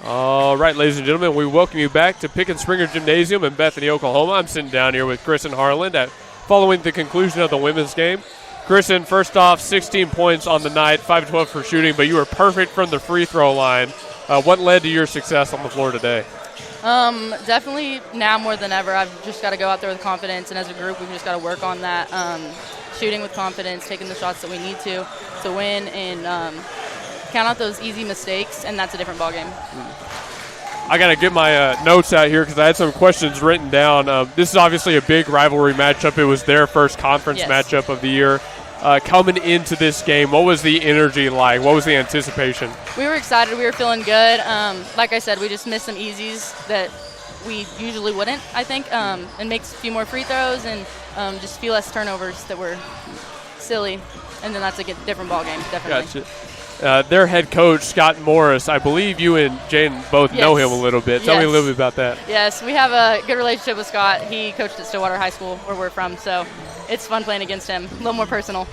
All right, ladies and gentlemen, we welcome you back to Pickens Springer Gymnasium in Bethany, Oklahoma. I'm sitting down here with Kristen Harland following the conclusion of the women's game. Kristen, first off, 16 points on the night, 5-12 for shooting, but you were perfect from the free throw line. What led to your success on the floor today? Definitely now more than ever, I've just got to go out there with confidence, and as a group, we've just got to work on that. Shooting with confidence, taking the shots that we need to win, and count out those easy mistakes, and that's a different ballgame. I got to get my notes out here because I had some questions written down. This is obviously a big rivalry matchup. It was their first conference matchup of the year. Coming into this game, what was the energy like? What was the anticipation? We were excited. We were feeling good. Like I said, we just missed some easies that we usually wouldn't, I think, and makes a few more free throws and just a few less turnovers that were silly. And then that's a different ballgame, definitely. Gotcha. Their head coach, Scott Morris, I believe you and Jaden both know him a little bit. Tell me a little bit about that. Yes, we have a good relationship with Scott. He coached at Stillwater High School, where we're from, so it's fun playing against him. A little more personal.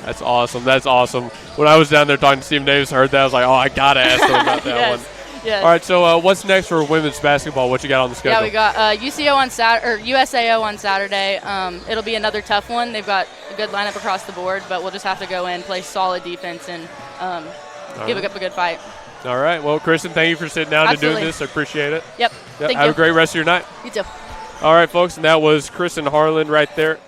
That's awesome. That's awesome. When I was down there talking to Stephen Davis, I heard that. I was like, oh, I got to ask him about that one. Yes. All right, so what's next for women's basketball? What you got on the schedule? Yeah, we got USAO on Saturday. It'll be another tough one. They've got a good lineup across the board, but we'll just have to go in, play solid defense, and give up a good fight. All right. Well, Kristen, thank you for sitting down and doing this. I appreciate it. Yep. Thank you. Have a great rest of your night. You too. All right, folks, and that was Kristen Harland right there.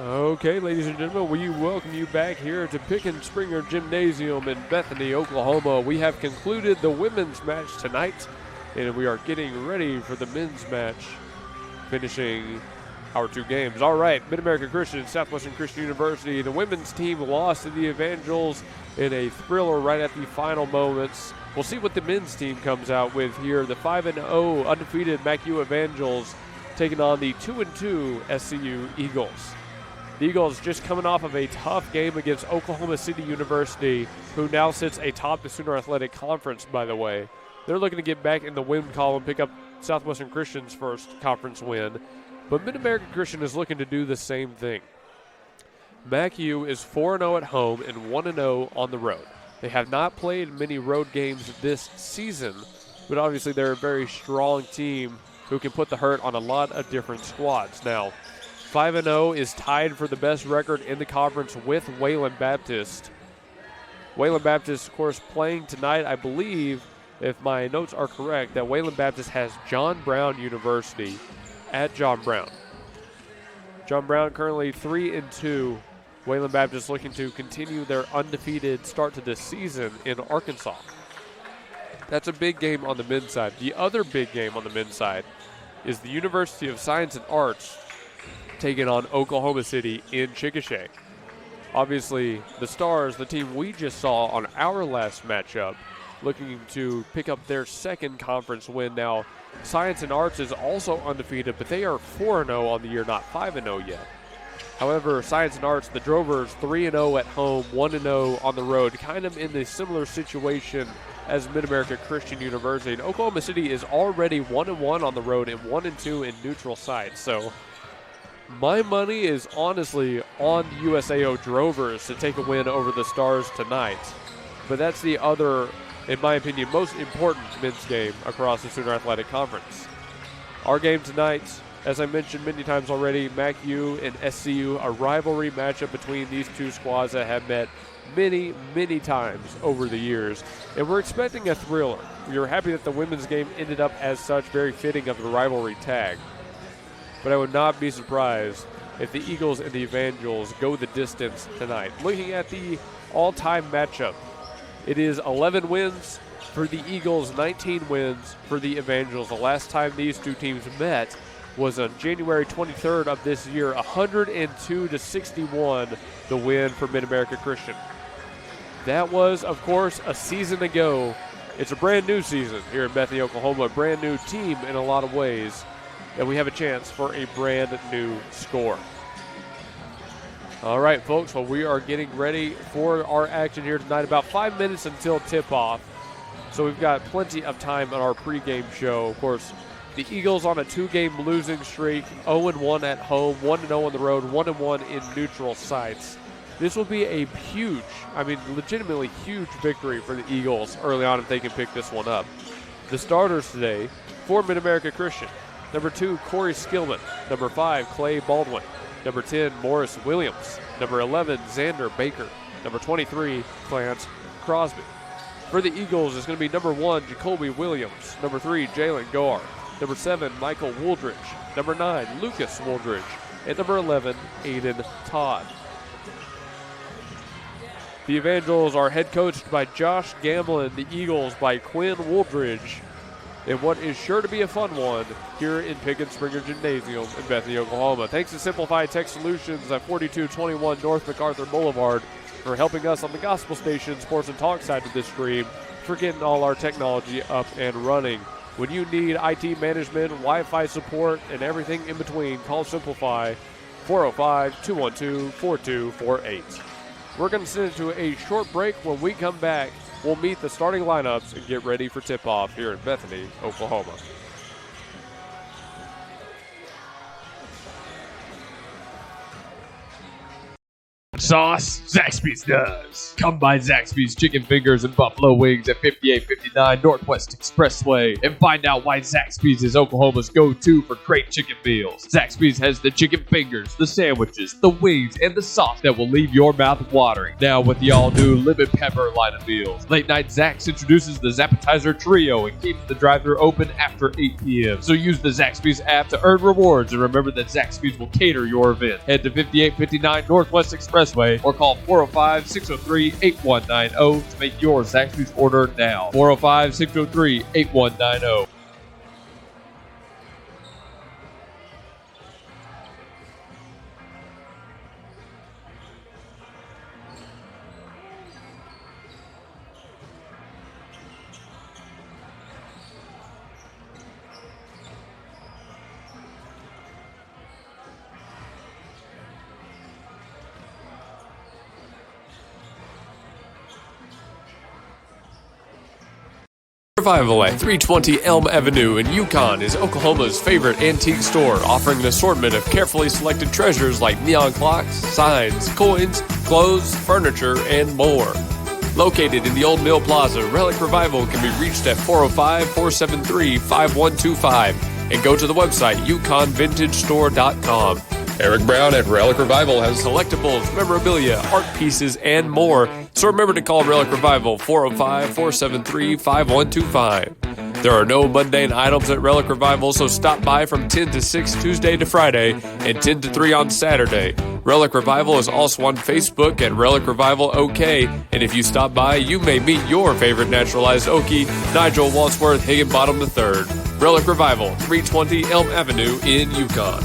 Okay, ladies and gentlemen, we welcome you back here to Pickens Springer Gymnasium in Bethany, Oklahoma. We have concluded the women's match tonight, and we are getting ready for the men's match, finishing our 2 games. All right, Mid-America Christian, Southwestern Christian University. The women's team lost to the Evangels in a thriller right at the final moments. We'll see what the men's team comes out with here. The 5-0 undefeated MACU Evangels taking on the 2-2 SCU Eagles. The Eagles just coming off of a tough game against Oklahoma City University, who now sits atop the Sooner Athletic Conference, by the way. They're looking to get back in the win column, pick up Southwestern Christian's first conference win. But Mid-America Christian is looking to do the same thing. MACU is 4-0 at home and 1-0 on the road. They have not played many road games this season, but obviously they're a very strong team who can put the hurt on a lot of different squads. Now, 5-0 is tied for the best record in the conference with Wayland Baptist. Wayland Baptist, of course, playing tonight. I believe, if my notes are correct, that Wayland Baptist has John Brown University at John Brown. John Brown currently 3-2. Wayland Baptist looking to continue their undefeated start to this season in Arkansas. That's a big game on the men's side. The other big game on the men's side is the University of Science and Arts taking on Oklahoma City in Chickasha. Obviously, the Stars, the team we just saw on our last matchup, looking to pick up their second conference win. Now, Science and Arts is also undefeated, but they are 4-0 on the year, not 5-0 yet. However, Science and Arts, the Drovers, 3-0 at home, 1-0 on the road, kind of in a similar situation as Mid-America Christian University. And Oklahoma City is already 1-1 on the road and 1-2 in neutral sites. So my money is honestly on USAO Drovers to take a win over the Stars tonight. But that's the other, in my opinion, most important men's game across the Sooner Athletic Conference. Our game tonight, as I mentioned many times already, MACU and SCU, a rivalry matchup between these two squads that have met many, many times over the years. And we're expecting a thriller. We were happy that the women's game ended up as such, very fitting of the rivalry tag. But I would not be surprised if the Eagles and the Evangels go the distance tonight. Looking at the all-time matchup, it is 11 wins for the Eagles, 19 wins for the Evangels. The last time these two teams met was on January 23rd of this year, 102-61, the win for Mid-America Christian. That was, of course, a season ago. It's a brand new season here in Bethany, Oklahoma, a brand new team in a lot of ways, and we have a chance for a brand new score. All right, folks, well, we are getting ready for our action here tonight. About 5 minutes until tip-off, so we've got plenty of time on our pregame show. Of course, the Eagles on a 2-game losing streak, 0-1 at home, 1-0 on the road, 1-1 in neutral sites. This will be a huge, legitimately huge victory for the Eagles early on if they can pick this one up. The starters today for Mid-America Christian: number 2, Corey Skillman; number 5, Clay Baldwin; number 10, Morris Williams; number 11, Xander Baker; number 23, Clarence Crosby. For the Eagles, it's going to be number 1, Jacoby Williams; number 3, Jalen Goar; number 7, Michael Wooldridge; number 9, Lucas Wooldridge; and number 11, Aiden Todd. The Evangels are head coached by Josh Gamlin, the Eagles by Quinn Wooldridge, and what is sure to be a fun one here in Pickens Springer Gymnasium in Bethany, Oklahoma. Thanks to Simplified Tech Solutions at 4221 North MacArthur Boulevard for helping us on the Gospel Station Sports and Talk side of this stream, for getting all our technology up and running. When you need IT management, Wi-Fi support, and everything in between, call Simplify 405-212-4248. We're going to send it to a short break. When we come back, we'll meet the starting lineups and get ready for tip-off here in Bethany, Oklahoma. Sauce? Zaxby's does. Come by Zaxby's Chicken Fingers and Buffalo Wings at 5859 Northwest Expressway and find out why Zaxby's is Oklahoma's go-to for great chicken meals. Zaxby's has the chicken fingers, the sandwiches, the wings, and the sauce that will leave your mouth watering. Now with the all-new lemon pepper line of meals. Late Night Zax introduces the Zappetizer Trio and keeps the drive-thru open after 8 p.m. So use the Zaxby's app to earn rewards, and remember that Zaxby's will cater your event. Head to 5859 Northwest Expressway or call 405-603-8190 to make your Zaxby's order now. 405-603-8190. Revival at 320 Elm Avenue in Yukon is Oklahoma's favorite antique store, offering an assortment of carefully selected treasures like neon clocks, signs, coins, clothes, furniture, and more. Located in the Old Mill Plaza, Relic Revival can be reached at 405-473-5125 and go to the website yukonvintagestore.com. Eric Brown at Relic Revival has collectibles, memorabilia, art pieces, and more. So remember to call Relic Revival 405-473-5125. There are no mundane items at Relic Revival, so stop by from 10 to 6 Tuesday to Friday and 10 to 3 on Saturday. Relic Revival is also on Facebook at Relic Revival OK, and if you stop by, you may meet your favorite naturalized Okie, Nigel Walsworth Higginbottom III. Relic Revival, 320 Elm Avenue in Yukon.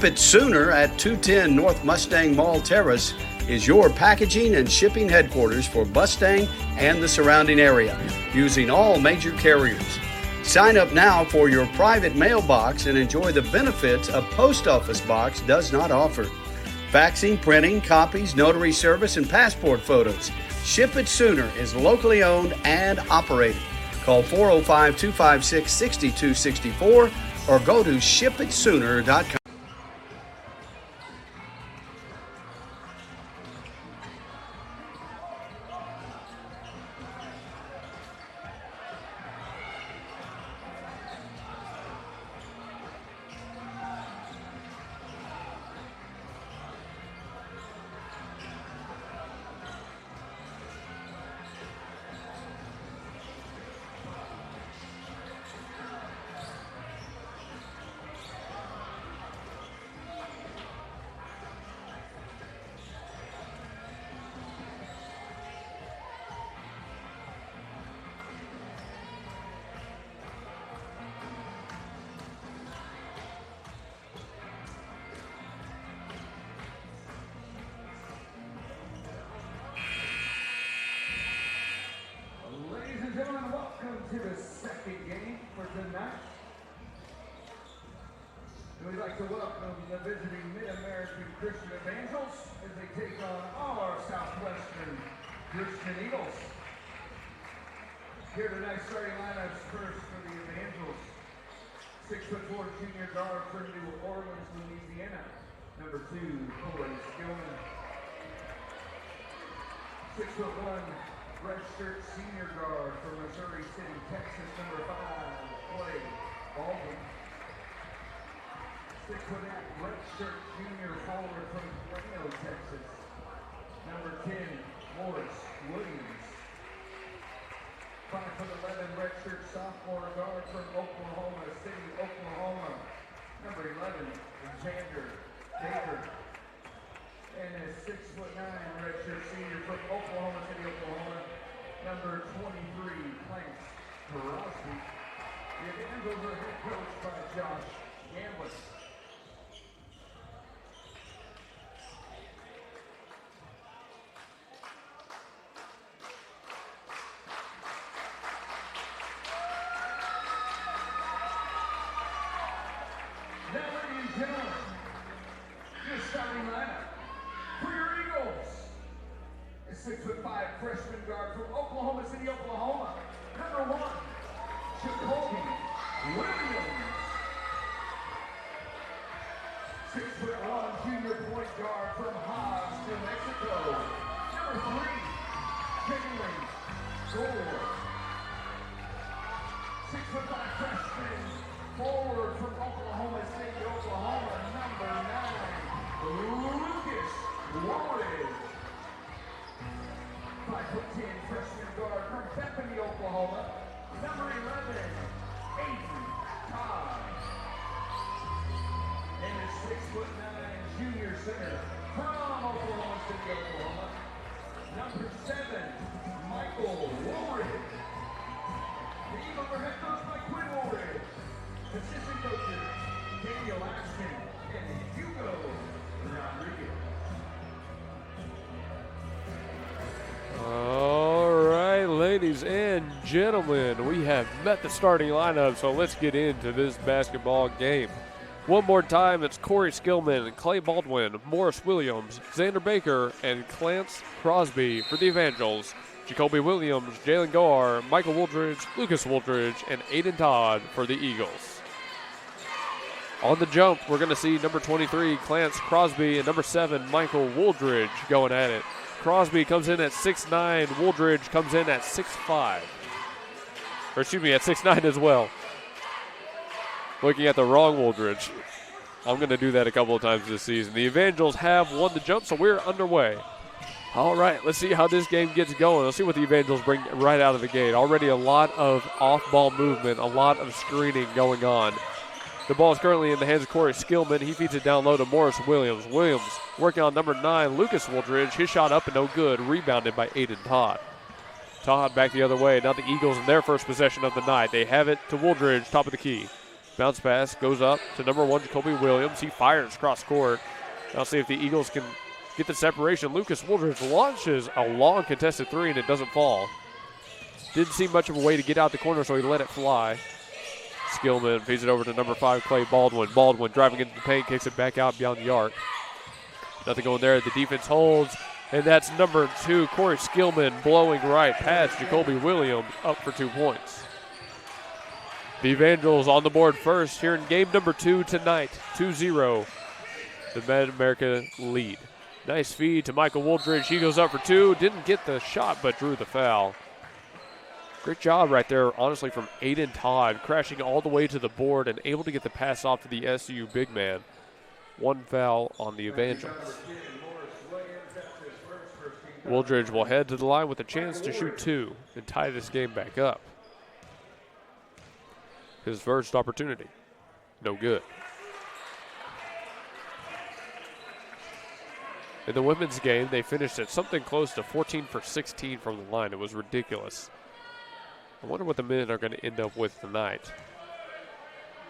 It sooner at 210 North Mustang Mall Terrace is your packaging and shipping headquarters for Mustang and the surrounding area, using all major carriers. Sign up now for your private mailbox and enjoy the benefits a post office box does not offer. Faxing, printing, copies, notary service, and passport photos. Ship It Sooner is locally owned and operated. Call 405-256-6264 or go to shipitsooner.com. To the second game for tonight. And we'd like to welcome the visiting Mid-American Christian Evangels as they take on our Southwestern Christian Eagles. Here tonight, starting lineups first for the Evangels. 6'4" junior guard from New Orleans, Louisiana. Number 2, Corey Skillman. 6'1" redshirt senior guard from Missouri City, Texas, number 5, Clay Baldwin. 6'8" redshirt junior forward from Plano, Texas, number 10, Morris Williams. 5'11" redshirt sophomore guard from Oklahoma City, Oklahoma, number 11, Xander David. And a 6'9" redshirt senior from Oklahoma City, Oklahoma, number 23, Clarence Crosby. The Evangels are head coached by Josh Gamblin. Now, ladies and gentlemen, your starting lineup for your Eagles. 6'5" freshman guard from Oklahoma City, Oklahoma. Number 1, Jacoby Williams. 6'1" junior point guard from Haas, New Mexico. Number 3, Jalen Gore. 6'5" freshman forward from Oklahoma City, Oklahoma. Number 9, Lucas Woolridge. 5'10" freshman guard from Bethany, Oklahoma. Number 11, Aiden Todd. And a 6'9" junior center from Oklahoma City, Oklahoma. Number 7, Michael Woolridge. The Eagles are head coached by Quinn Woolridge. Assistant coaches Daniel Ashton and Hugo Rodriguez. All right, ladies and gentlemen, we have met the starting lineup, so let's get into this basketball game. One more time, it's Corey Skillman, Clay Baldwin, Morris Williams, Xander Baker, and Clarence Crosby for the Evangels. Jacoby Williams, Jalen Goar, Michael Wooldridge, Lucas Wooldridge, and Aiden Todd for the Eagles. On the jump, we're going to see number 23, Clarence Crosby, and number 7, Michael Wooldridge going at it. Crosby comes in at 6'9", Wooldridge comes in at 6'5". Or excuse me, at 6'9" as well. Looking at the wrong Wooldridge. I'm going to do that a couple of times this season. The Evangels have won the jump, so we're underway. All right, let's see how this game gets going. Let's see what the Evangels bring right out of the gate. Already a lot of off-ball movement, a lot of screening going on. The ball is currently in the hands of Corey Skillman. He feeds it down low to Morris Williams. Williams working on number 9, Lucas Wooldridge. His shot up and no good. Rebounded by Aiden Todd. Todd back the other way. Now the Eagles in their first possession of the night. They have it to Wooldridge, top of the key. Bounce pass goes up to number 1, Jacoby Williams. He fires cross court. Now see if the Eagles can get the separation. Lucas Wooldridge launches a long contested 3 and it doesn't fall. Didn't see much of a way to get out the corner, so he let it fly. Skillman feeds it over to number 5, Clay Baldwin. Baldwin driving into the paint, kicks it back out beyond the arc. Nothing going there. The defense holds, and that's number 2, Corey Skillman, blowing right past Jacoby Williams, up for 2 points. The Evangels on the board first here in game number 2 tonight, 2-0. The Mid-America lead. Nice feed to Michael Wooldridge. He goes up for 2. Didn't get the shot, but drew the foul. Great job right there, honestly, from Aiden Todd, crashing all the way to the board and able to get the pass off to the SCU big man. 1 foul on the Evangels. Wooldridge will head to the line with a chance to shoot 2 and tie this game back up. His first opportunity, no good. In the women's game, they finished at something close to 14 for 16 from the line. It was ridiculous. I wonder what the men are going to end up with tonight.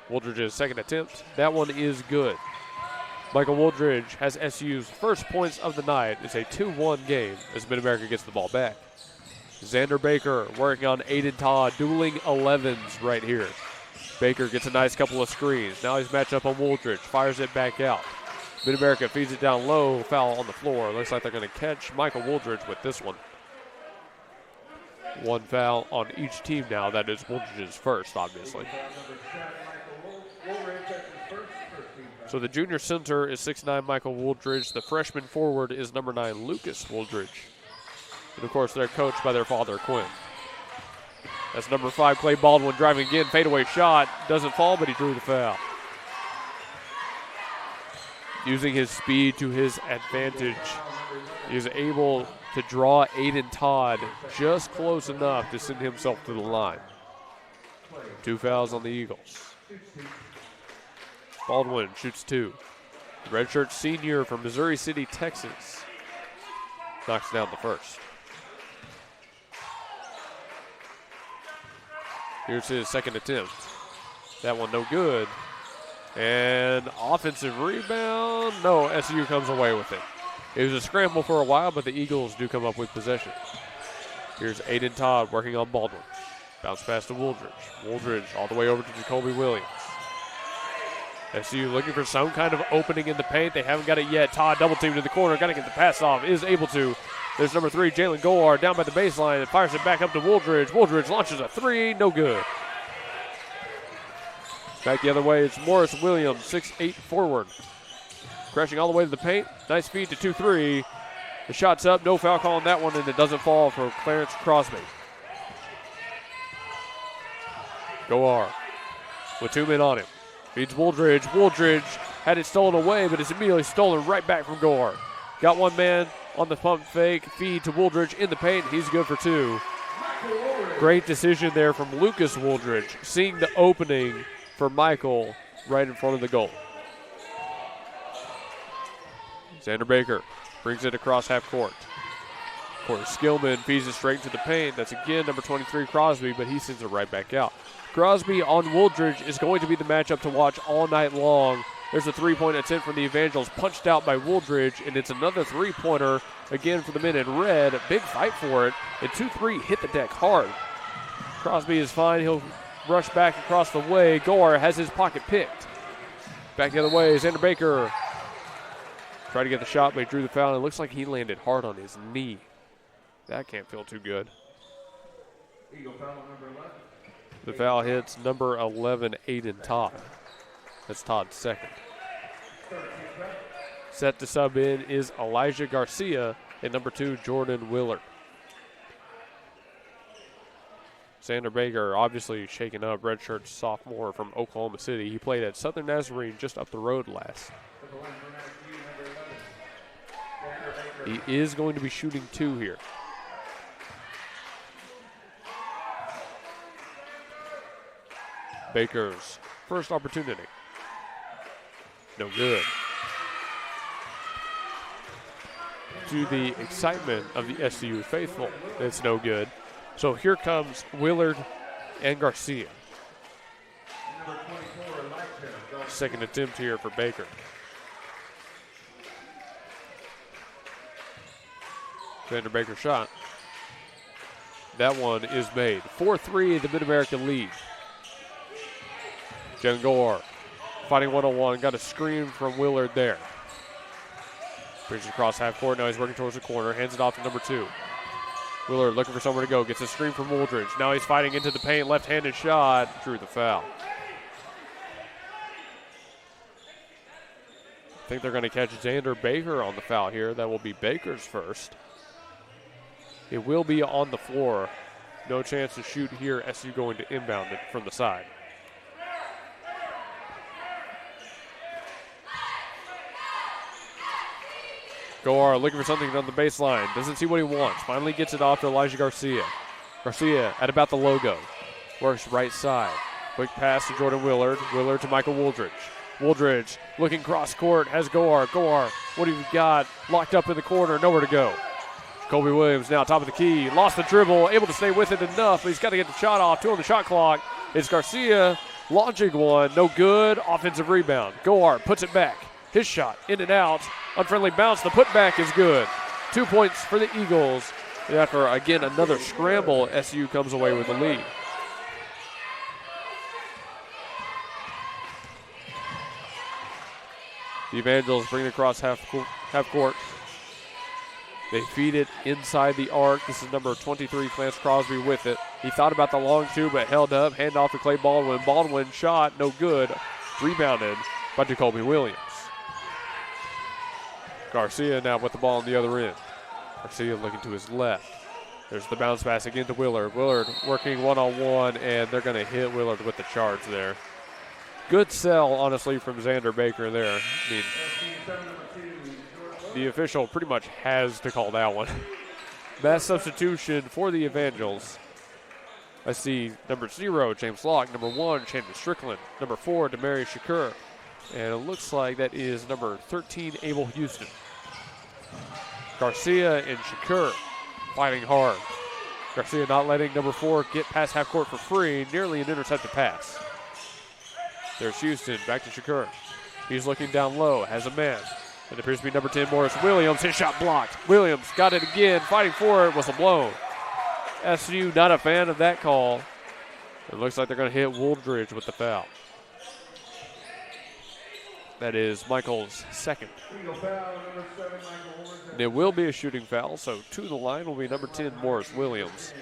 Wooldridge's second attempt. That one is good. Michael Wooldridge has SU's first points of the night. It's a 2-1 game as Mid-America gets the ball back. Xander Baker working on Aiden Todd, dueling 11s right here. Baker gets a nice couple of screens. Now he's matched up on Wooldridge, fires it back out. Mid-America feeds it down low, foul on the floor. Looks like they're going to catch Michael Wooldridge with this one. 1 foul on each team now. That is Wooldridge's first, obviously. So the junior center is 6'9", Michael Wooldridge. The freshman forward is number 9, Lucas Wooldridge. And, of course, they're coached by their father, Quinn. That's number 5, Clay Baldwin, driving again. Fadeaway shot. Doesn't fall, but he drew the foul. Using his speed to his advantage, he is able to draw Aiden Todd just close enough to send himself to the line. 2 fouls on the Eagles. Baldwin shoots 2. Redshirt senior from Missouri City, Texas, knocks down the first. Here's his second attempt. That one no good. And offensive rebound. No, SU comes away with it. It was a scramble for a while, but the Eagles do come up with possession. Here's Aiden Todd working on Baldwin. Bounce pass to Wooldridge. Wooldridge all the way over to Jacoby Williams. SU looking for some kind of opening in the paint. They haven't got it yet. Todd double teamed in the corner. Got to get the pass off. Is able to. There's number 3, Jalen Golar, down by the baseline and fires it back up to Wooldridge. Wooldridge launches a 3, no good. Back the other way, it's Morris Williams, 6'8" forward. Crashing all the way to the paint. Nice feed to 2-3. The shot's up, no foul call on that one, and it doesn't fall for Clarence Crosby. Goar with 2 men on him. Feeds Wooldridge. Wooldridge had it stolen away, but it's immediately stolen right back from Goar. Got 1 man on the pump fake. Feed to Wooldridge in the paint. He's good for 2. Great decision there from Lucas Wooldridge, seeing the opening for Michael right in front of the goal. Xander Baker brings it across half court. Corey Skillman feeds it straight into the paint. That's again number 23, Crosby, but he sends it right back out. Crosby on Wooldridge is going to be the matchup to watch all night long. There's a 3-point attempt from the Evangels, punched out by Wooldridge, and it's another 3-pointer again for the men in red. A big fight for it, and 2-3 hit the deck hard. Crosby is fine. He'll rush back across the way. Goar has his pocket picked. Back the other way, Xander Baker tried to get the shot, but he drew the foul, and it looks like he landed hard on his knee. That can't feel too good. Eagle foul number 11. The foul hits number 11, Aiden Todd. That's Todd's second. Set to sub in is Elijah Garcia and number 2, Jordan Willard. Xander Baker obviously shaken up, redshirt sophomore from Oklahoma City. He played at Southern Nazarene just up the road last. He is going to be shooting 2 here. Baker's first opportunity. No good. To the excitement of the SCU faithful, it's no good. So here comes Willard and Garcia. Second attempt here for Baker. Xander Baker shot. That one is made. 4-3, the Mid-American lead. Jen Gore fighting one-on-one. Got a screen from Willard there. Brings it across half court. Now he's working towards the corner. Hands it off to number 2. Willard looking for somewhere to go. Gets a screen from Wooldridge. Now he's fighting into the paint. Left-handed shot. Drew the foul. I think they're going to catch Xander Baker on the foul here. That will be Baker's first. It will be on the floor. No chance to shoot here. SU going to inbound it from the side. Goar looking for something on the baseline. Doesn't see what he wants. Finally gets it off to Elijah Garcia. Garcia at about the logo. Works right side. Quick pass to Jordan Willard. Willard to Michael Wooldridge. Wooldridge looking cross court. Has Goar. Goar, what have you got? Locked up in the corner. Nowhere to go. Kobe Williams now top of the key. Lost the dribble. Able to stay with it enough. But he's got to get the shot off. 2 on the shot clock. It's Garcia launching one. No good. Offensive rebound. Goar puts it back. His shot in and out. Unfriendly bounce. The putback is good. 2 points for the Eagles. And after, again, another scramble, SU comes away with the lead. The Evangels bring it across half court. They feed it inside the arc. This is number 23, Clarence Crosby with it. He thought about the long 2, but held up. Hand off to Clay Baldwin. Baldwin shot, no good. Rebounded by Jacoby Williams. Garcia now with the ball on the other end. Garcia looking to his left. There's the bounce pass again to Willard. Willard working one-on-one, and they're going to hit Willard with the charge there. Good sell, honestly, from Xander Baker there. I mean, the official pretty much has to call that one. Mass substitution for the Evangels. I see number 0, James Locke. Number 1, Chandler Strickland. Number 4, Demarius Shakur. And it looks like that is number 13, Abel Houston. Garcia and Shakur fighting hard. Garcia not letting number 4 get past half court for free. Nearly an intercepted pass. There's Houston, back to Shakur. He's looking down low, has a man. It appears to be number 10, Morris Williams. His shot blocked. Williams got it again, fighting for it, whistle blown. SU not a fan of that call. It looks like they're going to hit Wooldridge with the foul. That is Michael's second. Legal foul, number 7, Michael Horns. And it will be a shooting foul, so to the line will be number 10, Morris Williams.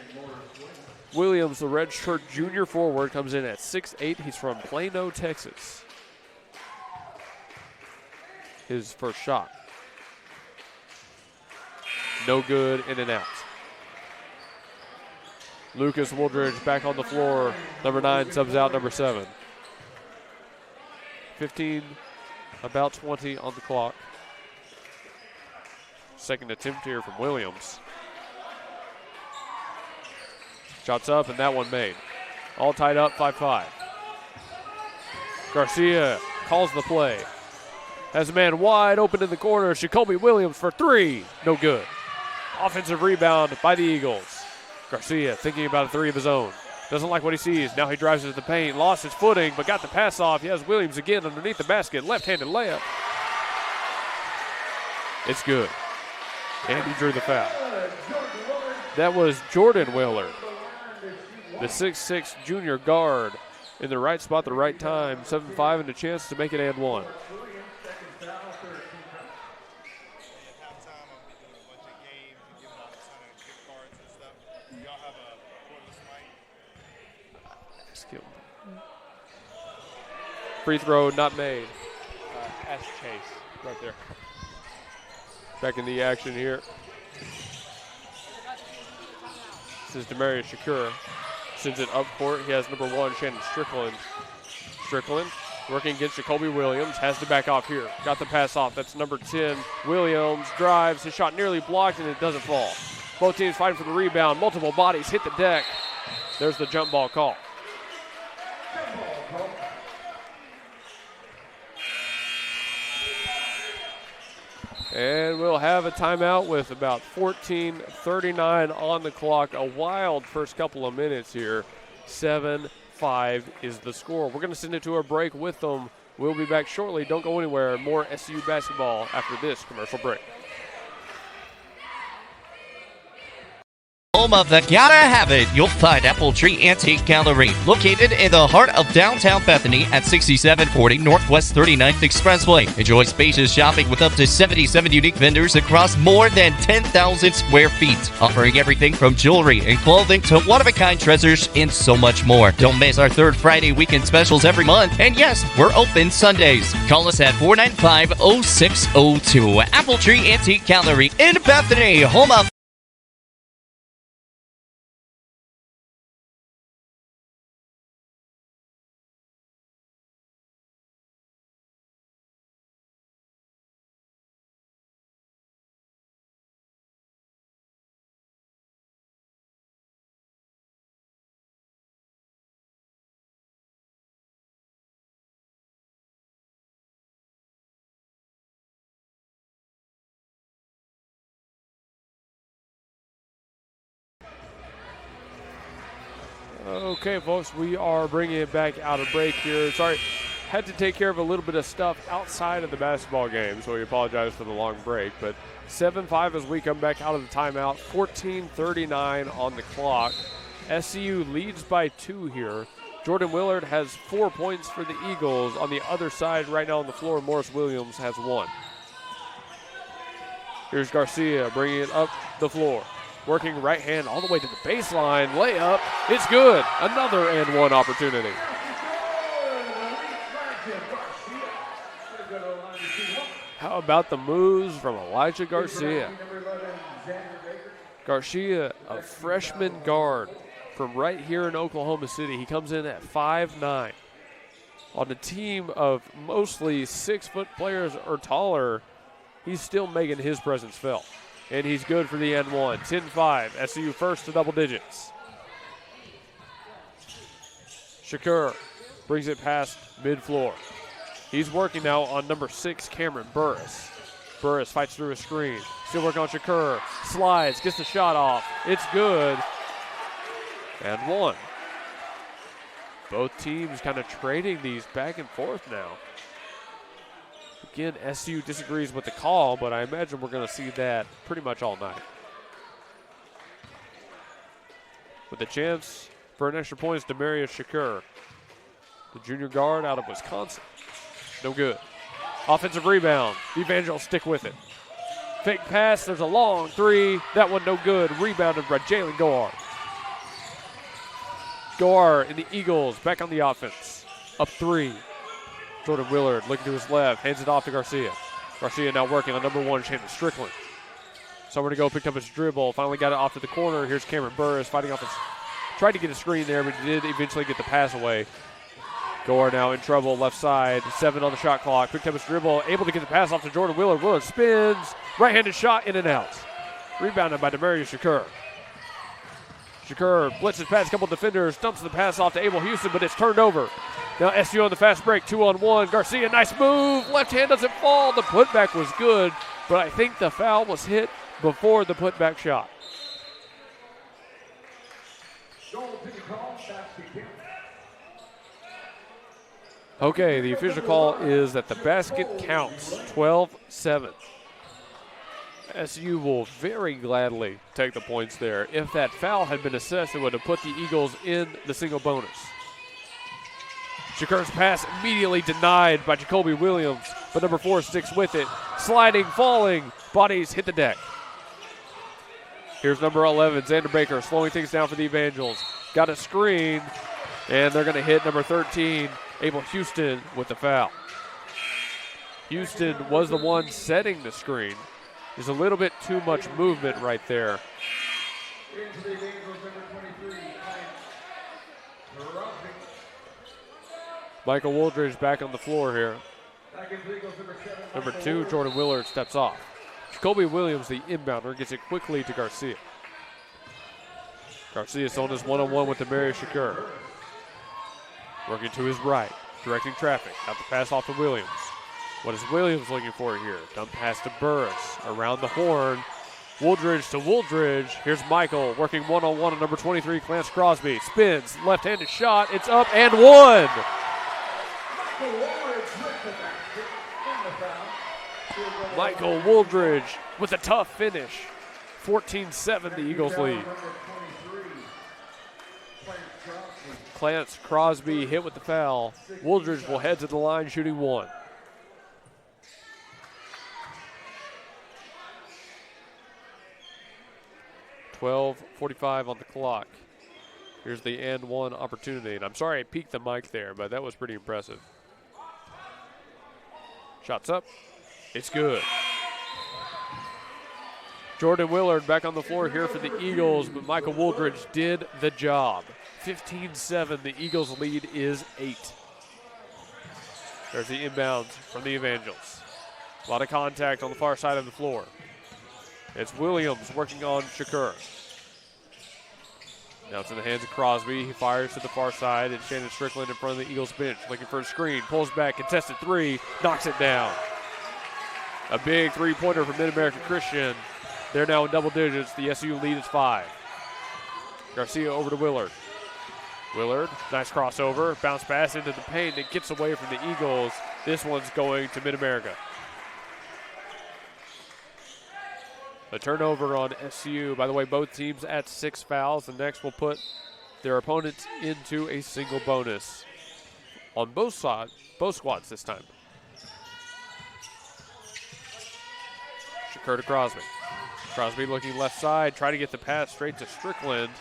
Williams, the redshirt junior forward, comes in at 6'8". He's from Plano, Texas. His first shot. No good, in and out. Lucas Woodridge back on the floor. Number 9 subs out number 7. 15, about 20 on the clock. Second attempt here from Williams. Shots up, and that one made. All tied up, 5-5. Garcia calls the play. Has a man wide open in the corner. Jacoby Williams for 3. No good. Offensive rebound by the Eagles. Garcia thinking about a 3 of his own. Doesn't like what he sees. Now he drives into the paint. Lost his footing, but got the pass off. He has Williams again underneath the basket. Left-handed layup. It's good. And he drew the foul. That was Jordan Willard, the 6'6" junior guard, in the right spot, the right time. 7-5 and a chance to make it and 1. Free throw not made. Ask Chase right there. Back in the action here. This is Demarius Shakur. Sends it up court. He has number 1, Shannon Strickland. Strickland working against Jacoby Williams. Has to back off here. Got the pass off. That's number 10. Williams drives. His shot nearly blocked, and it doesn't fall. Both teams fighting for the rebound. Multiple bodies hit the deck. There's the jump ball call. And we'll have a timeout with about 14:39 on the clock. A wild first couple of minutes here. 7-5 is the score. We're going to send it to a break with them. We'll be back shortly. Don't go anywhere. More SCU basketball after this commercial break. Home of the Gotta Have It, you'll find Apple Tree Antique Gallery, located in the heart of downtown Bethany at 6740 Northwest 39th Expressway. Enjoy spacious shopping with up to 77 unique vendors across more than 10,000 square feet, offering everything from jewelry and clothing to one-of-a-kind treasures and so much more. Don't miss our third Friday weekend specials every month, and yes, we're open Sundays. Call us at 495-0602. Apple Tree Antique Gallery in Bethany, home of Okay, folks, we are bringing it back out of break here. Sorry, had to take care of a little bit of stuff outside of the basketball game, so we apologize for the long break. But 7-5 as we come back out of the timeout. 14:39 on the clock. SCU leads by 2 here. Jordan Willard has 4 points for the Eagles. On the other side right now on the floor, Morris Williams has 1. Here's Garcia bringing it up the floor. Working right hand all the way to the baseline. Layup. It's good. Another and 1 opportunity. How about the moves from Elijah Garcia? Garcia, a freshman guard from right here in Oklahoma City. He comes in at 5'9". On a team of mostly 6-foot players or taller, he's still making his presence felt. And he's good for the N1. 10-5. SCU first to double digits. Shakur brings it past mid-floor. He's working now on number 6, Cameron Burris. Burris fights through a screen. Still working on Shakur. Slides, gets the shot off. It's good. And 1. Both teams kind of trading these back and forth now. Again, SCU disagrees with the call, but I imagine we're going to see that pretty much all night. With a chance for an extra point is Demarius Shakur, the junior guard out of Wisconsin. No good. Offensive rebound. The Evangels stick with it. Fake pass. There's a long three. That one no good. Rebounded by Jalen Goar. Goar in the Eagles. Back on the offense. Up 3. Jordan Willard looking to his left. Hands it off to Garcia. Garcia now working on number 1, Shannon Strickland. Somewhere to go. Picked up his dribble. Finally got it off to the corner. Here's Cameron Burris fighting off his. Tried to get a screen there, but he did eventually get the pass away. Goar now in trouble, left side, 7 on the shot clock. Picked up his dribble, able to get the pass off to Jordan Willard. Willard spins, right-handed shot, in and out. Rebounded by Demarius Shakur. Shakur blitzes past a couple defenders, dumps the pass off to Abel Houston, but it's turned over. Now SCU on the fast break, 2-on-1. Garcia, nice move. Left hand doesn't fall. The putback was good, but I think the foul was hit before the putback shot. Okay, the official call is that the basket counts, 12-7. SU will very gladly take the points there. If that foul had been assessed, it would have put the Eagles in the single bonus. Shakur's pass immediately denied by Jacoby Williams, but number 4 sticks with it. Sliding, falling, bodies hit the deck. Here's number 11, Xander Baker, slowing things down for the Evangels. Got a screen, and they're going to hit number 13, Abel Houston, with the foul. Houston was the one setting the screen. There's a little bit too much movement right there. Michael Wooldridge back on the floor here. Number 2, Jordan Willard steps off. Jacoby Williams, the inbounder, gets it quickly to Garcia. Garcia's on his one-on-one with Demarius Shakur. Working to his right, directing traffic. Got the pass off to Williams. What is Williams looking for here? Dump pass to Burris. Around the horn. Wooldridge to Wooldridge. Here's Michael working one-on-one on number 23, Clarence Crosby. Spins, left-handed shot. It's up and one. Michael Wooldridge with a tough finish. 14-7, the Eagles lead. Clarence Crosby hit with the foul. Wooldridge will head to the line shooting 1. .45 on the clock. Here's the and 1 opportunity. And I'm sorry I peeked the mic there, but that was pretty impressive. Shots up. It's good. Jordan Willard back on the floor here for the Eagles, but Michael Wooldridge did the job. 15-7, the Eagles' lead is 8. There's the inbounds from the Evangels. A lot of contact on the far side of the floor. It's Williams working on Shakur. Now it's in the hands of Crosby. He fires to the far side, and Shannon Strickland in front of the Eagles bench, looking for a screen. Pulls back, contested 3, knocks it down. A big three-pointer from Mid-America Christian. They're now in double digits. The SU lead is 5. Garcia over to Willard. Willard, nice crossover, bounce pass into the paint, and gets away from the Eagles. This one's going to Mid-America. A turnover on SCU. By the way, both teams at 6 fouls. The next will put their opponents into a single bonus on both squads this time. Shakur to Crosby. Crosby looking left side, trying to get the pass straight to Strickland.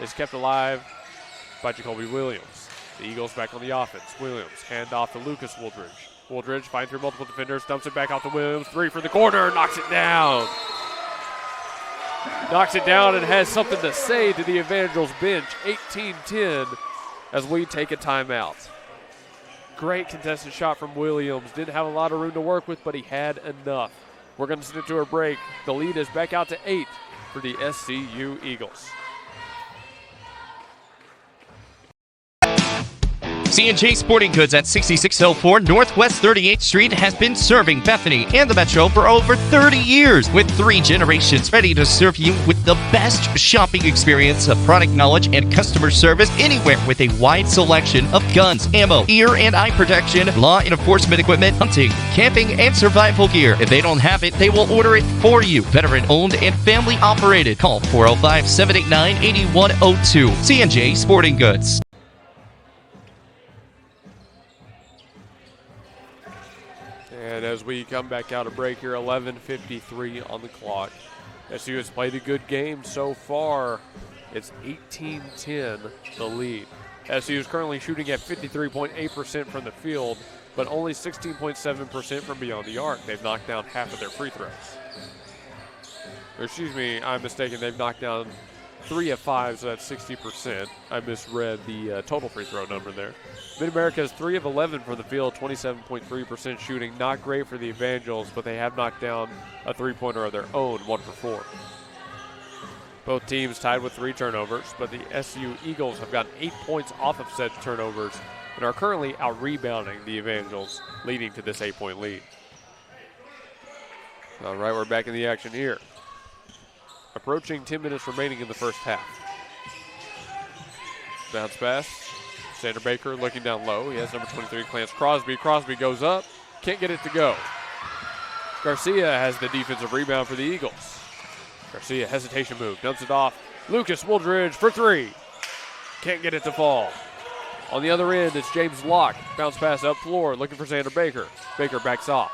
Is kept alive by Jacoby Williams. The Eagles back on the offense. Williams, hand off to Lucas Wooldridge. Wooldridge finds through multiple defenders, dumps it back out to Williams. 3 for the corner, knocks it down. Knocks it down and has something to say to the Evangels bench. 18-10 as we take a timeout. Great contested shot from Williams. Didn't have a lot of room to work with, but he had enough. We're going to send it to a break. The lead is back out to 8 for the SCU Eagles. C&J Sporting Goods at 6604 Northwest 38th Street has been serving Bethany and the Metro for over 30 years, with 3 generations ready to serve you with the best shopping experience of product knowledge and customer service anywhere, with a wide selection of guns, ammo, ear and eye protection, law enforcement equipment, hunting, camping, and survival gear. If they don't have it, they will order it for you. Veteran owned and family operated. Call 405-789-8102. C&J Sporting Goods. And as we come back out of break here, 11:53 on the clock. SCU has played a good game so far. It's 18-10 the lead. SCU is currently shooting at 53.8% from the field, but only 16.7% from beyond the arc. They've knocked down half of their free throws. Or excuse me, I'm mistaken. They've knocked down 3 of 5, so that's 60%. I misread the total free throw number there. Mid-America is 3 of 11 from the field, 27.3% shooting. Not great for the Evangels, but they have knocked down a three-pointer of their own, 1 for 4. Both teams tied with 3 turnovers, but the SCU Eagles have gotten 8 points off of said turnovers and are currently out-rebounding the Evangels, leading to this 8-point lead. All right, we're back in the action here. Approaching 10 minutes remaining in the first half. Bounce pass. Xander Baker looking down low. He has number 23, Clarence Crosby. Crosby goes up. Can't get it to go. Garcia has the defensive rebound for the Eagles. Garcia, hesitation move. Dumps it off. Lucas Woodridge for 3. Can't get it to fall. On the other end, it's James Locke. Bounce pass up floor, looking for Xander Baker. Baker backs off.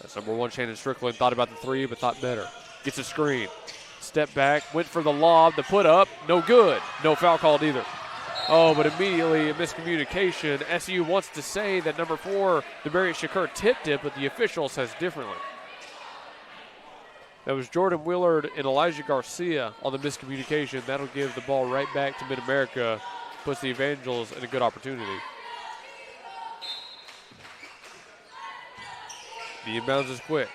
That's number 1, Shannon Strickland. Thought about the 3, but thought better. Gets a screen. Step back. Went for the lob. The put up. No good. No foul called either. Oh, but immediately a miscommunication. SCU wants to say that number 4, Demarius Shakur, tipped it, but the official says differently. That was Jordan Willard and Elijah Garcia on the miscommunication. That'll give the ball right back to Mid-America. Puts the Evangels in a good opportunity. The inbounds is quick.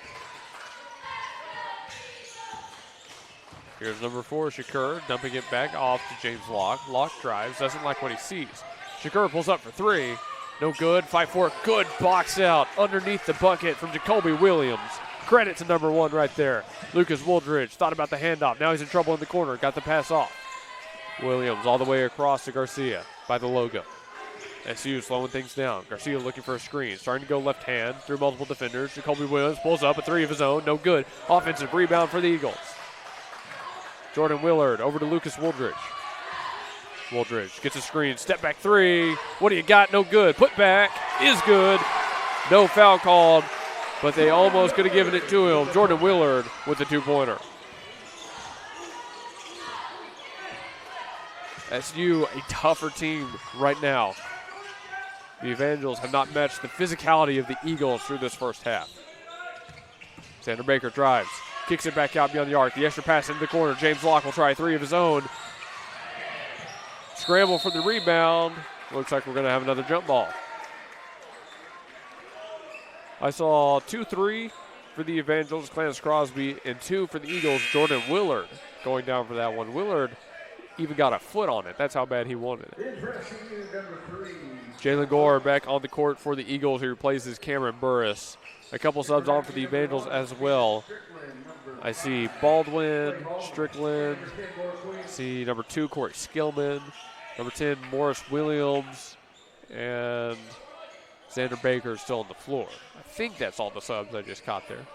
Here's number 4, Shakur, dumping it back off to James Locke. Locke drives, doesn't like what he sees. Shakur pulls up for 3. No good, fight for it. Good box out underneath the bucket from Jacoby Williams. Credit to number 1 right there. Lucas Woodridge thought about the handoff. Now he's in trouble in the corner. Got the pass off. Williams all the way across to Garcia by the logo. SCU slowing things down. Garcia looking for a screen. Starting to go left hand through multiple defenders. Jacoby Williams pulls up a 3 of his own. No good. Offensive rebound for the Eagles. Jordan Willard over to Lucas Woodridge. Woodridge gets a screen. Step back 3. What do you got? No good. Put back is good. No foul called, but they almost could have given it to him. Jordan Willard with the 2-pointer. SU a tougher team right now. The Evangels have not matched the physicality of the Eagles through this first half. Xander Baker drives. Kicks it back out beyond the arc. The extra pass into the corner. James Locke will try 3 of his own. Scramble for the rebound. Looks like we're going to have another jump ball. I saw 2-3 for the Evangels, Clarence Crosby, and 2 for the Eagles, Jordan Willard going down for that one. Willard even got a foot on it. That's how bad he wanted it. Jalen Gore back on the court for the Eagles. He replaces Cameron Burris. A couple subs on for the Evangels as well. I see Baldwin, Strickland. I see number 2, Corey Skillman. Number 10, Morris Williams. And Xander Baker is still on the floor. I think that's all the subs I just caught there.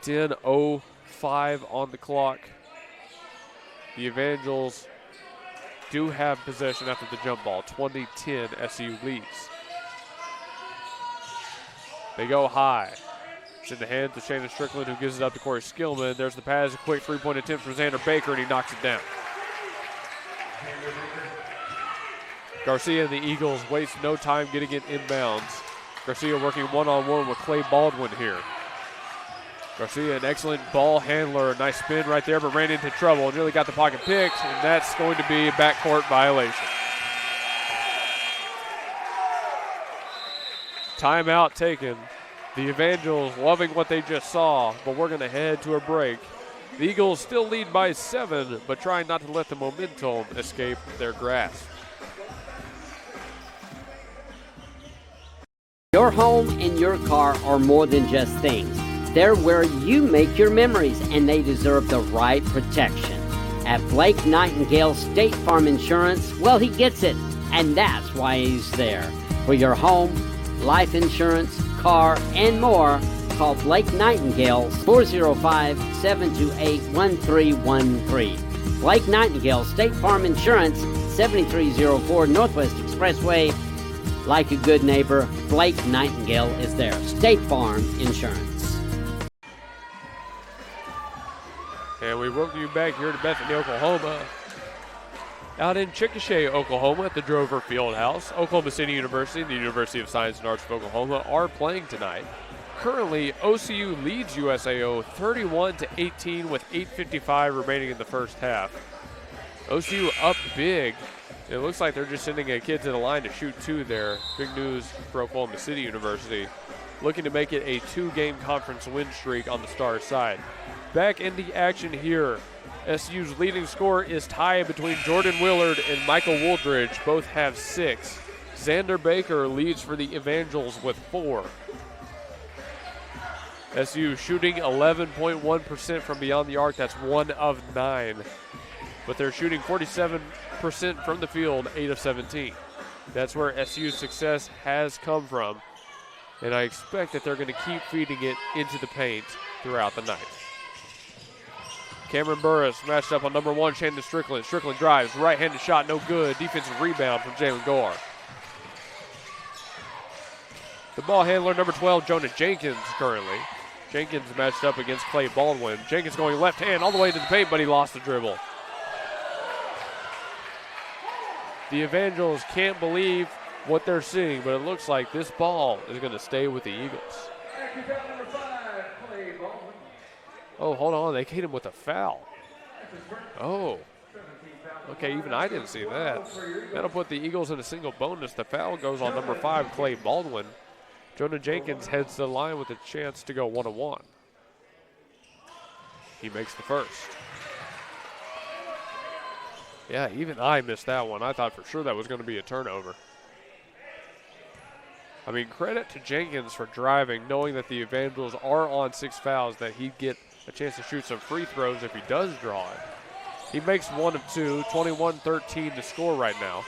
10:05 on the clock. The Evangels do have possession after the jump ball. 20-10, SCU leads. They go high. It's in the hands of Shannon Strickland, who gives it up to Corey Skillman. There's the pass, a quick 3-point attempt from Xander Baker, and he knocks it down. Garcia and the Eagles waste no time getting it inbounds. Garcia working one-on-one with Clay Baldwin here. Garcia, an excellent ball handler. Nice spin right there, but ran into trouble. Nearly got the pocket picked, and that's going to be a backcourt violation. Timeout taken. The Evangels loving what they just saw, but we're going to head to a break. The Eagles still lead by 7, but trying not to let the momentum escape their grasp. Your home and your car are more than just things. They're where you make your memories, and they deserve the right protection. At Blake Nightingale State Farm Insurance, well, he gets it, and that's why he's there. For your home, life insurance, car, and more, call Blake Nightingale 405-728-1313. Blake Nightingale State Farm Insurance, 7304 Northwest Expressway. Like a good neighbor, Blake Nightingale is there. State Farm Insurance. And we welcome you back here to Bethany, Oklahoma. Out in Chickasha, Oklahoma at the Drover Fieldhouse, Oklahoma City University and the University of Science and Arts of Oklahoma are playing tonight. Currently, OCU leads USAO 31-18 with 8:55 remaining in the first half. OCU up big. It looks like they're just sending a kid to the line to shoot two there. Big news for Oklahoma City University. Looking to make it a 2-game conference win streak on the Stars side. Back in the action here. SU's leading scorer is tied between Jordan Willard and Michael Wooldridge. Both have 6. Xander Baker leads for the Evangels with 4. SU shooting 11.1% from beyond the arc. That's 1 of 9. But they're shooting 47% from the field, 8 of 17. That's where SU's success has come from. And I expect that they're going to keep feeding it into the paint throughout the night. Cameron Burris matched up on number 1, Shannon Strickland. Strickland drives, right-handed shot, no good. Defensive rebound from Jalen Gore. The ball handler, number 12, Jonah Jenkins currently. Jenkins matched up against Clay Baldwin. Jenkins going left hand all the way to the paint, but he lost the dribble. The Evangels can't believe what they're seeing, but it looks like this ball is going to stay with the Eagles. Oh, hold on. They hit him with a foul. Oh. Okay, even I didn't see that. That'll put the Eagles in a single bonus. The foul goes on number 5, Clay Baldwin. Jonah Jenkins heads to the line with a chance to go 1-1. He makes the first. Yeah, even I missed that one. I thought for sure that was going to be a turnover. I mean, credit to Jenkins for driving, knowing that the Evangels are on 6 fouls, that he'd get a chance to shoot some free throws if he does draw it. He makes 1 of 2, 21-13 to score right now.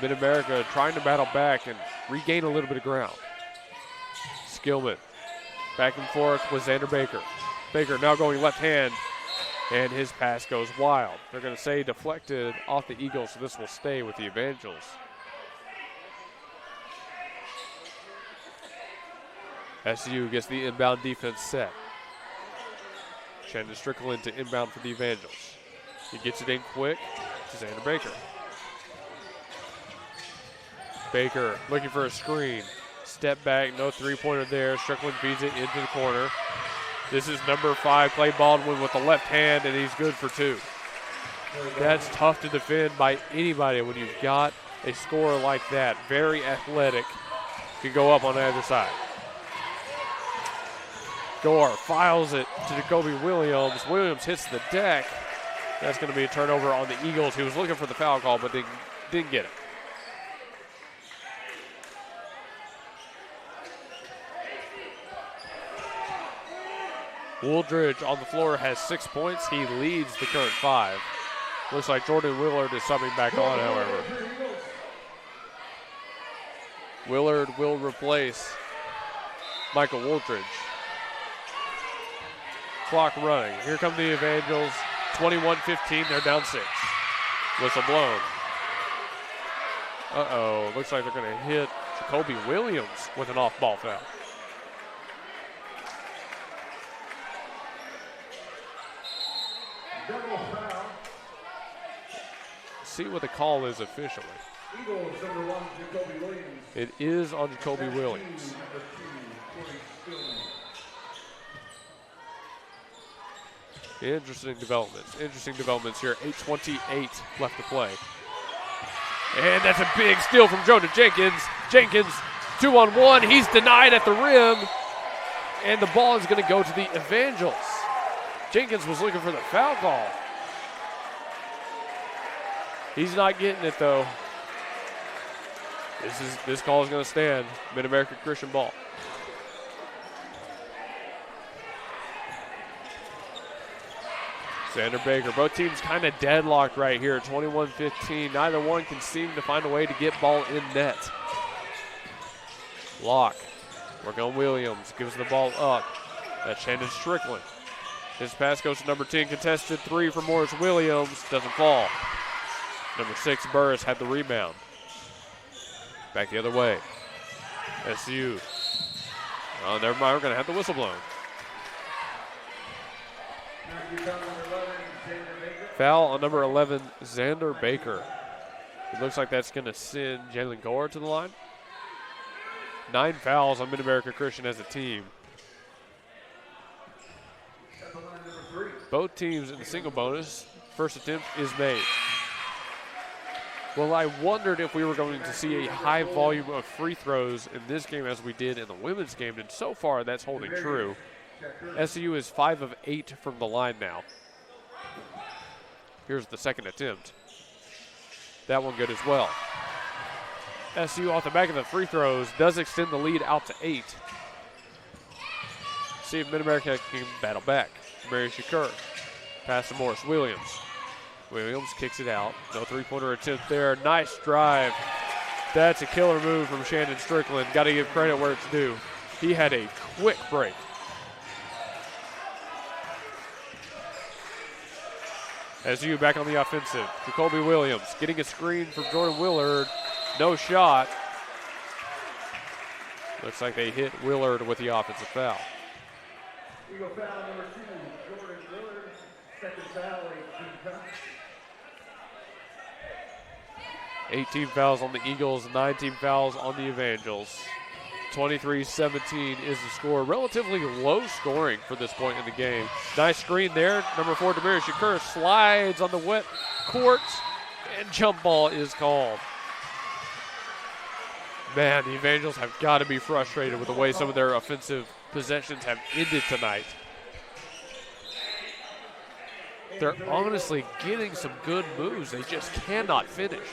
Mid-America trying to battle back and regain a little bit of ground. Skillman back and forth with Xander Baker. Baker now going left hand, and his pass goes wild. They're going to say deflected off the Eagles, so this will stay with the Evangels. SU gets the inbound defense set. Shannon Strickland to inbound for the Evangels. He gets it in quick to Xander Baker. Baker looking for a screen. Step back, no three-pointer there. Strickland feeds it into the corner. This is number 5, Clay Baldwin with the left hand, and he's good for 2. That's tough to defend by anybody when you've got a scorer like that. Very athletic. Can go up on either side. Gore files it to Jacoby Williams. Williams hits the deck. That's going to be a turnover on the Eagles. He was looking for the foul call, but they didn't get it. Wooldridge on the floor has 6 points. He leads the current 5. Looks like Jordan Willard is subbing back on, however. Willard will replace Michael Wooldridge. Clock running. Here come the Evangels. 21-15. They're down 6. Whistle blown. Uh-oh. Looks like they're going to hit Jacoby Williams with an off-ball foul. Double foul. See what the call is officially. Eagles number 1, Jacoby Williams. It is on Jacoby Williams. Number 2, Corey Stillman. Interesting developments here. 8:28 left to play. And that's a big steal from Jonah Jenkins. Jenkins, 2-on-1. He's denied at the rim. And the ball is going to go to the Evangels. Jenkins was looking for the foul call. He's not getting it, though. This call is going to stand. Mid-American Christian ball. Xander Baker. Both teams kind of deadlocked right here. 21-15. Neither one can seem to find a way to get ball in net. Lock. Working on Williams. Gives the ball up. That's Shannon Strickland. His pass goes to number 10. Contested 3 for Morris Williams. Doesn't fall. Number 6, Burris had the rebound. Back the other way. SCU. Oh, never mind. We're going to have the whistle blown. Foul on number 11, Xander Baker. It looks like that's going to send Jalen Gore to the line. 9 fouls on Mid-America Christian as a team. Both teams in the single bonus. First attempt is made. Well, I wondered if we were going to see a high volume of free throws in this game as we did in the women's game, and so far that's holding true. SCU is 5 of 8 from the line now. Here's the second attempt. That one good as well. SCU off the back of the free throws does extend the lead out to 8. See if Mid-America can battle back. Mary Shakur. Pass to Morris Williams. Williams kicks it out. No three-pointer attempt there. Nice drive. That's a killer move from Shannon Strickland. Got to give credit where it's due. He had a quick break. SCU back on the offensive. Jacoby Williams getting a screen from Jordan Willard. No shot. Looks like they hit Willard with the offensive foul. Eagle foul number 2, Jordan Willard. Second foul, 18 fouls. 18 fouls on the Eagles, 19 fouls on the Evangels. 23-17 is the score. Relatively low scoring for this point in the game. Nice screen there. Number 4, Demarius Shakur slides on the wet court, and jump ball is called. Man, the Evangels have got to be frustrated with the way some of their offensive possessions have ended tonight. They're honestly getting some good moves. They just cannot finish.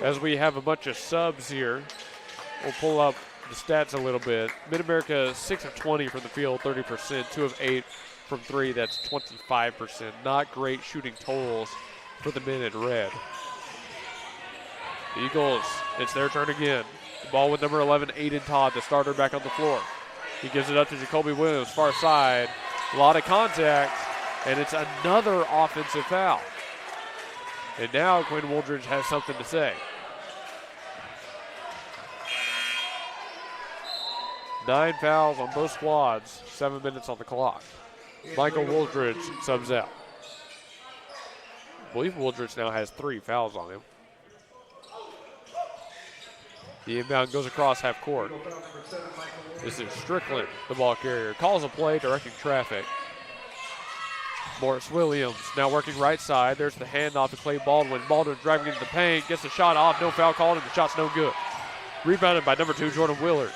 As we have a bunch of subs here, we'll pull up the stats a little bit. Mid-America 6 of 20 from the field, 30%, 2 of 8 from 3, that's 25%. Not great shooting totals for the men in red. The Eagles, it's their turn again. The ball with number 11, Aiden Todd, the starter, back on the floor. He gives it up to Jacoby Williams, far side. A lot of contact, and it's another offensive foul. And now Quinn Wooldridge has something to say. 9 fouls on both squads, 7 minutes on the clock. Michael Wooldridge subs out. I believe Wooldridge now has 3 fouls on him. The inbound goes across half court. This is Strickland, the ball carrier. Calls a play, directing traffic. Morris Williams now working right side. There's the handoff to Clay Baldwin. Baldwin driving into the paint, gets the shot off. No foul called, and the shot's no good. Rebounded by number 2, Jordan Willard.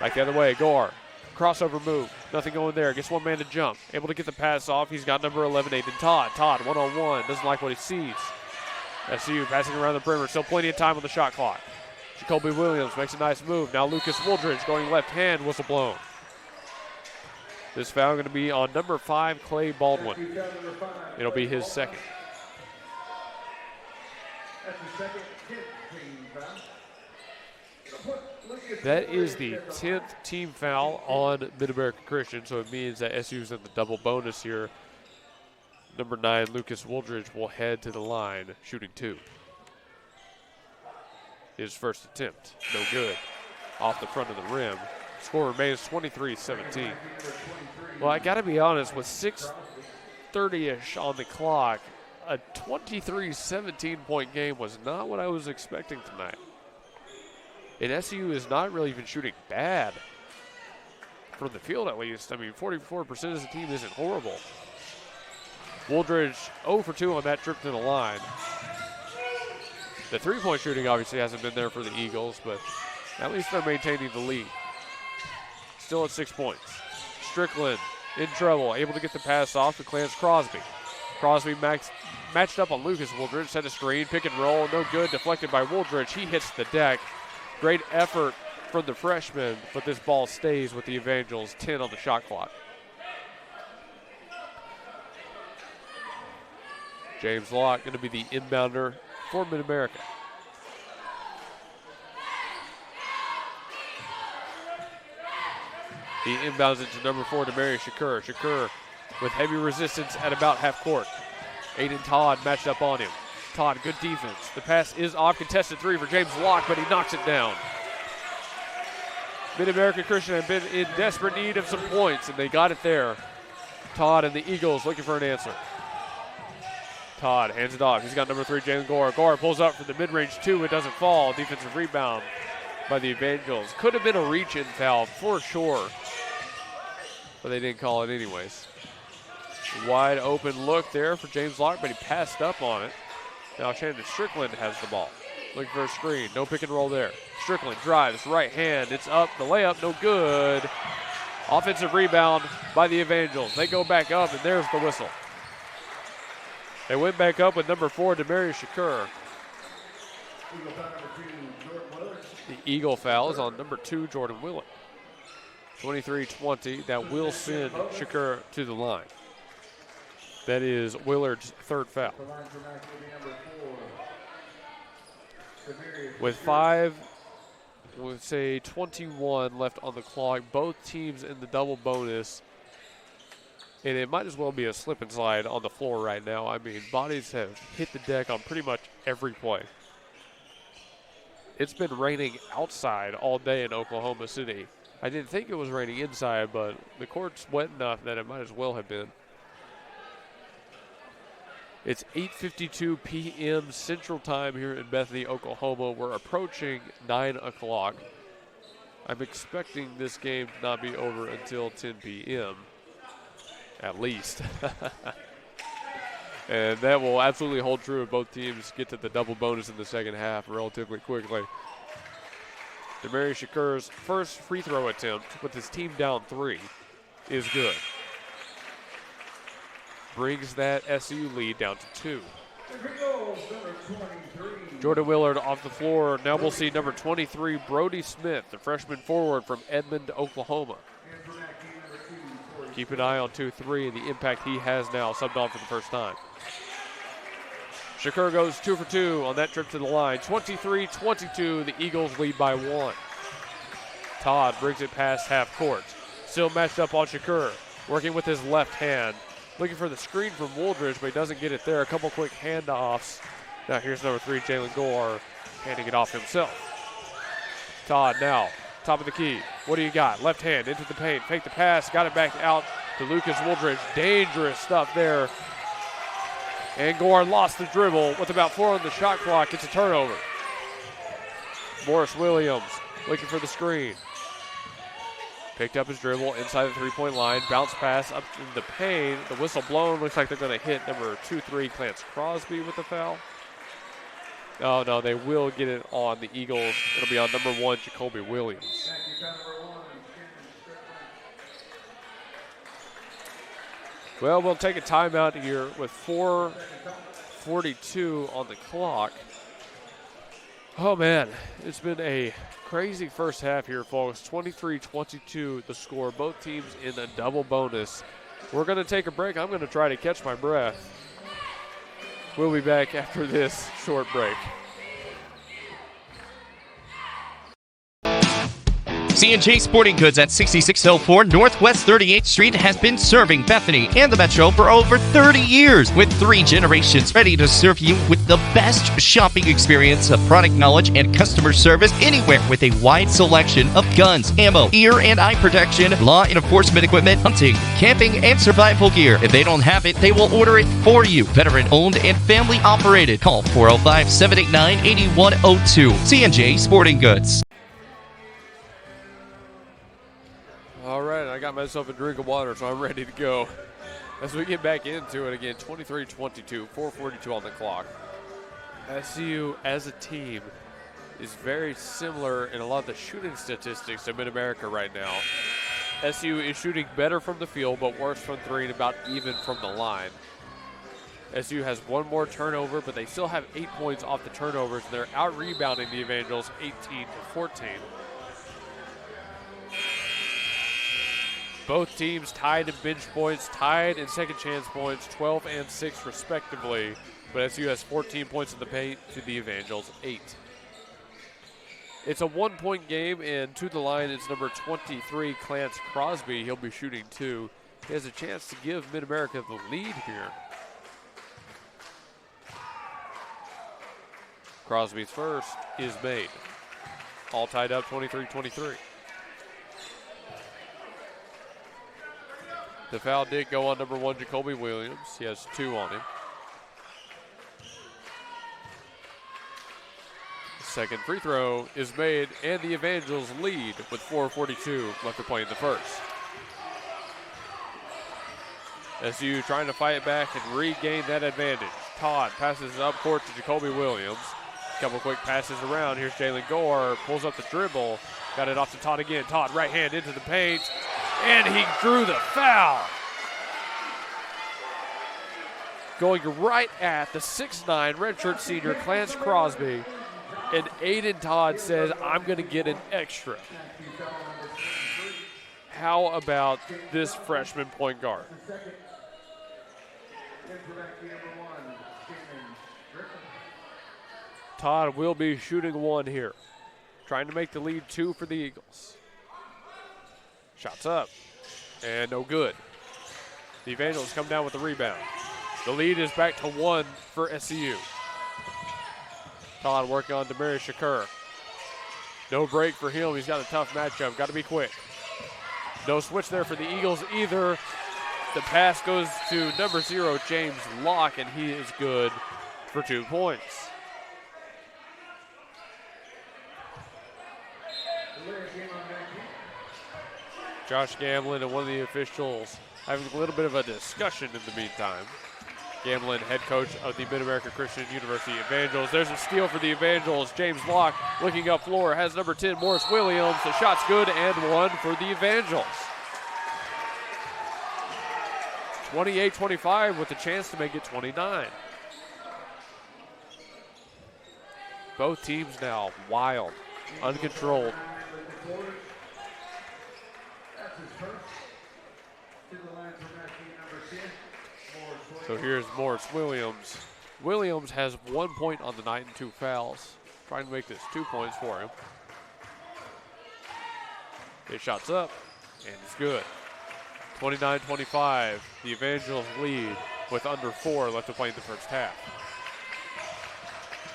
Back the other way, Gore. Crossover move. Nothing going there. Gets one man to jump. Able to get the pass off. He's got number 11, Aiden Todd. Todd, one-on-one. Doesn't like what he sees. SCU passing around the perimeter. Still plenty of time on the shot clock. Jacoby Williams makes a nice move. Now Lucas Wooldridge going left hand. Whistle blown. This foul going to be on number 5, Clay Baldwin. It'll be his second. That is the 10th team foul on Mid-America Christian, so it means that SU's in the double bonus here. Number 9, Lucas Wooldridge, will head to the line, shooting 2. His first attempt, no good. Off the front of the rim. Score remains 23-17. Well, I got to be honest, with 6:30-ish on the clock, a 23-17 point game was not what I was expecting tonight. And SCU is not really even shooting bad from the field, at least. I mean, 44% as a team isn't horrible. Wooldridge 0 for 2 on that trip to the line. The three-point shooting obviously hasn't been there for the Eagles, but at least they're maintaining the lead. Still at 6 points. Strickland in trouble, able to get the pass off to Clarence Crosby. Crosby matched up on Lucas Wooldridge, set a screen, pick and roll, no good, deflected by Wooldridge. He hits the deck. Great effort from the freshman, but this ball stays with the Evangels, 10 on the shot clock. James Locke going to be the inbounder for Mid-America. He inbounds it to number 4, Demarius Shakur. Shakur with heavy resistance at about half court. Aiden Todd matched up on him. Todd, good defense. The pass is off, contested three for James Locke, but he knocks it down. Mid-America Christian have been in desperate need of some points, and they got it there. Todd and the Eagles looking for an answer. Todd hands it off. He's got number 3, Jalen Gore. Gore pulls up for the mid-range 2. It doesn't fall. Defensive rebound by the Evangels. Could have been a reach-in foul for sure, but they didn't call it anyways. Wide open look there for James Locke, but he passed up on it. Now Shannon Strickland has the ball. Looking for a screen. No pick and roll there. Strickland drives, right hand. It's up. The layup, no good. Offensive rebound by the Evangels. They go back up, and there's the whistle. They went back up with number 4, Demarius Shakur. The Eagle foul is on number 2, Jordan Willard. 23-20. That will send Shakur to the line. That is Willard's 3rd foul. With 21 left on the clock, both teams in the double bonus. And it might as well be a slip and slide on the floor right now. I mean, bodies have hit the deck on pretty much every play. It's been raining outside all day in Oklahoma City. I didn't think it was raining inside, but the court's wet enough that it might as well have been. It's 8:52 p.m. Central Time here in Bethany, Oklahoma. We're approaching 9 o'clock. I'm expecting this game to not be over until 10 p.m. at least. And that will absolutely hold true if both teams get to the double bonus in the second half relatively quickly. Demarius Shakur's first free throw attempt with his team down 3 is good. Brings that SCU lead down to 2. Jordan Willard off the floor. Now we'll see number 23, Brody Smith, the freshman forward from Edmond, Oklahoma. Keep an eye on 2-3 and the impact he has now, subbed on for the first time. Shakur goes 2 for 2 on that trip to the line. 23-22, the Eagles lead by 1. Todd brings it past half court. Still matched up on Shakur, working with his left hand. Looking for the screen from Wooldridge, but he doesn't get it there. A couple quick handoffs. Now here's number 3, Jalen Gore, handing it off himself. Todd now, top of the key. What do you got? Left hand into the paint. Fake the pass. Got it back out to Lucas Wooldridge. Dangerous stuff there. And Gore lost the dribble with about 4 on the shot clock. It's a turnover. Morris Williams looking for the screen. Picked up his dribble inside the three-point line. Bounce pass up in the paint. The whistle blown. Looks like they're going to hit number 2-3, Clarence Crosby, with the foul. Oh, no, they will get it on the Eagles. It'll be on number 1, Jacoby Williams. Well, we'll take a timeout here with 4:42 on the clock. Oh, man, it's been a crazy first half here, folks. 23-22 the score. Both teams in a double bonus. We're going to take a break. I'm going to try to catch my breath. We'll be back after this short break. C&J Sporting Goods at 6604 Northwest 38th Street has been serving Bethany and the Metro for over 30 years, with 3 generations ready to serve you with the best shopping experience of product knowledge and customer service anywhere, with a wide selection of guns, ammo, ear and eye protection, law enforcement equipment, hunting, camping, and survival gear. If they don't have it, they will order it for you. Veteran owned and family operated. Call 405-789-8102. C&J Sporting Goods. All right, I got myself a drink of water, so I'm ready to go. As we get back into it again, 23-22, 4:42 on the clock. SCU as a team is very similar in a lot of the shooting statistics to Mid-America right now. SCU is shooting better from the field, but worse from 3 and about even from the line. SCU has 1 more turnover, but they still have 8 points off the turnovers, and they're out-rebounding the Evangels 18-14. Both teams tied in bench points, tied in second chance points, 12 and 6 respectively. But SCU has 14 points in the paint to the Evangels 8. It's a 1-point game, and to the line is number 23, Clarence Crosby. He'll be shooting 2. He has a chance to give Mid-America the lead here. Crosby's first is made. All tied up 23-23. The foul did go on number 1, Jacoby Williams. He has 2 on him. Second free throw is made, and the Evangels lead with 4:42 left to play in the first. SCU trying to fight back and regain that advantage. Todd passes it up court to Jacoby Williams. Couple quick passes around. Here's Jalen Gore, pulls up the dribble. Got it off to Todd again. Todd right hand into the paint, and he drew the foul. Going right at the 6'9" redshirt senior Clarence Crosby, and Aiden Todd says, I'm going to get an extra. How about this freshman point guard? Todd will be shooting 1 here. Trying to make the lead 2 for the Eagles. Shots up, and no good. The Evangels come down with the rebound. The lead is back to 1 for SCU. Todd working on Demarius Shakur. No break for him. He's got a tough matchup. Got to be quick. No switch there for the Eagles either. The pass goes to number 0, James Locke, and he is good for 2 points. Josh Gamlin and one of the officials having a little bit of a discussion in the meantime. Gamlin, head coach of the Mid-America Christian University Evangels. There's a steal for the Evangels. James Locke looking up floor, has number 10, Morris Williams. The shot's good, and 1 for the Evangels. 28-25 with a chance to make it 29. Both teams now wild, uncontrolled. So here's Morris Williams. Williams has 1 point on the night and 2 fouls. Trying to make this 2 points for him. His shot's up, and it's good. 29-25, the Evangels lead with under 4 left to play in the first half.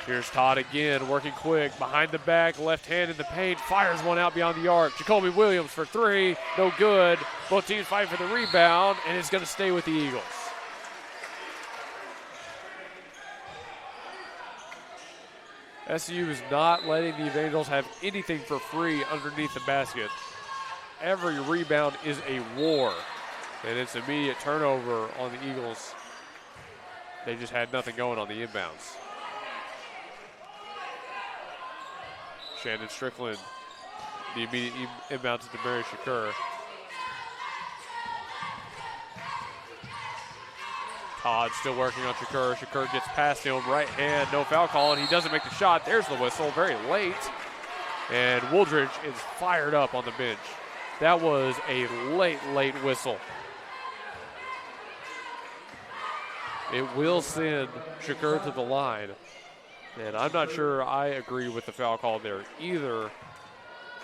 Here's Todd again, working quick, behind the back, left hand in the paint, fires one out beyond the arc. Jacoby Williams for 3, no good. Both teams fight for the rebound, and it's going to stay with the Eagles. SCU is not letting the Evangels have anything for free underneath the basket. Every rebound is a war, and it's immediate turnover on the Eagles. They just had nothing going on the inbounds. Shannon Strickland, the immediate inbound to Demarius Shakur. Todd still working on Shakur. Shakur gets past him, right hand, no foul call, and he doesn't make the shot. There's the whistle, very late. And Wooldridge is fired up on the bench. That was a late whistle. It will send Shakur to the line. And I'm not sure I agree with the foul call there either.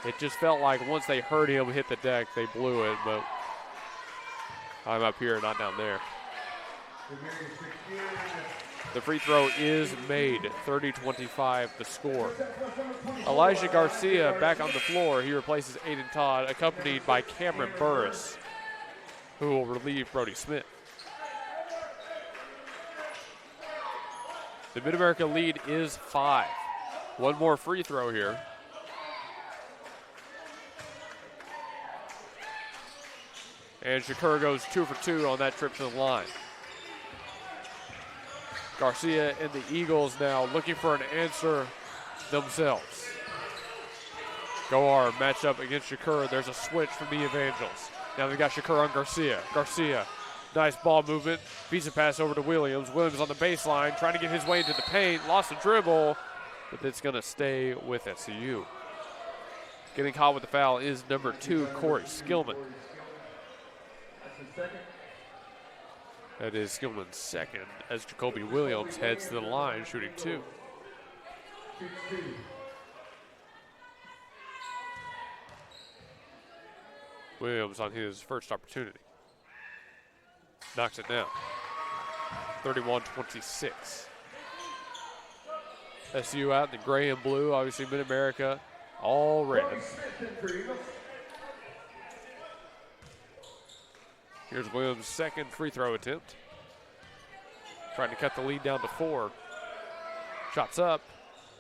It just felt like once they heard him hit the deck, they blew it, but I'm up here, not down there. The free throw is made, 30-25 the score. Elijah Garcia back on the floor. He replaces Aiden Todd, accompanied by Cameron Burris, who will relieve Brody Smith. The Mid-America lead is 5. One more free throw here. And Shakur goes 2 for 2 on that trip to the line. Garcia and the Eagles now looking for an answer themselves. Goar matched up against Shakur. There's a switch from the Evangels. Now they've got Shakur on Garcia. Garcia, nice ball movement. Beats a pass over to Williams. Williams on the baseline, trying to get his way into the paint. Lost the dribble, but it's going to stay with SCU. Getting caught with the foul is number 2, Corey Skillman. That is Skillman's second as Jacoby Williams heads to the line, shooting 2. Williams on his first opportunity. Knocks it down. 31-26. SCU out in the gray and blue. Obviously, Mid-America, all red. Here's Williams' second free throw attempt. Trying to cut the lead down to 4. Shots up,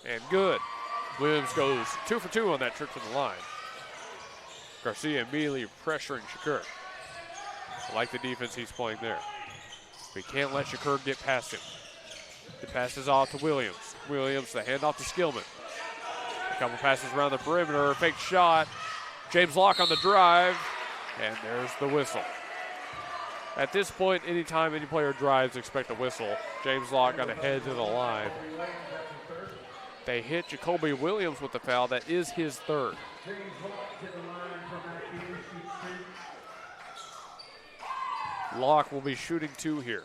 and good. Williams goes 2 for 2 on that trip to the line. Garcia immediately pressuring Shakur. I like the defense he's playing there. We can't let Shakur get past him. The pass is off to Williams. Williams, the handoff to Skillman. A couple passes around the perimeter, fake shot. James Locke on the drive, and there's the whistle. At this point, anytime any player drives, expect a whistle. James Locke got to head to the line. They hit Jacoby Williams with the foul. That is his third. Locke will be shooting 2 here.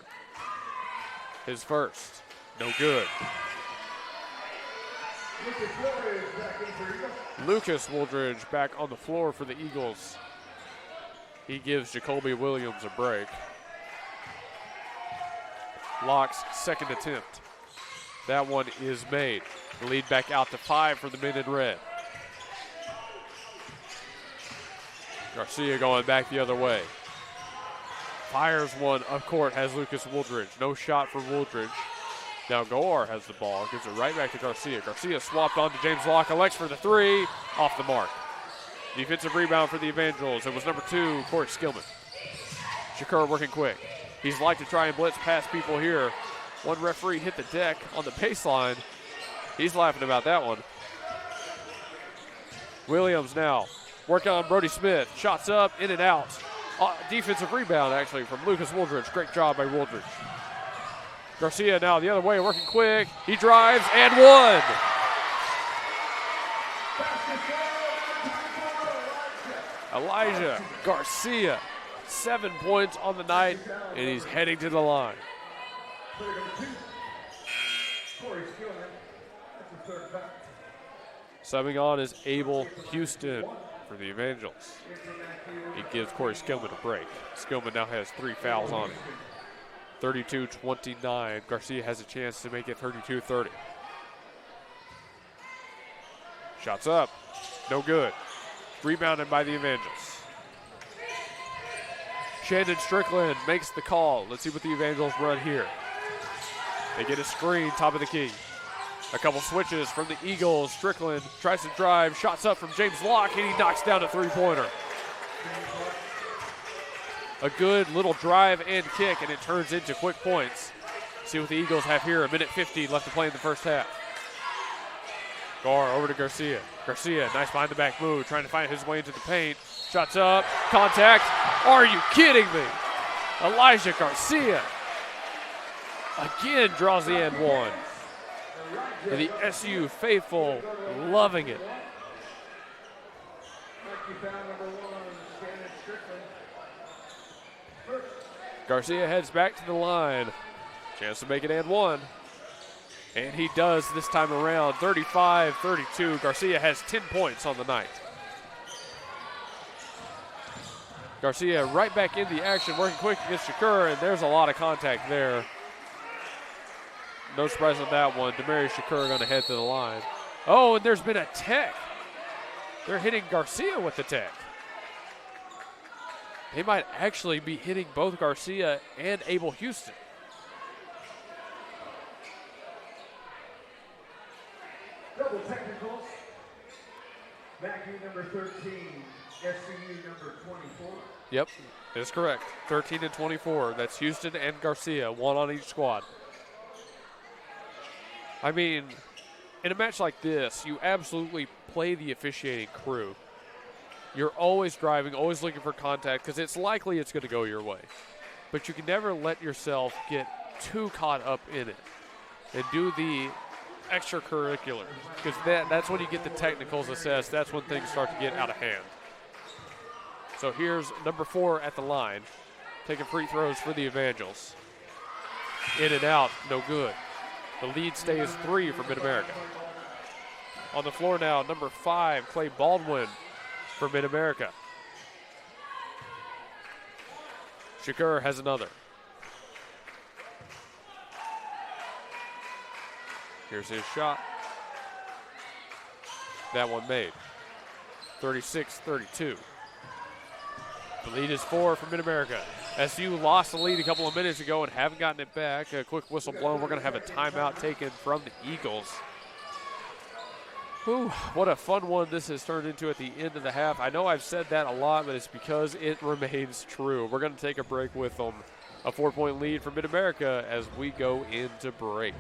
His first. No good. Lucas Woolridge back on the floor for the Eagles. He gives Jacoby Williams a break. Locke's second attempt. That one is made. The lead back out to 5 for the men in red. Garcia going back the other way. Fires one up court, has Lucas Woolridge. No shot for Woolridge. Now Goar has the ball, gives it right back to Garcia. Garcia swapped on to James Locke, elects for the 3, off the mark. Defensive rebound for the Evangels. It was number 2, Corey Skillman. Shakur working quick. He's like to try and blitz past people here. One referee hit the deck on the baseline. He's laughing about that one. Williams now working on Brody Smith. Shots up, in and out. Defensive rebound, actually, from Lucas Woolridge. Great job by Woolridge. Garcia now the other way, working quick. He drives and one. Elijah Garcia, 7 points on the night, and he's heading to the line. Subbing on is Abel Houston for the Evangels. He gives Corey Skillman a break. Skillman now has 3 fouls on him. 32-29. Garcia has a chance to make it 32-30. Shots up. No good. Rebounded by the Evangels. Shandon Strickland makes the call. Let's see what the Evangels run here. They get a screen, top of the key. A couple switches from the Eagles. Strickland tries to drive. Shots up from James Locke, and he knocks down a 3-pointer. A good little drive and kick, and it turns into quick points. See what the Eagles have here. 1:50 left to play in the first half. Gar over to Garcia. Garcia, nice behind the back move, trying to find his way into the paint. Shots up, contact. Are you kidding me? Elijah Garcia again draws the and one. And the SU faithful loving it. Garcia heads back to the line. Chance to make it and one. And he does this time around. 35-32. Garcia has 10 points on the night. Garcia right back in the action, working quick against Shakur, and there's a lot of contact there. No surprise on that one. Demarius Shakur going to head to the line. Oh, and there's been a tech. They're hitting Garcia with the tech. They might actually be hitting both Garcia and Abel Houston. Double technicals. MACU number 13, SCU number 24. Yep, that's correct. 13 and 24. That's Houston and Garcia, one on each squad. I mean, in a match like this, you absolutely play the officiating crew. You're always driving, always looking for contact, because it's likely it's going to go your way. But you can never let yourself get too caught up in it and do the extracurricular, because that's when you get the technicals assessed. That's when things start to get out of hand. So here's number 4 at the line, taking free throws for the Evangels. In and out, no good. The lead stays 3 for Mid-America. On the floor now, number 5, Clay Baldwin for Mid-America. Shakur has another. Here's his shot. that one made. 36-32. The lead is 4 for Mid-America. SCU lost the lead a couple of minutes ago and haven't gotten it back. A quick whistle blown. We're going to have a timeout taken from the Eagles. Whew, what a fun one this has turned into at the end of the half. I know I've said that a lot, but it's because it remains true. We're going to take a break with them. A 4-point lead for Mid-America as we go into break.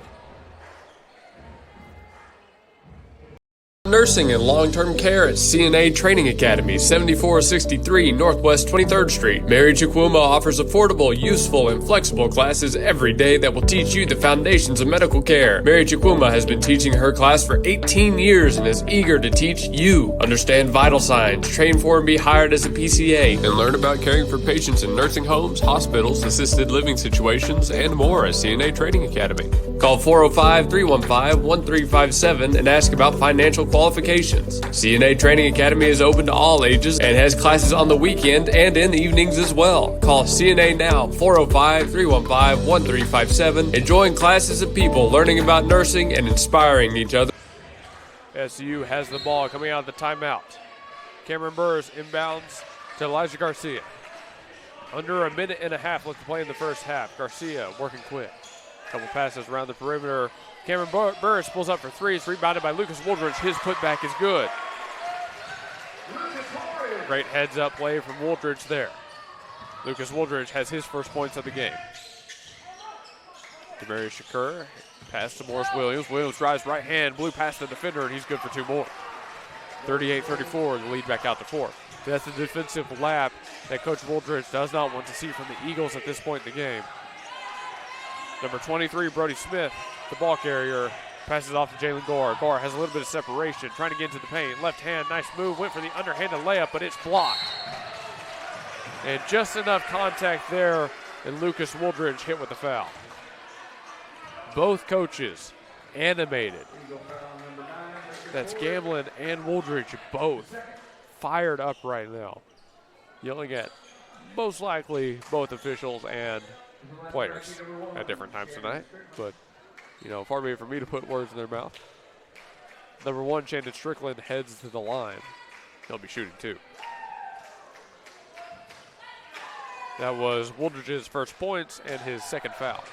Nursing and long-term care at CNA Training Academy, 7463 Northwest 23rd Street. Mary Chikwuma offers affordable, useful, and flexible classes every day that will teach you the foundations of medical care. Mary Chikwuma has been teaching her class for 18 years and is eager to teach you. Understand vital signs, train for and be hired as a PCA, and learn about caring for patients in nursing homes, hospitals, assisted living situations, and more at CNA Training Academy. Call 405-315-1357 and ask about financial qualifications. CNA Training Academy is open to all ages and has classes on the weekend and in the evenings as well. Call CNA now, 405-315-1357, and join classes of people learning about nursing and inspiring each other. SCU has the ball coming out of the timeout. Cameron Burrs inbounds to Elijah Garcia. Under a minute and a half left to play in the first half. Garcia working quick. Couple passes around the perimeter. Cameron Burris pulls up for three. It's rebounded by Lucas Woolridge. His putback is good. Great heads-up play from Woolridge there. Lucas Woolridge has his first points of the game. Demarius Shakur, pass to Morris Williams. Williams drives right hand, blew past the defender, and he's good for 2 more. 38-34, the lead back out to 4. That's a defensive lap that Coach Woolridge does not want to see from the Eagles at this point in the game. Number 23, Brody Smith, the ball carrier, passes off to Jalen Gore. Gore has a little bit of separation, trying to get into the paint. Left hand, nice move, went for the underhanded layup, but it's blocked. And just enough contact there, and Lucas Woolridge hit with the foul. Both coaches animated. That's Gamblin and Woolridge both fired up right now, yelling at most likely both officials and players at different times tonight, but far be it for me to put words in their mouth. Number 1, Shandon Strickland heads to the line. He'll be shooting 2. That was Woolridge's first points and his second foul.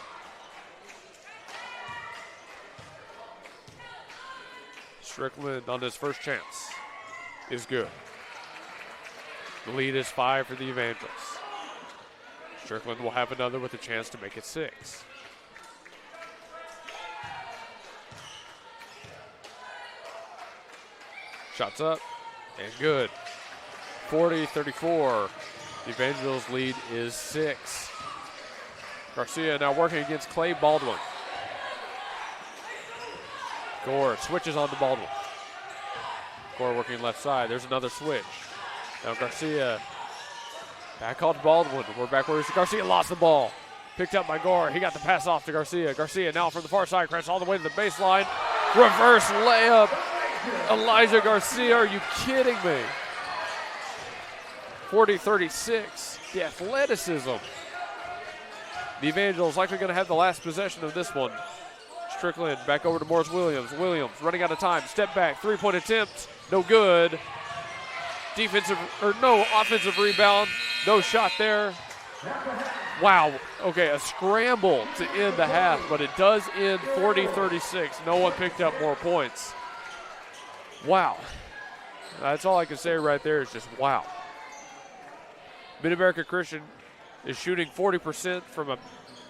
Strickland on his first chance is good. The lead is 5 for the Evangels. Strickland will have another with a chance to make it 6. Shots up and good. 40-34. The Evangels lead is 6. Garcia now working against Clay Baldwin. Gore switches on to Baldwin. Gore working left side. There's another switch. Now Garcia back on to Baldwin. We're back where Garcia lost the ball. Picked up by Gore. He got the pass off to Garcia. Garcia now from the far side, crashes all the way to the baseline. Reverse layup. Elijah Garcia, are you kidding me? 40-36. The athleticism. The Evangels likely going to have the last possession of this one. Strickland back over to Morris Williams. Williams running out of time. Step back. 3-point attempt. No good. No offensive rebound. No shot there. Wow. Okay, a scramble to end the half, but it does end 40-36. No one picked up more points. Wow. That's all I can say right there is just wow. Mid-America Christian is shooting 40% from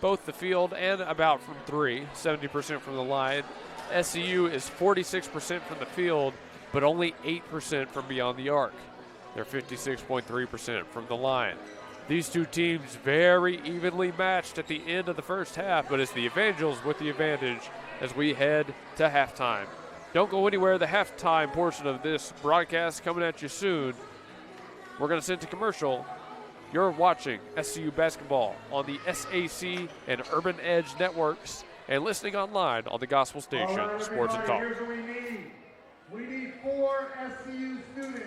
both the field and about from 3, 70% from the line. SCU is 46% from the field, but only 8% from beyond the arc. They're 56.3% from the line. These two teams very evenly matched at the end of the first half, but it's the Evangels with the advantage as we head to halftime. Don't go anywhere. The halftime portion of this broadcast coming at you soon. We're going to send to commercial. You're watching SCU basketball on the SAC and Urban Edge networks and listening online on the Gospel Station, Sports and Talk. Here's what we need. We need 4 SCU students.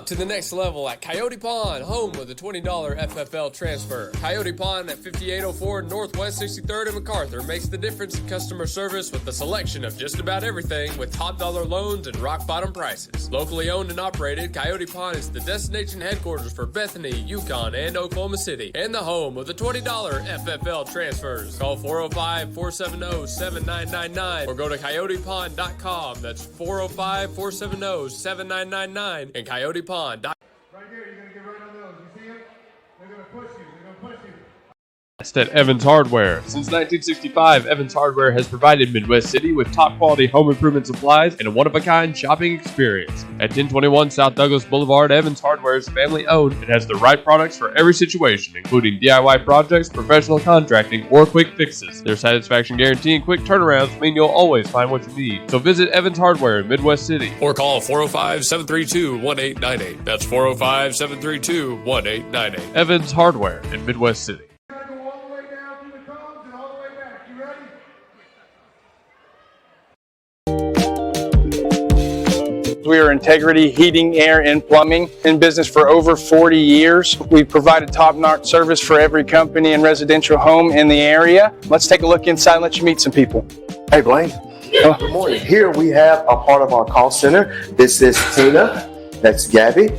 up to the next level at Coyote Pond, home of the $20 FFL transfer. Coyote Pond at 5804 Northwest 63rd and MacArthur makes the difference in customer service with a selection of just about everything with top dollar loans and rock bottom prices. Locally owned and operated, Coyote Pond is the destination headquarters for Bethany, Yukon, and Oklahoma City, and the home of the $20 FFL transfers. Call 405-470-7999 or go to coyotepond.com. That's 405-470-7999 and coyotepond.com. Right there, you're going to get right on those. You see them? They're going to push you. They're going to push you. At Evans Hardware. Since 1965, Evans Hardware has provided Midwest City with top-quality home improvement supplies and a one-of-a-kind shopping experience. At 1021 South Douglas Boulevard, Evans Hardware is family-owned and has the right products for every situation, including DIY projects, professional contracting, or quick fixes. Their satisfaction guarantee and quick turnarounds mean you'll always find what you need. So visit Evans Hardware in Midwest City or call 405-732-1898. That's 405-732-1898. Evans Hardware in Midwest City. We are Integrity Heating, Air, and Plumbing, in business for over 40 years. We've provided top-notch service for every company and residential home in the area. Let's take a look inside and let you meet some people. Hey, Blaine. Good morning. Here we have a part of our call center. This is Tina. That's Gabby.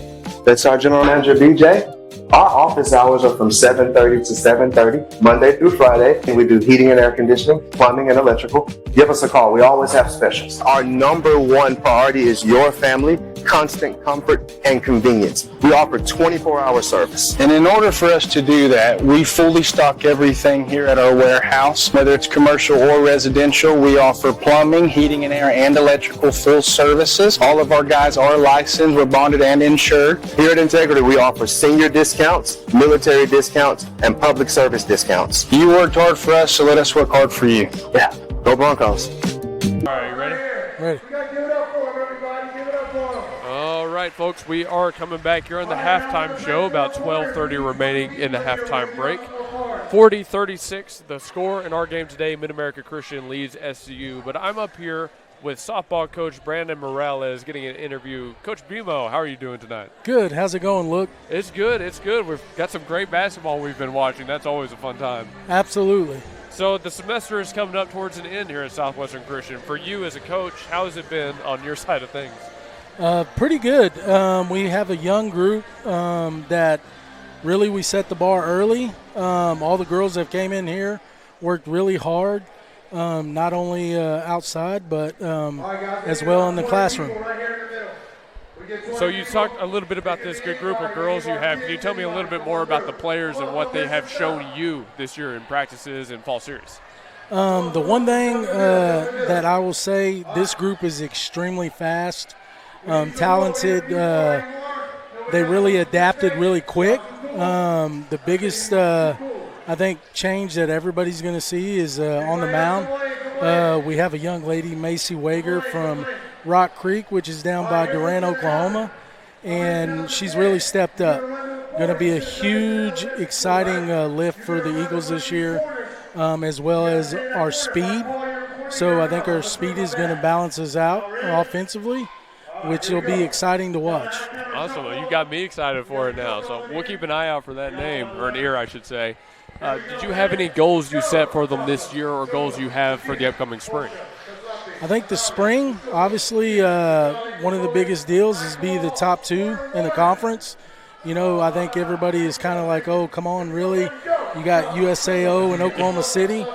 That's our general manager, BJ. Our office hours are from 7:30 to 7:30, Monday through Friday, and we do heating and air conditioning, plumbing, and electrical. Give us a call. We always have specials. Our number one priority is your family, constant comfort, and convenience. We offer 24-hour service. And in order for us to do that, we fully stock everything here at our warehouse, whether it's commercial or residential. We offer plumbing, heating and air, and electrical full services. All of our guys are licensed, we're bonded and insured. Here at Integrity, we offer senior discounts, military discounts, and public service discounts. You worked hard for us, so let us work hard for you. Yeah, go Broncos. All right, you ready? Ready. You got to give it up for them, everybody. Give it up for them. All right, folks, we are coming back here on the halftime show. About 12:30 remaining in the halftime break. 40-36, the score in our game today. Mid-America Christian leads SCU. But I'm up here with softball coach Brandon Morales getting an interview. Coach Bimo, how are you doing tonight? Good. How's it going, Luke? It's good. It's good. We've got some great basketball we've been watching. That's always a fun time. Absolutely. So the semester is coming up towards an end here at Southwestern Christian. For you as a coach, how has it been on your side of things? Pretty good. We have a young group that really we set the bar early. All the girls that came in here worked really hard, not only outside but as well in the classroom. So you talked a little bit about this good group of girls you have. Can you tell me a little bit more about the players and what they have shown you this year in practices and fall series? The one thing that I will say, this group is extremely fast, talented. They really adapted really quick. The biggest, I think, change that everybody's going to see is on the mound. We have a young lady, Macy Wager, from Rock Creek, which is down by Durant, Oklahoma, and she's really stepped up. Going to be a huge, exciting lift for the Eagles this year, as well as our speed. So I think our speed is going to balance us out offensively, which will be exciting to watch. Awesome. Well, you got me excited for it now, so we'll keep an eye out for that name, or an ear, I should say. Did you have any goals you set for them this year or goals you have for the upcoming spring? I think the spring, obviously, one of the biggest deals is be the top two in the conference. You know, I think everybody is kind of like, oh, come on, really? You got USAO and Oklahoma City.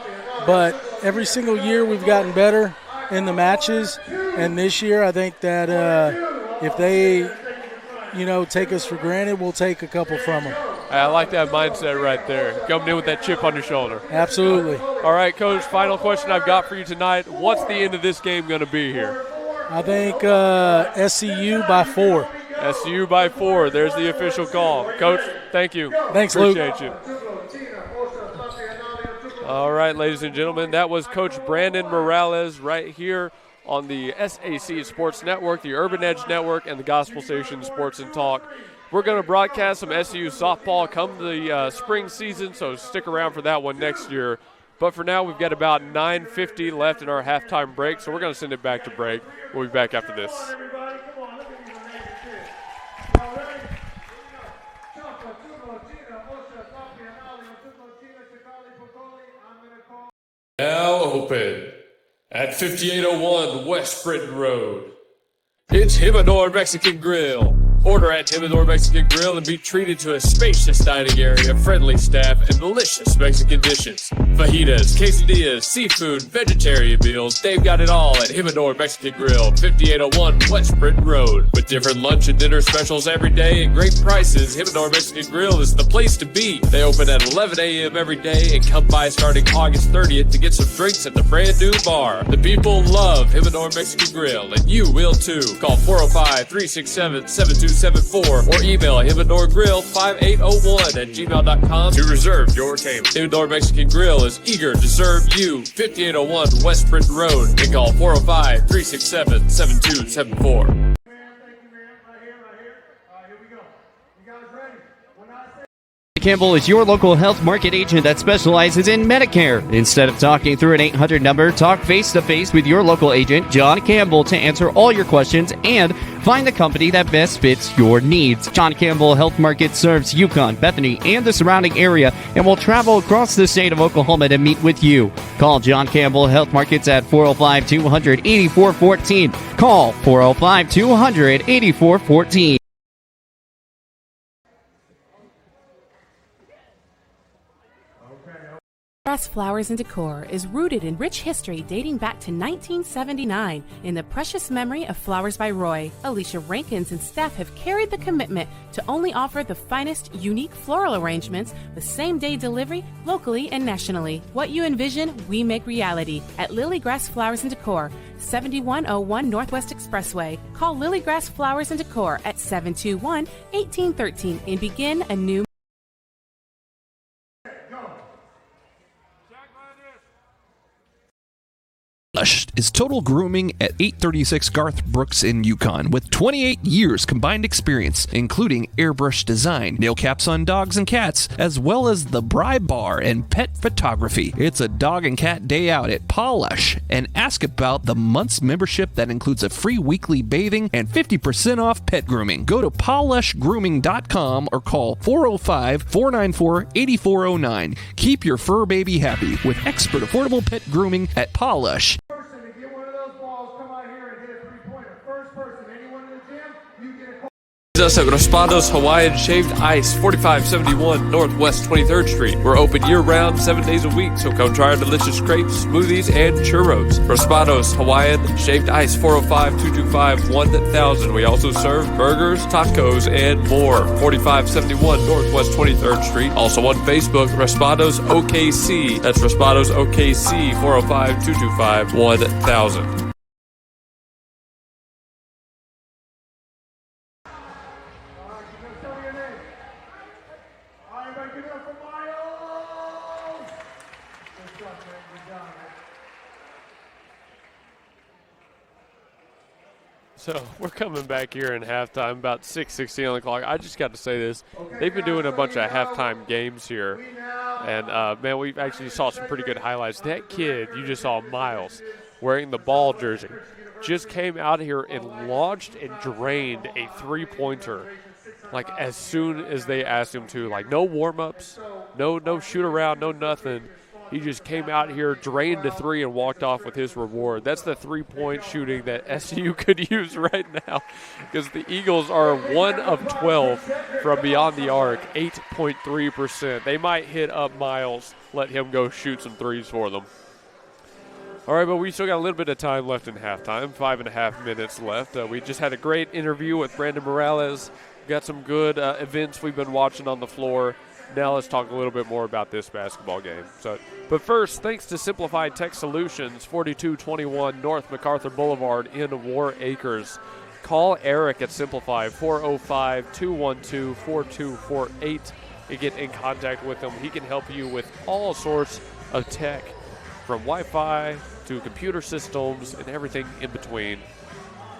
But every single year we've gotten better in the matches. And this year I think that if they, take us for granted, we'll take a couple from them. I like that mindset right there. Coming in with that chip on your shoulder. Absolutely. All right, Coach, final question I've got for you tonight. What's the end of this game going to be here? I think SCU by 4. SCU by 4. There's the official call. Coach, thank you. Thanks, Appreciate Luke. you. All right, ladies and gentlemen, that was Coach Brandon Morales right here on the SAC Sports Network, the Urban Edge Network, and the Gospel Station Sports and Talk. We're going to broadcast some SCU softball come the spring season, so stick around for that one next year. But for now, we've got about 9:50 left in our halftime break, so we're going to send it back to break. We'll be back after this. open at 5801 West Britain Road. It's Himador Mexican Grill. Order at Himador Mexican Grill and be treated to a spacious dining area, friendly staff, and delicious Mexican dishes. Fajitas, quesadillas, seafood, vegetarian meals, they've got it all at Himador Mexican Grill, 5801 West Britain Road. With different lunch and dinner specials every day and great prices, Himador Mexican Grill is the place to be. They open at 11 a.m. every day and come by starting August 30th to get some drinks at the brand new bar. The people love Himador Mexican Grill, and you will too. Call 405-367-7274 or email himadorgrill5801@gmail.com to reserve your table. Himador Mexican Grill is eager to serve you. 5801 West Britain Road, and call 405-367-7274. Campbell is your local health market agent that specializes in Medicare. Instead of talking through an 800 number, talk face-to-face with your local agent, John Campbell, to answer all your questions and find the company that best fits your needs. John Campbell Health Market serves Yukon, Bethany, and the surrounding area and will travel across the state of Oklahoma to meet with you. Call John Campbell Health Markets at 405-200-8414. Call 405-200-8414. Grass Flowers and Decor is rooted in rich history dating back to 1979 in the precious memory of Flowers by Roy. Alicia Rankins and staff have carried the commitment to only offer the finest, unique floral arrangements with same-day delivery locally and nationally. What you envision, we make reality at Lily Grass Flowers and Decor, 7101 Northwest Expressway. Call Lily Grass Flowers and Decor at 721-1813 and begin a new is Total Grooming at 836 Garth Brooks in Yukon, with 28 years combined experience, including airbrush design, nail caps on dogs and cats, as well as the Bribe Bar and pet photography. It's a dog and cat day out at Polish, and ask about the month's membership that includes a free weekly bathing and 50% off pet grooming. Go to polishgrooming.com or call 405-494-8409. Keep your fur baby happy with expert affordable pet grooming at Polish. Us at Raspados Hawaiian Shaved Ice, 4571 Northwest 23rd Street. We're open year-round, 7 days a week, so come try our delicious crepes, smoothies, and churros. Raspados Hawaiian Shaved Ice, 405-225-1000. We also serve burgers, tacos, and more. 4571 Northwest 23rd Street. Also on Facebook, Raspados OKC. That's Raspados OKC, 405-225-1000. So we're coming back here in halftime, about 6:16 on the clock. I just got to say this. They've been doing a bunch of halftime games here. And, man, we actually saw some pretty good highlights. That kid you just saw, Miles, wearing the ball jersey, just came out here and launched and drained a three-pointer, like, as soon as they asked him to. Like, no warm-ups, no shoot-around, no nothing. He just came out here, drained a three, and walked off with his reward. That's the three-point shooting that SCU could use right now, because the Eagles are 1 of 12 from beyond the arc, 8.3%. They might hit up Miles, let him go shoot some threes for them. All right, but we still got a little bit of time left in halftime, 5.5 minutes left. We just had a great interview with Brandon Morales. Got some good events we've been watching on the floor. Now let's talk a little bit more about this basketball game. But first, thanks to Simplified Tech Solutions, 4221 North MacArthur Boulevard in War Acres. Call Eric at Simplify, 405-212-4248, and get in contact with him. He can help you with all sorts of tech, from Wi-Fi to computer systems and everything in between.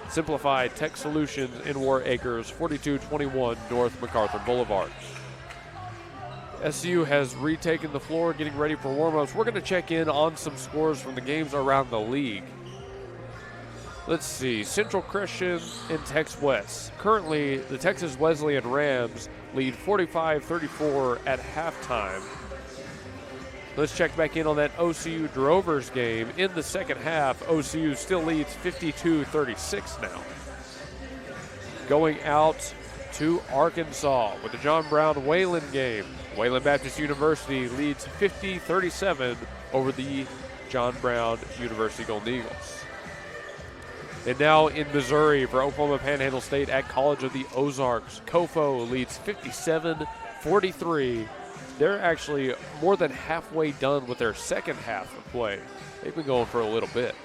Simplified Tech Solutions in War Acres, 4221 North MacArthur Boulevard. SCU has retaken the floor, getting ready for warm-ups. We're going to check in on some scores from the games around the league. Let's see. Central Christian and Tex West. Currently, the Texas Wesleyan Rams lead 45-34 at halftime. Let's check back in on that OCU Drovers game. In the second half, OCU still leads 52-36 now. Going out to Arkansas with the John Brown Wayland game. Wayland Baptist University leads 50-37 over the John Brown University Golden Eagles. And now in Missouri for Oklahoma Panhandle State at College of the Ozarks. Kofo leads 57-43. They're actually more than halfway done with their second half of play. They've been going for a little bit.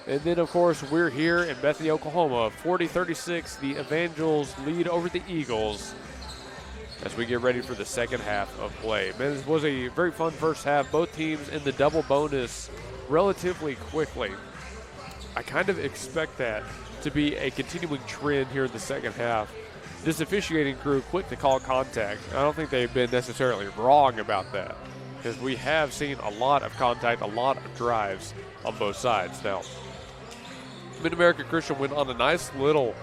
And then, of course, we're here in Bethany, Oklahoma. 40-36, the Evangels lead over the Eagles as we get ready for the second half of play. Man, this was a very fun first half. Both teams in the double bonus relatively quickly. I kind of expect that to be a continuing trend here in the second half. This officiating crew quick to call contact. I don't think they've been necessarily wrong about that because we have seen a lot of contact, a lot of drives on both sides. Now, Mid-America Christian went on a nice little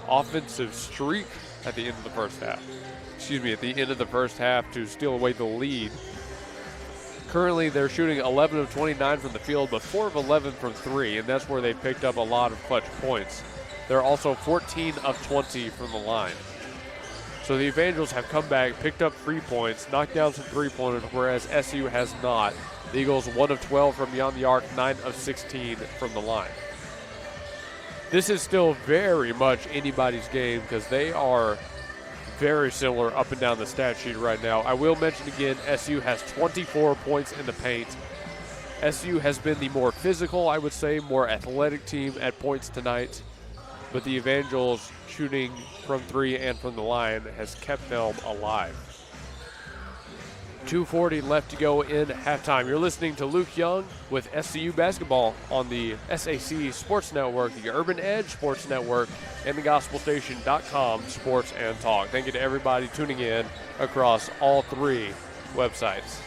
offensive streak at the end of the first half. At the end of the first half to steal away the lead. Currently, they're shooting 11 of 29 from the field, but 4 of 11 from 3, and that's where they picked up a lot of clutch points. They're also 14 of 20 from the line. So the Evangels have come back, picked up 3 points, knocked down some three-pointers, whereas SCU has not. The Eagles 1 of 12 from beyond the arc, 9 of 16 from the line. This is still very much anybody's game because they are very similar up and down the stat sheet right now. I will mention again, SU has 24 points in the paint. SU has been the more physical, I would say, more athletic team at points tonight. But the Evangels shooting from 3 and from the line has kept them alive. 2:40 left to go in halftime. You're listening to Luke Young with SCU basketball on the SAC Sports Network, the Urban Edge Sports Network, and the GospelStation.com Sports and Talk. Thank you to everybody tuning in across all 3 websites.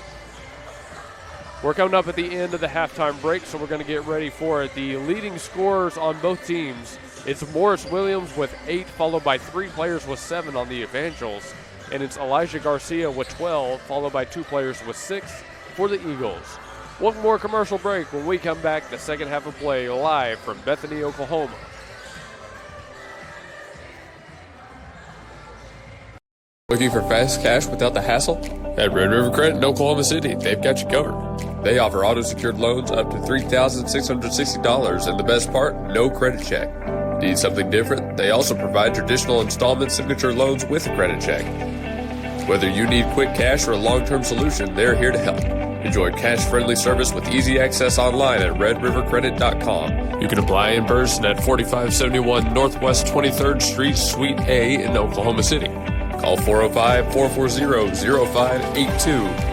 We're coming up at the end of the halftime break, so we're going to get ready for it. The leading scorers on both teams, it's Morris Williams with 8, followed by 3 players with 7 on the Evangels. And it's Elijah Garcia with 12, followed by 2 players with 6 for the Eagles. One more commercial break. When we come back, the second half of play live from Bethany, Oklahoma. Looking for fast cash without the hassle? At Red River Credit in Oklahoma City, they've got you covered. They offer auto-secured loans up to $3,660, and the best part, no credit check. Need something different? They also provide traditional installment signature loans with a credit check. Whether you need quick cash or a long-term solution, they're here to help. Enjoy cash-friendly service with easy access online at redrivercredit.com. You can apply in person at 4571 Northwest 23rd Street, Suite A in Oklahoma City. Call 405-440-0582.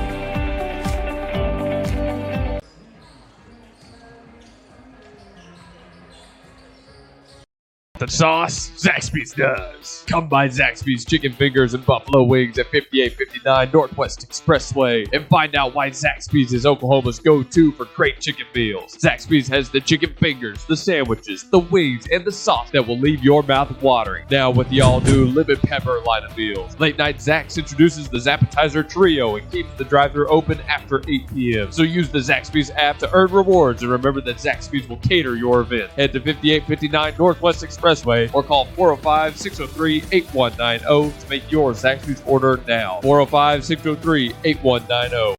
The sauce, Zaxby's does. Come by Zaxby's Chicken Fingers and Buffalo Wings at 5859 Northwest Expressway and find out why Zaxby's is Oklahoma's go-to for great chicken meals. Zaxby's has the chicken fingers, the sandwiches, the wings, and the sauce that will leave your mouth watering. Now with the all-new lemon pepper line of meals. Late Night Zax introduces the Zappetizer Trio and keeps the drive-thru open after 8 p.m. So use the Zaxby's app to earn rewards, and remember that Zaxby's will cater your event. Head to 5859 Northwest Expressway or call 405-603-8190 to make your Zaxby's order now. 405-603-8190.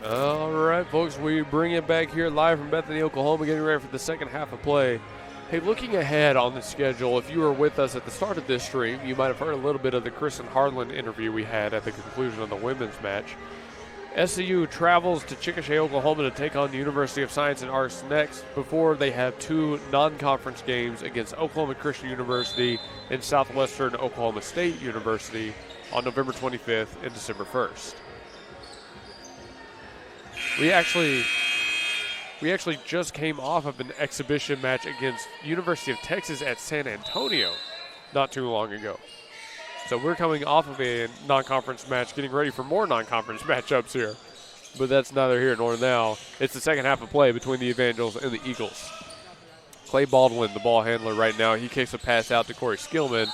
All right, folks, we bring it back here live from Bethany, Oklahoma, getting ready for the second half of play. Hey, looking ahead on the schedule, if you were with us at the start of this stream, you might have heard a little bit of the Kristen Harlan interview we had at the conclusion of the women's match. SCU travels to Chickasha, Oklahoma to take on the University of Science and Arts next before they have 2 non-conference games against Oklahoma Christian University and Southwestern Oklahoma State University on November 25th and December 1st. We actually just came off of an exhibition match against University of Texas at San Antonio not too long ago. So we're coming off of a non-conference match, getting ready for more non-conference matchups here. But that's neither here nor now. It's the second half of play between the Evangels and the Eagles. Clay Baldwin, the ball handler right now, he kicks a pass out to Corey Skillman.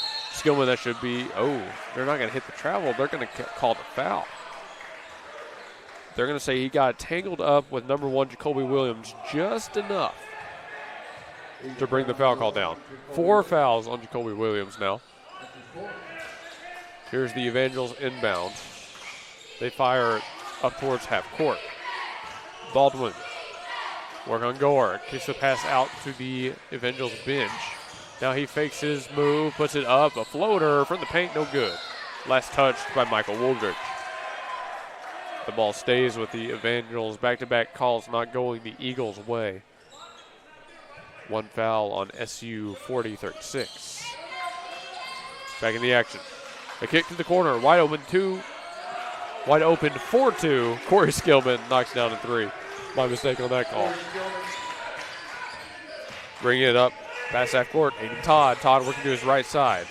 Skillman, that should be, they're not going to hit the travel. They're going to call the foul. They're going to say he got tangled up with number 1, Jacoby Williams, just enough to bring the foul call down. 4 fouls on Jacoby Williams now. Here's the Evangels inbound. They fire up towards half court. Baldwin, work on Gore, kicks the pass out to the Evangels bench. Now he fakes his move, puts it up, a floater from the paint, no good. Last touched by Michael Woolridge. The ball stays with the Evangels. Back-to-back calls not going the Eagles' way. 1 foul on SU 40-36. Back in the action. A kick to the corner, wide open 4-2. Corey Skillman knocks down a 3. My mistake on that call. Bringing it up, pass half court, Aiden Todd. Todd working to his right side.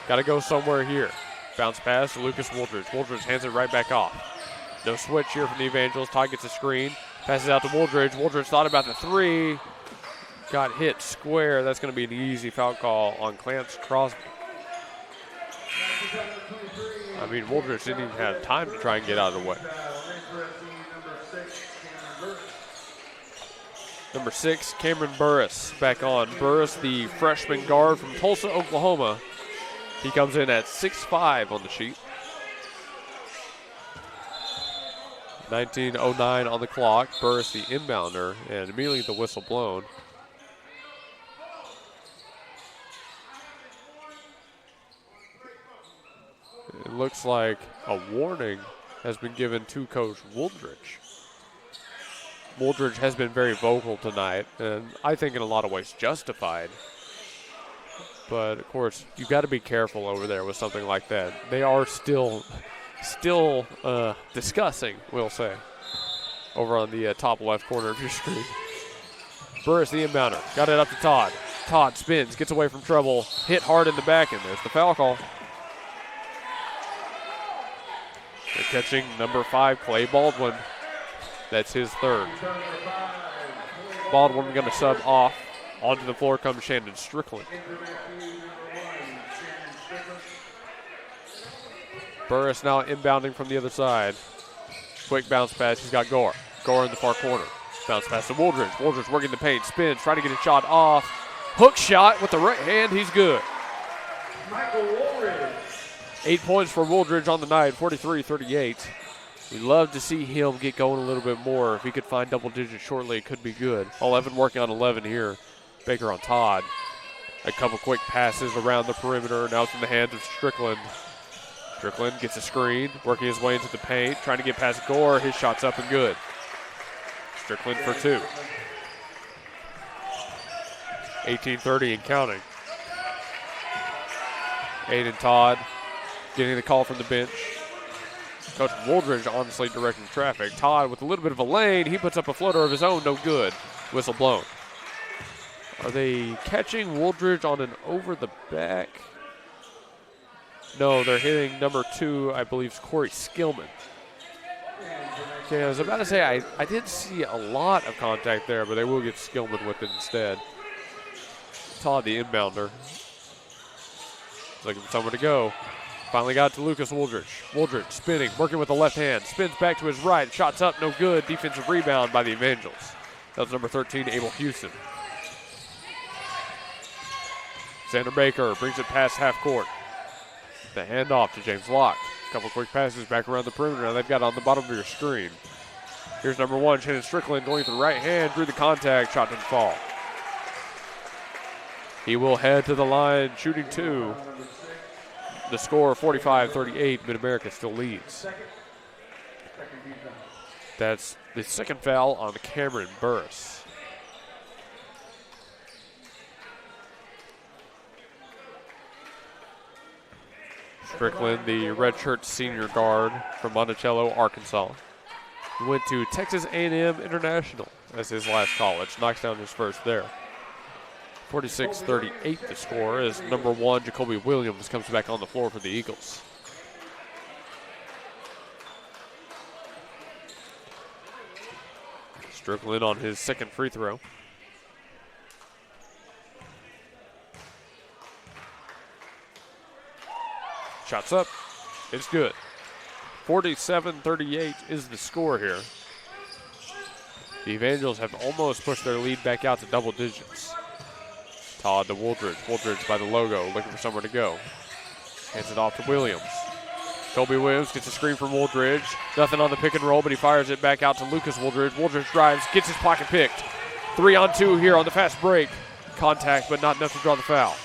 Got to go somewhere here. Bounce pass to Lucas Woolridge. Woolridge hands it right back off. No switch here from the Evangels. Todd gets a screen, passes out to Woolridge. Woolridge thought about the 3. Got hit square. That's going to be an easy foul call on Clarence Crosby. I mean, Woolridge didn't even have time to try and get out of the way. Number 6, Cameron Burris back on. Burris, the freshman guard from Tulsa, Oklahoma. He comes in at 6'5" on the sheet. 19:09 on the clock. Burris, the inbounder, and immediately the whistle blown. It looks like a warning has been given to Coach Woolridge. Woolridge has been very vocal tonight, and I think in a lot of ways justified. But, of course, you've got to be careful over there with something like that. They are still discussing, we'll say, over on the top left corner of your screen. Burris, the inbounder, got it up to Todd. Todd spins, gets away from trouble, hit hard in the back, and there's the foul call. They're catching number 5, Clay Baldwin. That's his 3rd. Baldwin going to sub off. Onto the floor comes Shannon Strickland. Burris now inbounding from the other side. Quick bounce pass. He's got Gore. Gore in the far corner. Bounce pass to Woolridge. Woolridge working the paint. Spins. Trying to get a shot off. Hook shot with the right hand. He's good. Michael Woolridge. 8 points for Woolridge on the night. 43-38. We'd love to see him get going a little bit more. If he could find double digits shortly, it could be good. 11 working on 11 here. Baker on Todd. A couple quick passes around the perimeter. Now it's in the hands of Strickland. Strickland gets a screen, working his way into the paint, trying to get past Gore. His shot's up and good. Strickland for 2. 18:30 and counting. Aiden Todd getting the call from the bench. Coach Woolridge honestly directing traffic. Todd with a little bit of a lane. He puts up a floater of his own. No good. Whistle blown. Are they catching Woolridge on an over the back? No, they're hitting number 2, I believe, is Corey Skillman. Okay, I was about to say, I didn't see a lot of contact there, but they will get Skillman with it instead. Todd, the inbounder. Looking for somewhere to go. Finally got to Lucas Woolridge. Woolridge spinning, working with the left hand. Spins back to his right. Shots up, no good. Defensive rebound by the Evangels. That was number 13, Abel Houston. Xander Baker brings it past half court. The handoff to James Locke. A couple quick passes back around the perimeter. Now they've got on the bottom of your screen. Here's number 1, Shannon Strickland going to the right hand. Drew the contact. Shot didn't fall. He will head to the line, shooting 2. The score 45-38. Mid-America still leads. That's the second foul on Cameron Burris. Strickland, the redshirt senior guard from Monticello, Arkansas. He went to Texas A&M International as his last college. Knocks down his first there. 46-38 the score as number 1, Jacoby Williams, comes back on the floor for the Eagles. Strickland on his second free throw. Shots up. It's good. 47-38 is the score here. The Evangels have almost pushed their lead back out to double digits. Todd to Wooldridge. Wooldridge by the logo, looking for somewhere to go. Hands it off to Williams. Kobe Williams gets a screen from Wooldridge. Nothing on the pick and roll, but he fires it back out to Lucas Wooldridge. Wooldridge drives, gets his pocket picked. 3-on-2 here on the fast break. Contact, but not enough to draw the foul.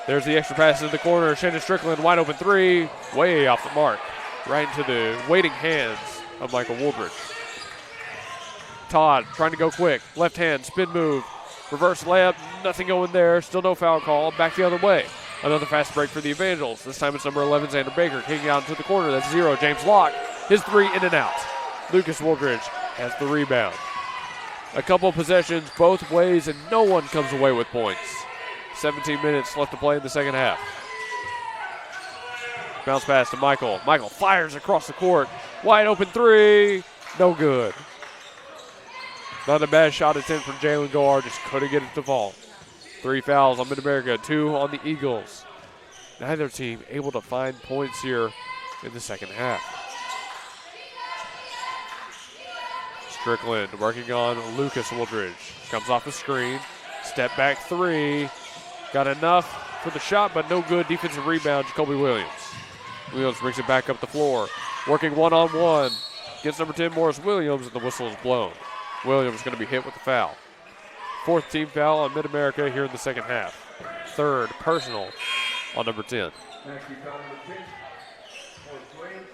There's the extra pass in the corner. Shannon Strickland, wide open three. Way off the mark. Right into the waiting hands of Michael Wooldridge. Todd trying to go quick. Left hand, spin move. Reverse layup, nothing going there. Still no foul call. Back the other way. Another fast break for the Evangels. This time it's number 11, Xander Baker, kicking out into the corner. That's 0. James Locke. His three in and out. Lucas Wooldridge has the rebound. A couple possessions both ways, and no one comes away with points. 17 minutes left to play in the second half. Bounce pass to Michael. Michael fires across the court. Wide open three. No good. Not a bad shot attempt from Jalen Goar. Just couldn't get it to fall. 3 fouls on Mid-America, 2 on the Eagles. Neither team able to find points here in the second half. Strickland working on Lucas Wooldridge. Comes off the screen. Step back three. Got enough for the shot, but no good. Defensive rebound, Jacoby Williams. Williams brings it back up the floor. Working one-on-one. Gets number 10, Morris Williams, and the whistle is blown. Williams going to be hit with the foul. 4th team foul on Mid-America here in the second half. 3rd personal on number 10.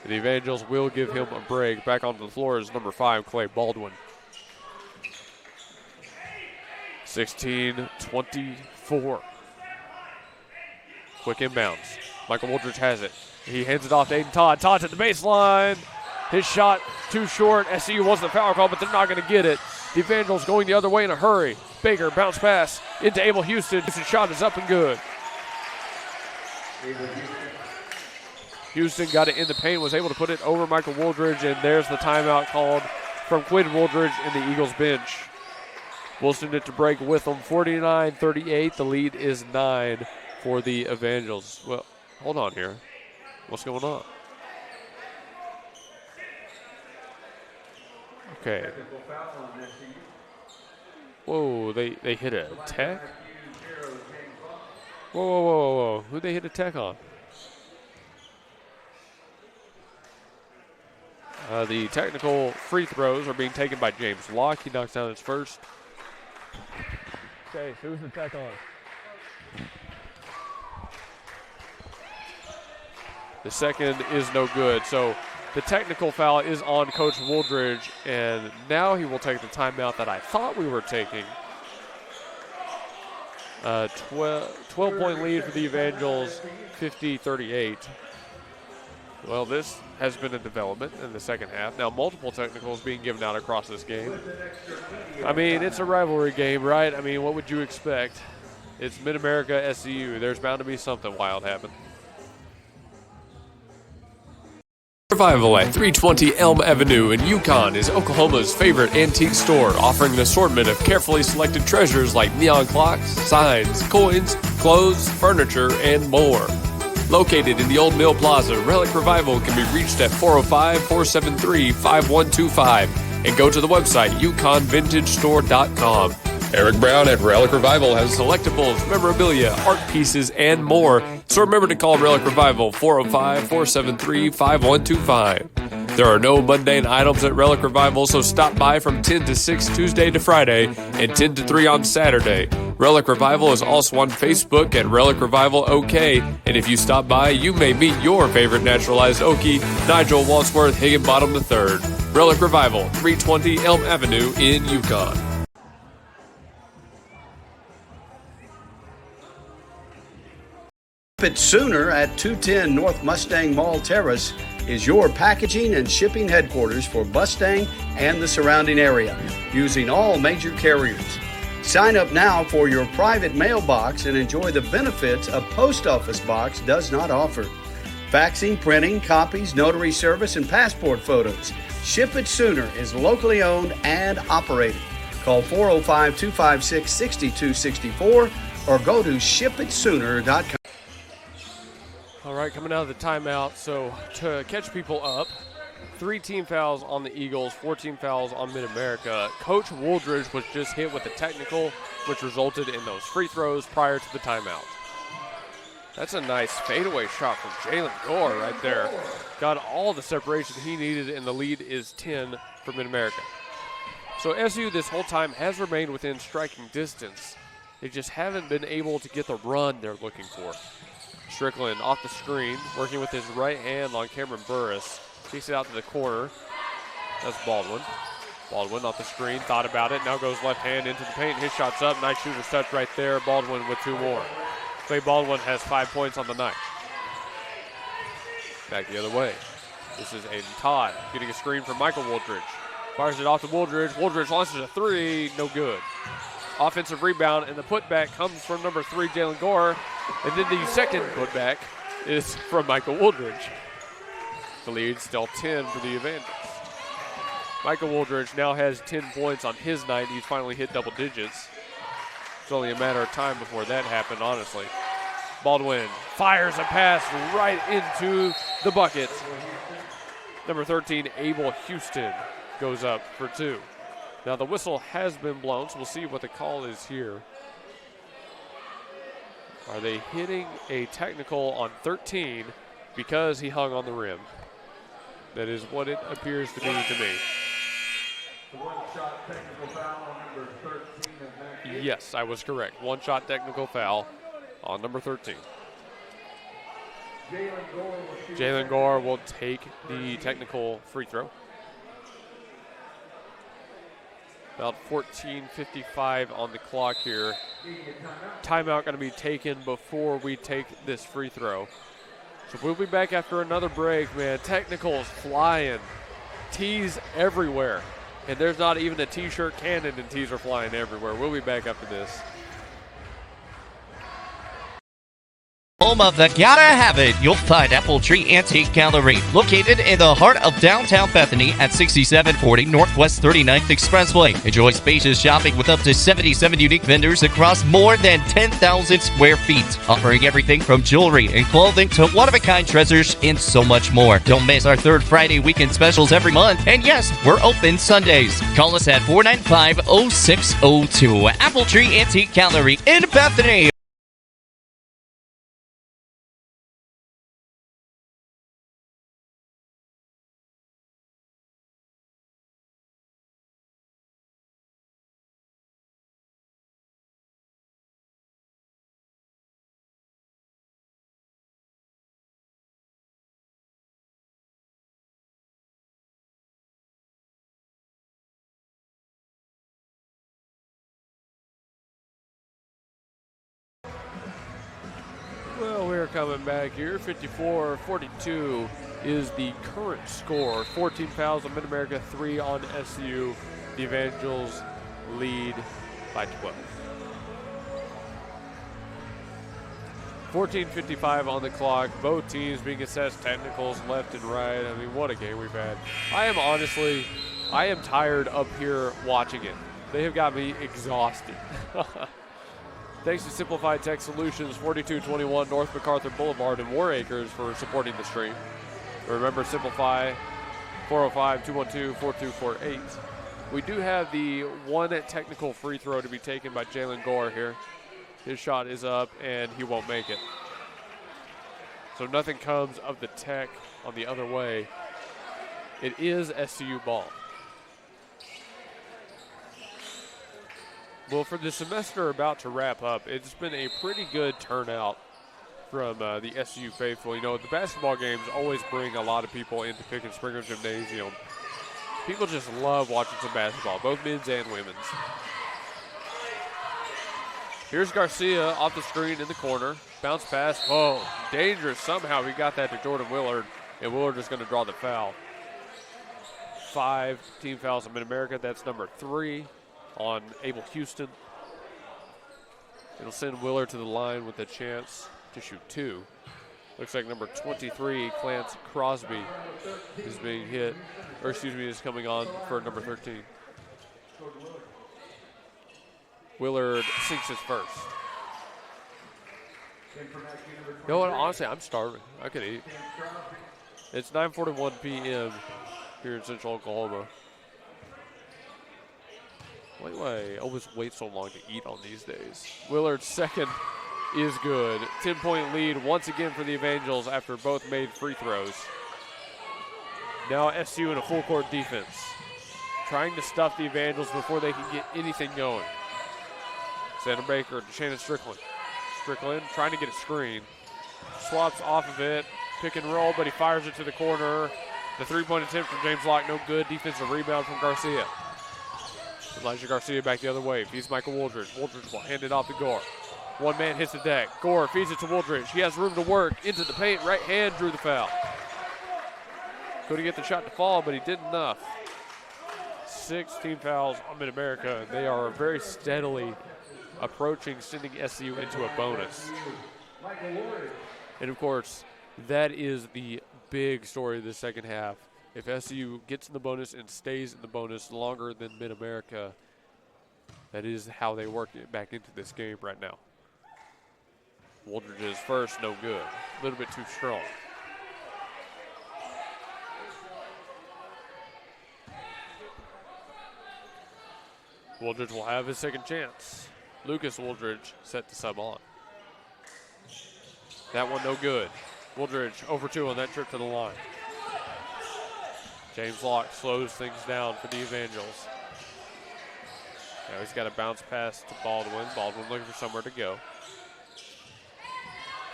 The Evangels will give him a break. Back onto the floor is number 5, Clay Baldwin. 16-24. Quick inbounds. Michael Wooldridge has it. He hands it off to Aiden Todd. Todd to the baseline. His shot too short. SCU wants the foul call, but they're not going to get it. The Evangels going the other way in a hurry. Baker, bounce pass into Abel Houston. His shot is up and good. Houston got it in the paint, was able to put it over Michael Wooldridge, and there's the timeout called from Quinn Wooldridge in the Eagles bench. We'll send it to break with them. 49-38. The lead is 9 for the Evangels. Well, hold on here. What's going on? Okay. Whoa, they hit a tech? Whoa. Who'd they hit a tech on? The technical free throws are being taken by James Locke. He knocks down his first. Okay, who's the tech on? The second is no good. So the technical foul is on Coach Wooldridge, and now he will take the timeout that I thought we were taking. 12-point lead for the Evangels, 50-38. Well, this has been a development in the second half. Now, multiple technicals being given out across this game. I mean, it's a rivalry game, right? I mean, what would you expect? It's Mid-America SCU. There's bound to be something wild happen. Revival at 320 Elm Avenue in Yukon is Oklahoma's favorite antique store, offering an assortment of carefully selected treasures like neon clocks, signs, coins, clothes, furniture, and more. Located in the Old Mill Plaza, Relic Revival can be reached at 405-473-5125 and go to the website yukonvintagestore.com. Eric Brown at Relic Revival has collectibles, memorabilia, art pieces, and more. So remember to call Relic Revival 405-473-5125. There are no mundane items at Relic Revival, so stop by from 10 to 6 Tuesday to Friday and 10 to 3 on Saturday. Relic Revival is also on Facebook at Relic Revival OK, and if you stop by, you may meet your favorite naturalized Okie, Nigel Wadsworth Higginbottom III. Relic Revival, 320 Elm Avenue in Yukon. It sooner at 210 North Mustang Mall Terrace is your packaging and shipping headquarters for Mustang and the surrounding area, using all major carriers. Sign up now for your private mailbox and enjoy the benefits a post office box does not offer. Faxing, printing, copies, notary service, and passport photos. Ship It Sooner is locally owned and operated. Call 405-256-6264 or go to shipitsooner.com. All right, coming out of the timeout, so to catch people up, 3 team fouls on the Eagles, 4 team fouls on Mid-America. Coach Wooldridge was just hit with a technical, which resulted in those free throws prior to the timeout. That's a nice fadeaway shot from Jalen Gore right there. Got all the separation he needed, and the lead is 10 for Mid-America. So SU this whole time has remained within striking distance. They just haven't been able to get the run they're looking for. Strickland off the screen, working with his right hand on Cameron Burris. Takes it out to the corner. That's Baldwin. Baldwin off the screen, thought about it, now goes left hand into the paint. His shot's up, nice shooter's touch right there. Baldwin with 2 more. Clay Baldwin has 5 points on the night. Back the other way. This is Aiden Todd getting a screen from Michael Wooldridge. Fires it off to Wooldridge. Wooldridge launches a 3, no good. Offensive rebound, and the putback comes from number 3, Jalen Gore. And then the second putback is from Michael Wooldridge. The lead still 10 for the Evangels. Michael Wooldridge now has 10 points on his night. He's finally hit double digits. It's only a matter of time before that happened, honestly. Baldwin fires a pass right into the bucket. Number 13, Abel Houston, goes up for 2. Now the whistle has been blown, so we'll see what the call is here. Are they hitting a technical on 13 because he hung on the rim? That is what it appears to be to me. One-shot technical foul on number 13 of MACU. Yes, I was correct. 1-shot technical foul on number 13. Jalen Gore will take the technical free throw. About 14:55 on the clock here. Timeout going to be taken before we take this free throw. So we'll be back after another break, man. Technicals flying. Tees everywhere. And there's not even a T-shirt cannon, and tees are flying everywhere. We'll be back after this. Home of the Gotta Have It, you'll find Apple Tree Antique Gallery, located in the heart of downtown Bethany at 6740 Northwest 39th Expressway. Enjoy spacious shopping with up to 77 unique vendors across more than 10,000 square feet, offering everything from jewelry and clothing to one-of-a-kind treasures and so much more. Don't miss our 3rd Friday weekend specials every month, and yes, we're open Sundays. Call us at 495-0602. Apple Tree Antique Gallery in Bethany. Well, we're coming back here. 54-42 is the current score. 14 fouls on Mid-America, 3 on SCU. The Evangels lead by 12. 14:55 on the clock. Both teams being assessed technicals left and right. I mean, what a game we've had. I am tired up here watching it. They have got me exhausted. Thanks to Simplified Tech Solutions, 4221 North MacArthur Boulevard in War Acres for supporting the stream. Remember, Simplify, 405-212-4248. We do have the 1 technical free throw to be taken by Jalen Gore here. His shot is up, and he won't make it. So nothing comes of the tech on the other way. It is SCU ball. Well, for the semester about to wrap up, it's been a pretty good turnout from the SCU faithful. You know, the basketball games always bring a lot of people into Pickens Springer Gymnasium. People just love watching some basketball, both men's and women's. Here's Garcia off the screen in the corner. Bounce pass. Oh, dangerous. Somehow he got that to Jordan Willard, and Willard is going to draw the foul. 5 team fouls in Mid-America. That's number 3 on Abel Houston. It'll send Willard to the line with a chance to shoot 2. Looks like number 23, Clance Crosby, is being hit, or excuse me, is coming on for number 13. Willard sinks his first. In for MACU number You know what? Honestly, I'm starving. I could eat. Crosby. It's 9:41 p.m. here in Central Oklahoma. Why do I always wait so long to eat on these days? Willard's second is good. 10-point lead once again for the Evangels after both made free throws. Now SCU in a full court defense, trying to stuff the Evangels before they can get anything going. Sandra Baker to Shannon Strickland. Strickland trying to get a screen. Swaps off of it. Pick and roll, but he fires it to the corner. The three-point attempt from James Locke, no good. Defensive rebound from Garcia. Elijah Garcia back the other way. Feeds Michael Wooldridge. Wooldridge will hand it off to Gore. One man hits the deck. Gore feeds it to Wooldridge. He has room to work. Into the paint. Right hand drew the foul. Couldn't get the shot to fall, but he did enough. 16 fouls on Mid-America, and they are very steadily approaching sending SCU into a bonus. And, of course, that is the big story of the second half. If SCU gets in the bonus and stays in the bonus longer than Mid-America, that is how they work it back into this game right now. Wooldridge's first, no good. A little bit too strong. Wooldridge will have his second chance. Lucas Wooldridge set to sub on. That one no good. Wooldridge over 2 on that trip to the line. James Locke slows things down for the Evangels. Now he's got a bounce pass to Baldwin. Baldwin looking for somewhere to go.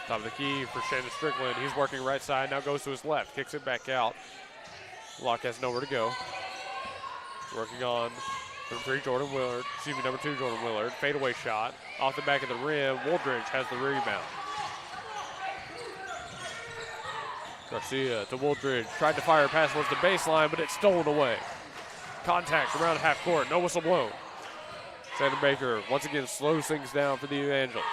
Top of the key for Shannon Strickland. He's working right side, now goes to his left. Kicks it back out. Locke has nowhere to go. Working on number 3, Jordan Willard. Excuse me, number 2, Jordan Willard. Fadeaway shot. Off the back of the rim. Wooldridge has the rebound. Garcia to Wooldridge. Tried to fire a pass towards the baseline, but it's stolen away. Contact around half court. No whistle blown. Sandra Baker once again slows things down for the Evangels.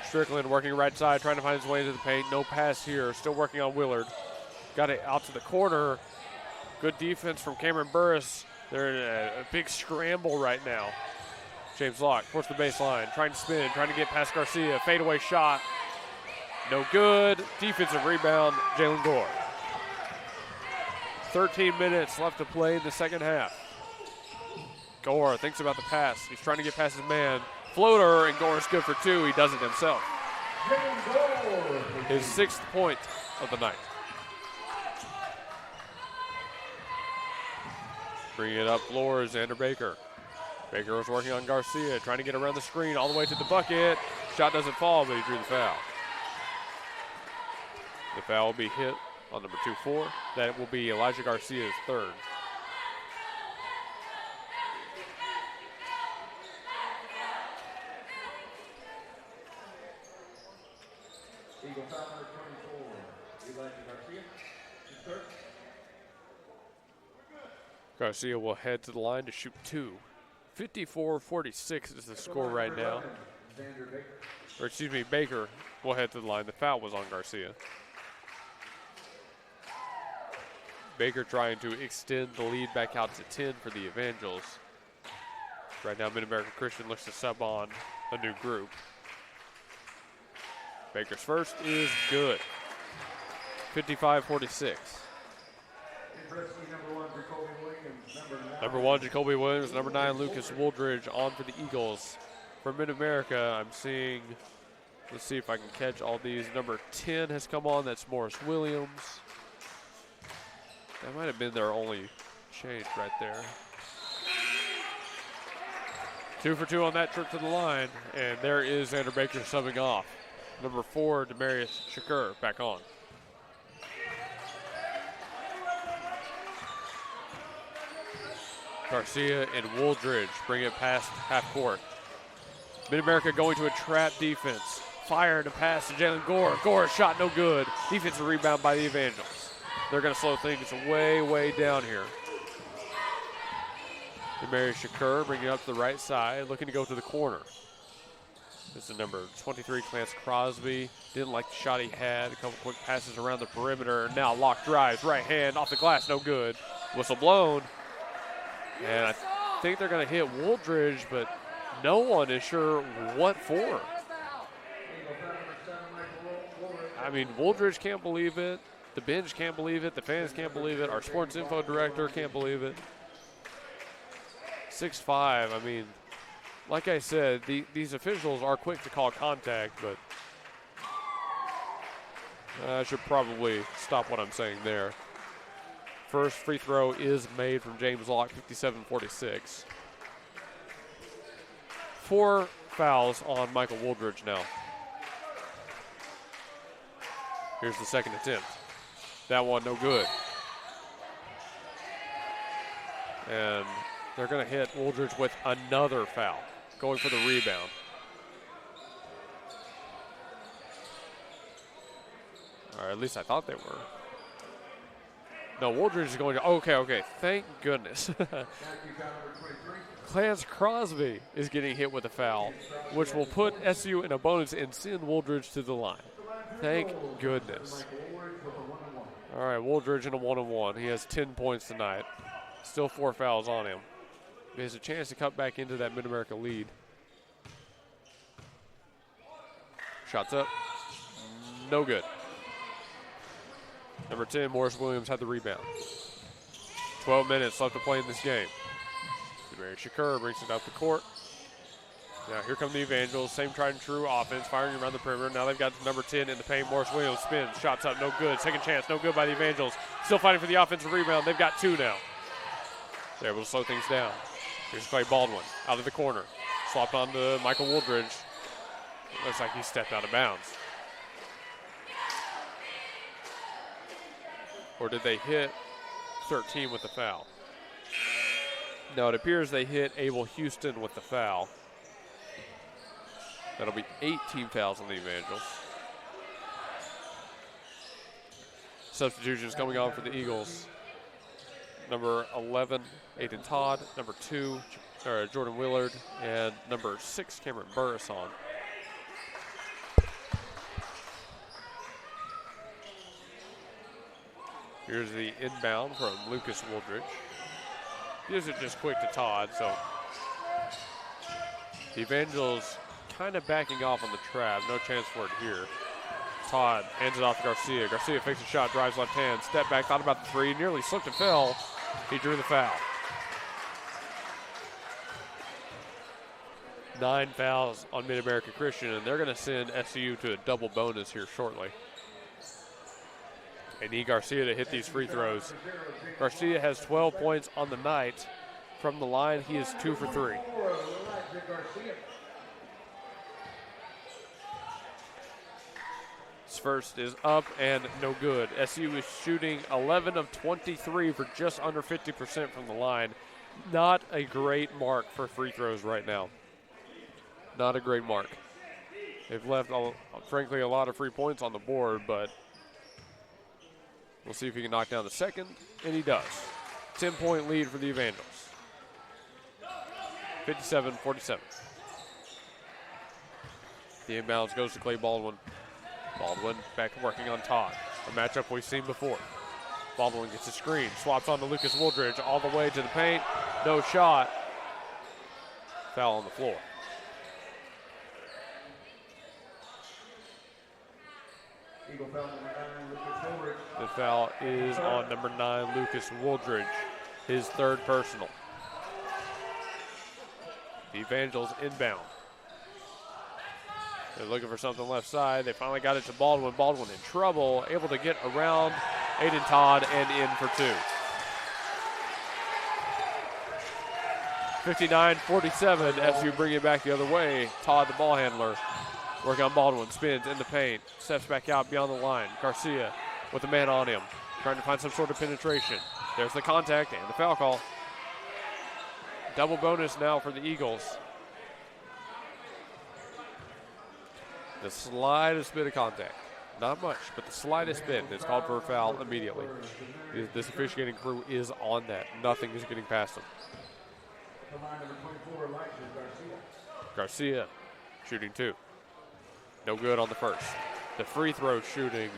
Strickland working right side, trying to find his way into the paint. No pass here. Still working on Willard. Got it out to the corner. Good defense from Cameron Burris. They're in a big scramble right now. James Locke towards the baseline, trying to spin, trying to get past Garcia. Fadeaway shot. No good. Defensive rebound, Jalen Gore. 13 minutes left to play in the second half. Gore thinks about the pass. He's trying to get past his man. Floater, and Gore is good for 2. He does it himself. His 6th point of the night. Bringing it up floor is Xander Baker. Baker was working on Garcia, trying to get around the screen all the way to the bucket. Shot doesn't fall, but he drew the foul. The foul will be hit on number 2-4. That will be Elijah Garcia's 3rd. Eagle foul number 24, Elijah Garcia. His 3rd. Garcia will head to the line to shoot 2. 54-46 is the score right now. Or excuse me, Baker will head to the line. The foul was on Garcia. Baker trying to extend the lead back out to 10 for the Evangels. Right now, Mid-America Christian looks to sub on a new group. Baker's first is good. 55-46. Number 1, Jacoby Williams. Number 9, Lucas Wooldridge on for the Eagles. For Mid-America, I'm seeing, let's see if I can catch all these. Number 10 has come on. That's Morris Williams. That might have been their only change right there. 2 for 2 on that trip to the line. And there is Xander Baker subbing off. Number 4, Demarius Shakur back on. Garcia and Wooldridge bring it past half court. Mid-America going to a trap defense. Fire to pass to Jalen Gore. Gore shot no good. Defensive rebound by the Evangels. They're going to slow things way, way down here. Demarius Shakur bringing it up to the right side, looking to go to the corner. This is number 23, Clarence Crosby. Didn't like the shot he had. A couple quick passes around the perimeter. Now Locke drives, right hand, off the glass, no good. Whistle blown. And I think they're going to hit Wooldridge, but no one is sure what for. I mean, Wooldridge can't believe it. The bench can't believe it. The fans can't believe it. Our sports info director can't believe it. 6'5". I mean, like I said, these officials are quick to call contact, but I should probably stop what I'm saying there. First free throw is made from James Locke, 57-46. 4 fouls on Michael Wooldridge now. Here's the second attempt. That one no good. And they're going to hit Wooldridge with another foul, going for the rebound. Or at least I thought they were. No, Wooldridge is going to, okay, thank goodness. Clarence Crosby is getting hit with a foul, which will put SCU in a bonus and send Wooldridge to the line. Thank goodness. All right, Wooldridge in a 1-on-1. He has 10 points tonight. Still 4 fouls on him. He has a chance to cut back into that Mid-America lead. Shots up. No good. Number 10, Morris Williams had the rebound. 12 minutes left to play in this game. Demarius Shakur brings it up the court. Now here come the Evangels. Same tried and true offense, firing around the perimeter. Now they've got number 10 in the paint. Morris Williams spins. Shots up, no good. Second chance, no good by the Evangels. Still fighting for the offensive rebound. They've got 2 now. They're able to slow things down. Here's Clay Baldwin out of the corner. Slopped on to Michael Wooldridge. Looks like he stepped out of bounds. Or did they hit 13 with the foul? No, it appears they hit Abel Houston with the foul. That'll be 18 fouls on the Evangels. Substitutions coming on for the Eagles. Number 11, Aiden Todd. Number 2, Jordan Willard. And number 6, Cameron Burris on. Here's the inbound from Lucas Wooldridge. Gives it just quick to Todd, so the Evangels kind of backing off on the trap. No chance for it here. Todd hands it off to Garcia. Garcia fakes a shot, drives left hand, step back, thought about the 3, nearly slipped and fell. He drew the foul. 9 fouls on Mid-America Christian, and they're going to send SCU to a double bonus here shortly. They need Garcia to hit these free throws. Garcia has 12 points on the night. From the line, he is 2 for 3. His first is up and no good. SCU is shooting 11 of 23 for just under 50% from the line. Not a great mark for free throws right now. Not a great mark. They've left, frankly, a lot of free points on the board, but we'll see if he can knock down the second, and he does. 10-point lead for the Evangels. 57-47. The inbounds goes to Clay Baldwin. Baldwin back working on Todd. A matchup we've seen before. Baldwin gets a screen, swaps on to Lucas Wooldridge all the way to the paint. No shot. Foul on the floor. The foul is on number 9, Lucas Wooldridge, his 3rd personal. The Evangels inbound. They're looking for something left side. They finally got it to Baldwin. Baldwin in trouble, able to get around Aiden Todd and in for 2. 59-47, SCU bringing it back the other way. Todd, the ball handler, working on Baldwin, spins in the paint, steps back out beyond the line. Garcia with a man on him, trying to find some sort of penetration. There's the contact and the foul call. Double bonus now for the Eagles. The slightest bit of contact. Not much, but the slightest bit. It's called for a foul immediately. This officiating crew is on that. Nothing is getting past them. Garcia shooting 2. No good on the first. The free throw shooting,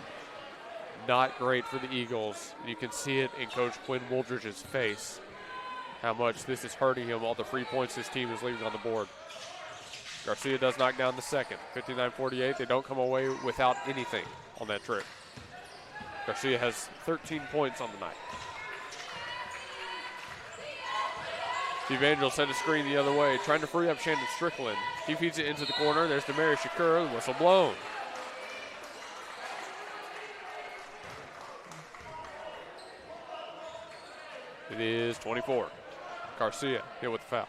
not great for the Eagles. You can see it in Coach Quinn Wooldridge's face, how much this is hurting him, all the free points this team is leaving on the board. Garcia does knock down the second. 59-48, they don't come away without anything. on that trip. Garcia has 13 points on the night. The Evangels send a screen the other way, trying to free up Shannon Strickland. He feeds it into the corner. There's Demarius Shakur, the whistle blown. It is 24. Garcia hit with the foul.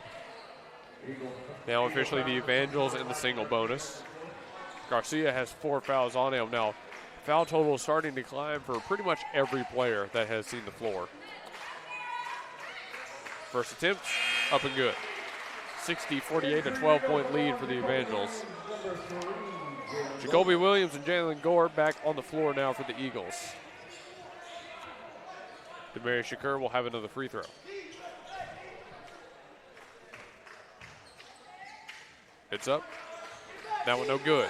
Now officially the Evangels in the single bonus. Garcia has 4 fouls on him. Now, foul total is starting to climb for pretty much every player that has seen the floor. First attempt, up and good. 60-48, a 12-point lead for the Evangels. Jacoby Williams and Jalen Gore back on the floor now for the Eagles. Demarius Shakur will have another free throw. It's up. That one no good.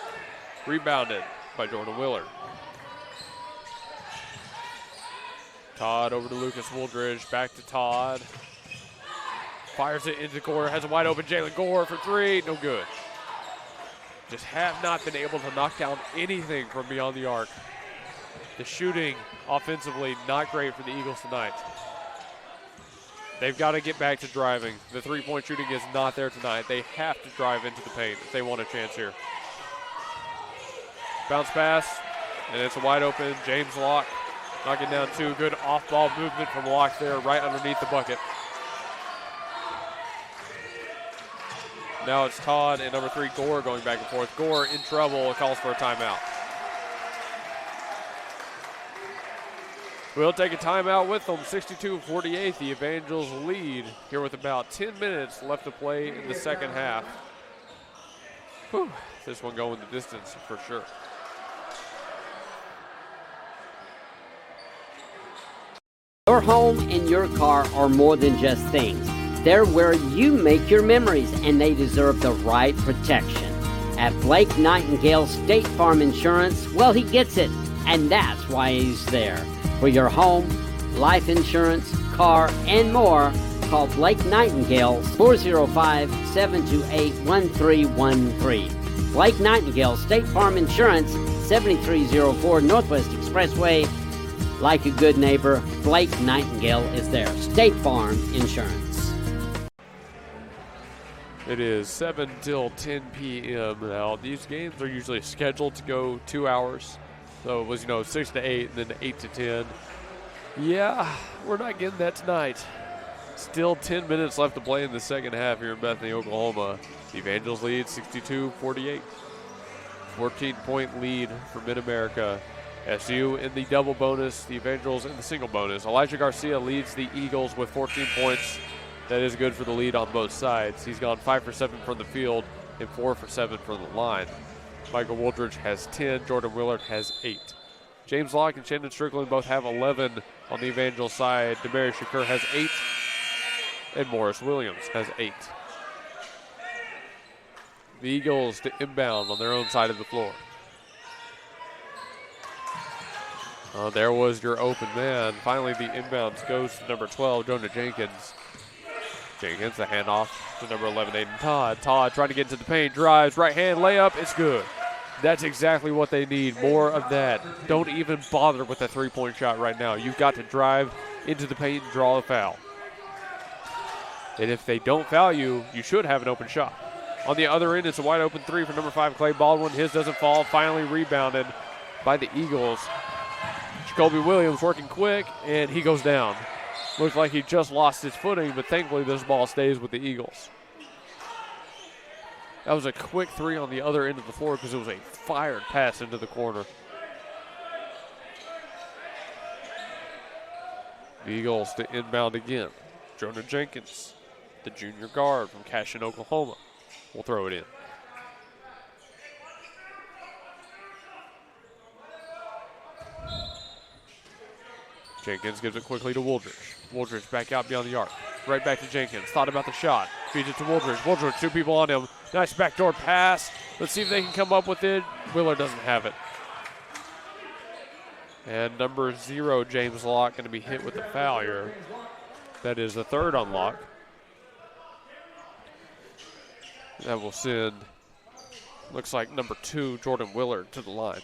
Rebounded by Jordan Willard. Todd over to Lucas Wooldridge. Back to Todd. Fires it into the corner. Has a wide open Jalen Gore for 3. No good. Just have not been able to knock down anything from beyond the arc. The shooting offensively not great for the Eagles tonight. They've got to get back to driving. The three-point shooting is not there tonight. They have to drive into the paint if they want a chance here. Bounce pass, and it's a wide open James Locke knocking down 2. Good off-ball movement from Locke there right underneath the bucket. Now it's Todd and number 3 Gore going back and forth. Gore in trouble, calls for a timeout. We'll take a timeout with them. 62-48, the Evangels lead here with about 10 minutes left to play in the second half. Whew, this one going the distance for sure. Your home and your car are more than just things. They're where you make your memories, and they deserve the right protection. At Blake Nightingale State Farm Insurance, well, he gets it, and that's why he's there. For your home, life insurance, car, and more, call Blake Nightingale 405-728-1313. Blake Nightingale State Farm Insurance, 7304 Northwest Expressway. Like a good neighbor, Blake Nightingale is there. State Farm Insurance. It is 7 till 10 p.m. Now, these games are usually scheduled to go 2 hours. So it was, 6 to 8 and then 8 to 10. Yeah, we're not getting that tonight. Still 10 minutes left to play in the second half here in Bethany, Oklahoma. The Evangels lead 62-48. 14-point lead for Mid-America. SCU in the double bonus, the Evangels in the single bonus. Elijah Garcia leads the Eagles with 14 points. That is good for the lead on both sides. He's gone 5 for 7 from the field and 4 for 7 from the line. Michael Wooldridge has 10. Jordan Willard has 8. James Locke and Shannon Strickland both have 11 on the Evangel side. Demarius Shakur has 8. And Morris Williams has 8. The Eagles to inbound on their own side of the floor. There was your open man. Finally, the inbounds goes to number 12, Jonah Jenkins. Jenkins, the handoff to number 11, Aiden Todd. Todd trying to get into the paint, drives, right hand layup, it's good. That's exactly what they need, more of that. Don't even bother with a three-point shot right now. You've got to drive into the paint and draw a foul. And if they don't foul you, you should have an open shot. On the other end, it's a wide open 3 for number 5, Clay Baldwin. His doesn't fall, finally rebounded by the Eagles. Jacoby Williams working quick, and he goes down. Looks like he just lost his footing, but thankfully this ball stays with the Eagles. That was a quick 3 on the other end of the floor because it was a fired pass into the corner. The Eagles to inbound again. Jonah Jenkins, the junior guard from Cashin, Oklahoma, will throw it in. Jenkins gives it quickly to Wooldridge. Wooldridge back out beyond the arc. Right back to Jenkins. Thought about the shot. Feeds it to Wooldridge. Wooldridge, 2 people on him. Nice backdoor pass. Let's see if they can come up with it. Willard doesn't have it. And number 0, James Locke, going to be hit with the foul here. That is the 3rd on Locke. That will send, looks like number 2, Jordan Willard, to the line.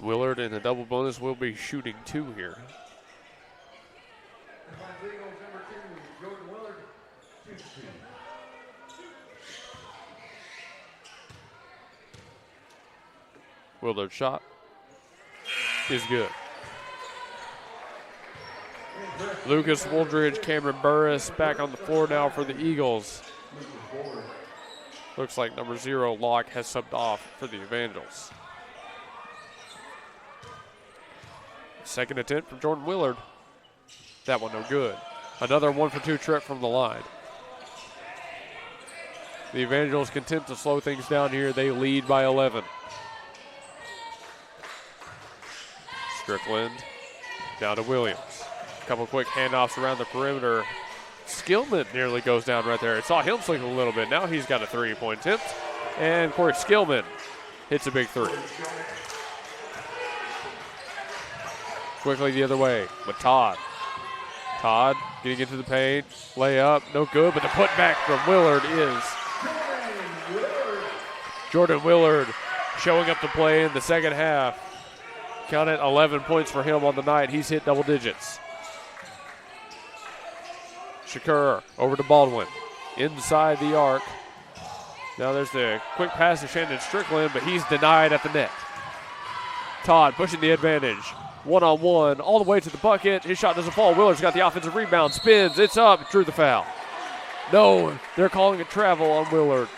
Willard in the double bonus will be shooting 2 here. Eagles number 2, Jordan Willard, shoots 2. Willard's shot is good. Lucas Wooldridge, Cameron Burris back on the floor now for the Eagles. Looks like number 0, Locke, has subbed off for the Evangels. Second attempt from Jordan Willard. That one no good. Another 1-for-2 trip from the line. The Evangels content to slow things down here. They lead by 11. Strickland down to Williams. A couple quick handoffs around the perimeter. Skillman nearly goes down right there. It saw him slip a little bit. Now he's got a 3-point attempt. And Corey Skillman hits a big 3. Quickly the other way with Todd. Todd getting into the paint. Layup, no good, but the putback from Willard is Jordan Willard showing up to play in the second half. Count it, 11 points for him on the night. He's hit double digits. Shakur over to Baldwin. Inside the arc. Now there's the quick pass to Shandon Strickland, but he's denied at the net. Todd pushing the advantage. One-on-one, all the way to the bucket. His shot doesn't fall. Willard's got the offensive rebound. Spins, it's up, drew the foul. No, they're calling a travel on Willard.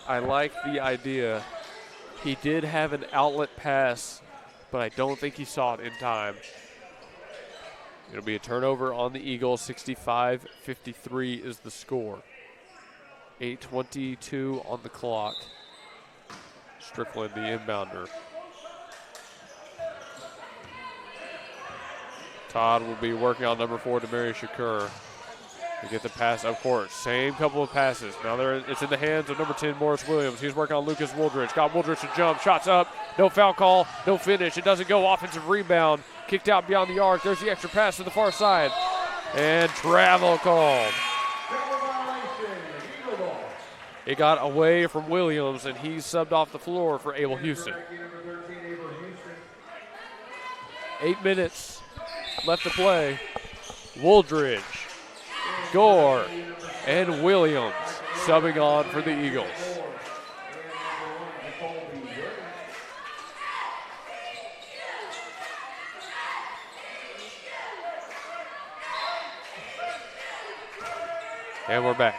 I like the idea. He did have an outlet pass, but I don't think he saw it in time. It'll be a turnover on the Eagles. 65-53 is the score. 8:22 on the clock. Strickland, the inbounder. Todd will be working on number 4, Demary Shakur. To get the pass up court. Same couple of passes. Now it's in the hands of number 10, Morris Williams. He's working on Lucas Wooldridge. Got Wooldridge to jump. Shots up. No foul call. No finish. It doesn't go. Offensive rebound. Kicked out beyond the arc. There's the extra pass to the far side. And travel called. It got away from Williams, and he's subbed off the floor for Abel Houston. 8 minutes left to play. Wooldridge, Gore, and Williams subbing on for the Eagles. And we're back.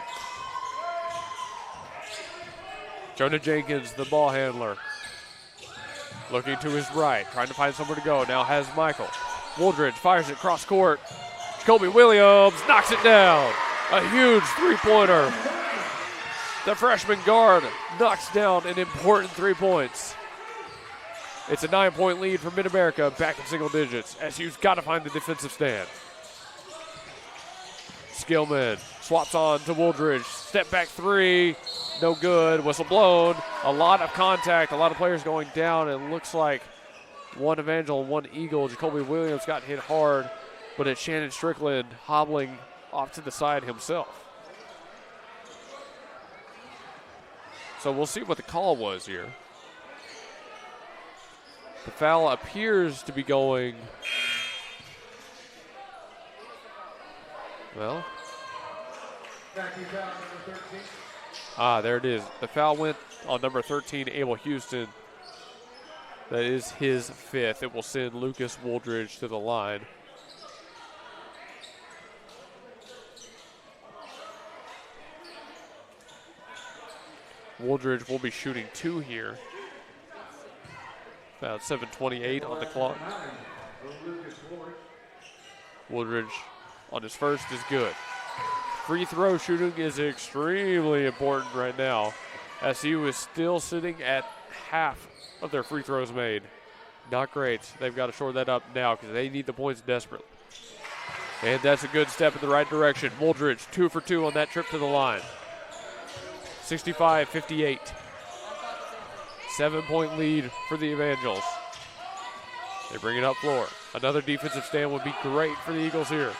Jonah Jenkins, the ball handler. Looking to his right, trying to find somewhere to go. Now has Michael. Wooldridge fires it cross court. Jacoby Williams knocks it down. A huge three-pointer. The freshman guard knocks down an important 3 points. It's a 9-point lead for Mid-America, back in single digits. SU's got to find the defensive stand. Skillman swaps on to Wooldridge. Step back 3, no good. Whistle blown. A lot of contact, a lot of players going down. It looks like one Evangel, one Eagle. Jacoby Williams got hit hard, but it's Shannon Strickland hobbling off to the side himself. So we'll see what the call was here. The foul appears to be going, well, there it is. The foul went on number 13, Abel Houston. That is his 5th. It will send Lucas Wooldridge to the line. Wooldridge will be shooting 2 here. About 7:28 on the clock. Wooldridge on his first is good. Free throw shooting is extremely important right now. SCU is still sitting at half of their free throws made. Not great. They've got to shore that up now because they need the points desperately. And that's a good step in the right direction. Wooldridge 2 for 2 on that trip to the line. 65-58. 7-point lead for the Evangels. They bring it up floor. Another defensive stand would be great for the Eagles here.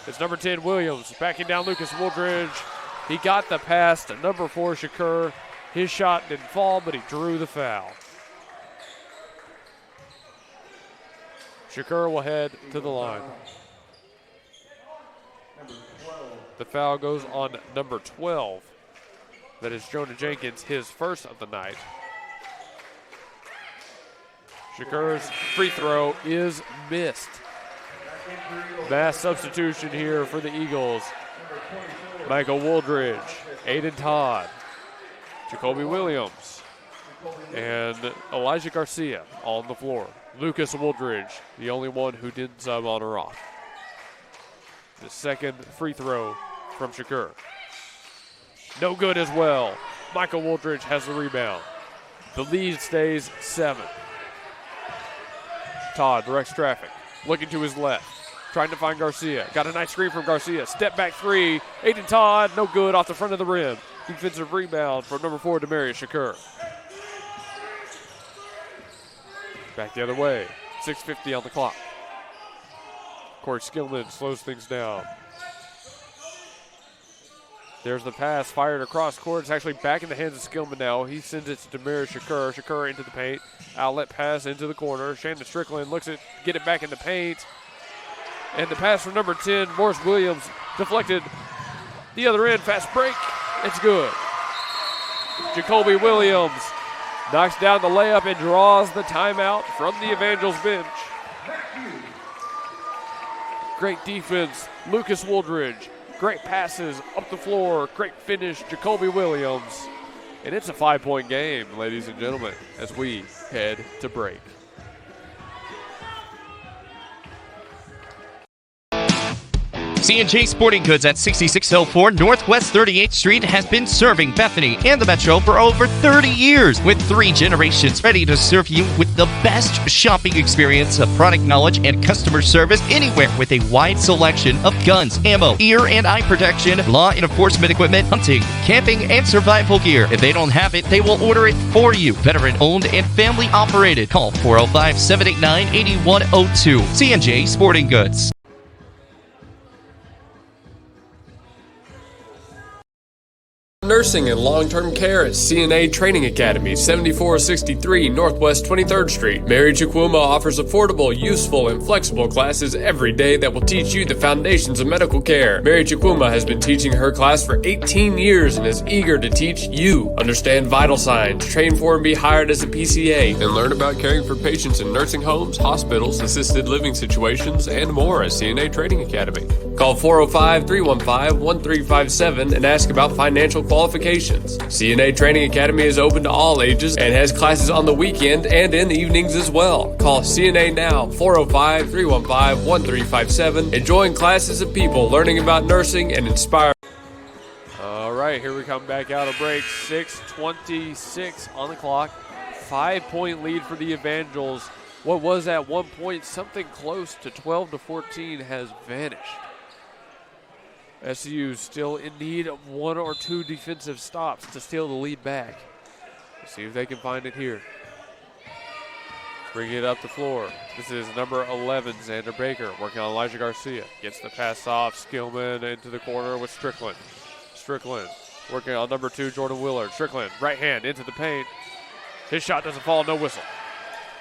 It's number 10, Williams, backing down Lucas Wooldridge. He got the pass to number 4, Shakur. His shot didn't fall, but he drew the foul. Shakur will head to the line. The foul goes on number 12. That is Jonah Jenkins, his first of the night. Shakur's free throw is missed. Mass substitution here for the Eagles. Michael Wooldridge, Aiden Todd, Jacoby Williams, and Elijah Garcia all on the floor. Lucas Wooldridge, the only one who didn't sub on or off. The second free throw from Shakur. No good as well. Michael Wooldridge has the rebound. The lead stays 7. Todd directs traffic, looking to his left, trying to find Garcia. Got a nice screen from Garcia. Step back three. Aiden Todd, no good, off the front of the rim. Defensive rebound from number 4, Demarius Shakur. Back the other way. 6:50 on the clock. Corey Skillman slows things down. There's the pass fired across court. It's actually back in the hands of Skillman now. He sends it to Demarius Shakur. Shakur into the paint. Outlet pass into the corner. Shannon Strickland looks at get it back in the paint. And the pass from number 10, Morris Williams, deflected the other end. Fast break. It's good. Jacoby Williams knocks down the layup and draws the timeout from the Evangels bench. Great defense, Lucas Wooldridge. Great passes up the floor. Great finish, Jacoby Williams. And it's a 5-point game, ladies and gentlemen, as we head to break. C&J Sporting Goods at 6604 Northwest 38th Street has been serving Bethany and the Metro for over 30 years, with 3 generations ready to serve you with the best shopping experience of product knowledge and customer service anywhere, with a wide selection of guns, ammo, ear and eye protection, law enforcement equipment, hunting, camping, and survival gear. If they don't have it, they will order it for you. Veteran owned and family operated. Call 405-789-8102. C&J Sporting Goods. Nursing and long-term care at CNA Training Academy, 7463 Northwest 23rd Street. Mary Chikwuma offers affordable, useful, and flexible classes every day that will teach you the foundations of medical care. Mary Chikwuma has been teaching her class for 18 years and is eager to teach you. Understand vital signs, train for and be hired as a PCA, and learn about caring for patients in nursing homes, hospitals, assisted living situations, and more at CNA Training Academy. Call 405-315-1357 and ask about financial qualifications. CNA Training Academy is open to all ages and has classes on the weekend and in the evenings as well. Call CNA now, 405-315-1357, and join classes of people learning about nursing and inspire. All right, here we come back out of break. 6:26 on the clock. 5-point lead for the Evangels. What was at one point something close to 12-14 has vanished. SCU still in need of 1 or 2 defensive stops to steal the lead back. Let's see if they can find it here. Bring it up the floor. This is number 11, Xander Baker, working on Elijah Garcia. Gets the pass off. Skillman into the corner with Strickland. Strickland working on number 2, Jordan Willard. Strickland, right hand into the paint. His shot doesn't fall, no whistle.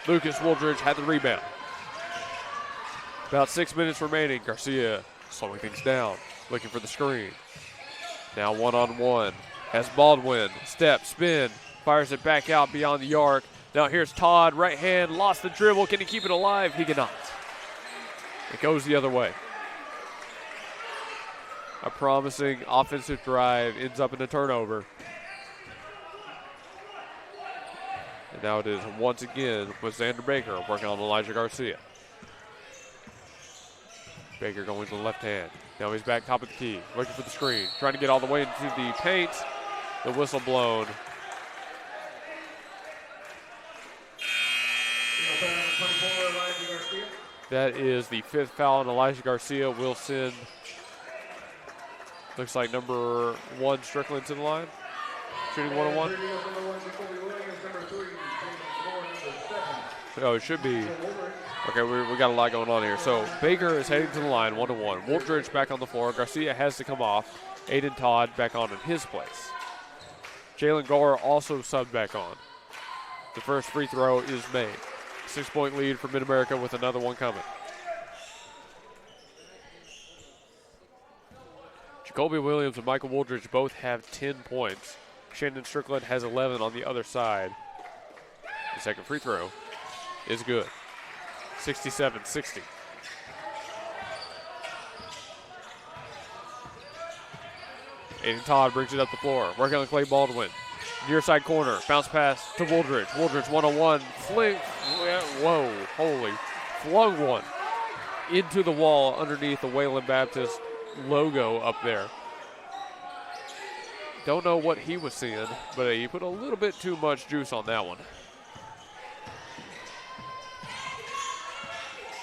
Lucas Wooldridge had the rebound. About 6 minutes remaining. Garcia slowing things down. Looking for the screen. Now one-on-one. Has Baldwin. Step, spin. Fires it back out beyond the arc. Now here's Todd. Right hand. Lost the dribble. Can he keep it alive? He cannot. It goes the other way. A promising offensive drive ends up in a turnover. And now it is once again with Xander Baker working on Elijah Garcia. Baker going to the left hand. Now he's back top of the key, looking for the screen, trying to get all the way into the paint. The whistle blown. That is the 5th foul on Elijah Garcia. Will send, looks like number 1 Strickland to the line. Shooting 1-on-1. Oh, it should be. Okay, we got a lot going on here. So Baker is heading to the line, 1-on-1. Wooldridge back on the floor. Garcia has to come off. Aiden Todd back on in his place. Jalen Gore also subbed back on. The first free throw is made. 6-point lead for Mid-America with another one coming. Jacoby Williams and Michael Wooldridge both have 10 points. Shandon Strickland has 11 on the other side. The second free throw is good. 67-60. Aiden Todd brings it up the floor. Working on Clay Baldwin. Near side corner. Bounce pass to Wooldridge. Wooldridge one-on-one. Fling. Whoa. Holy. Flung one into the wall underneath the Wayland Baptist logo up there. Don't know what he was seeing, but he put a little bit too much juice on that one.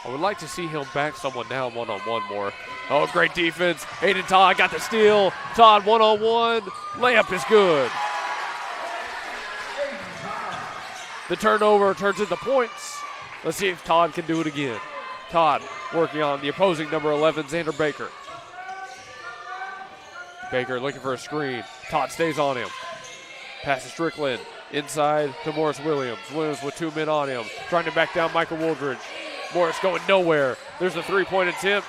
I would like to see him back someone down one-on-one more. Oh, great defense. Aiden Todd got the steal. Todd one-on-one. Layup is good. The turnover turns into points. Let's see if Todd can do it again. Todd working on the opposing number 11, Xander Baker. Baker looking for a screen. Todd stays on him. Passes Strickland. Inside to Morris Williams. Williams with 2 men on him. Trying to back down Michael Wooldridge. Morris going nowhere. There's a 3-point attempt.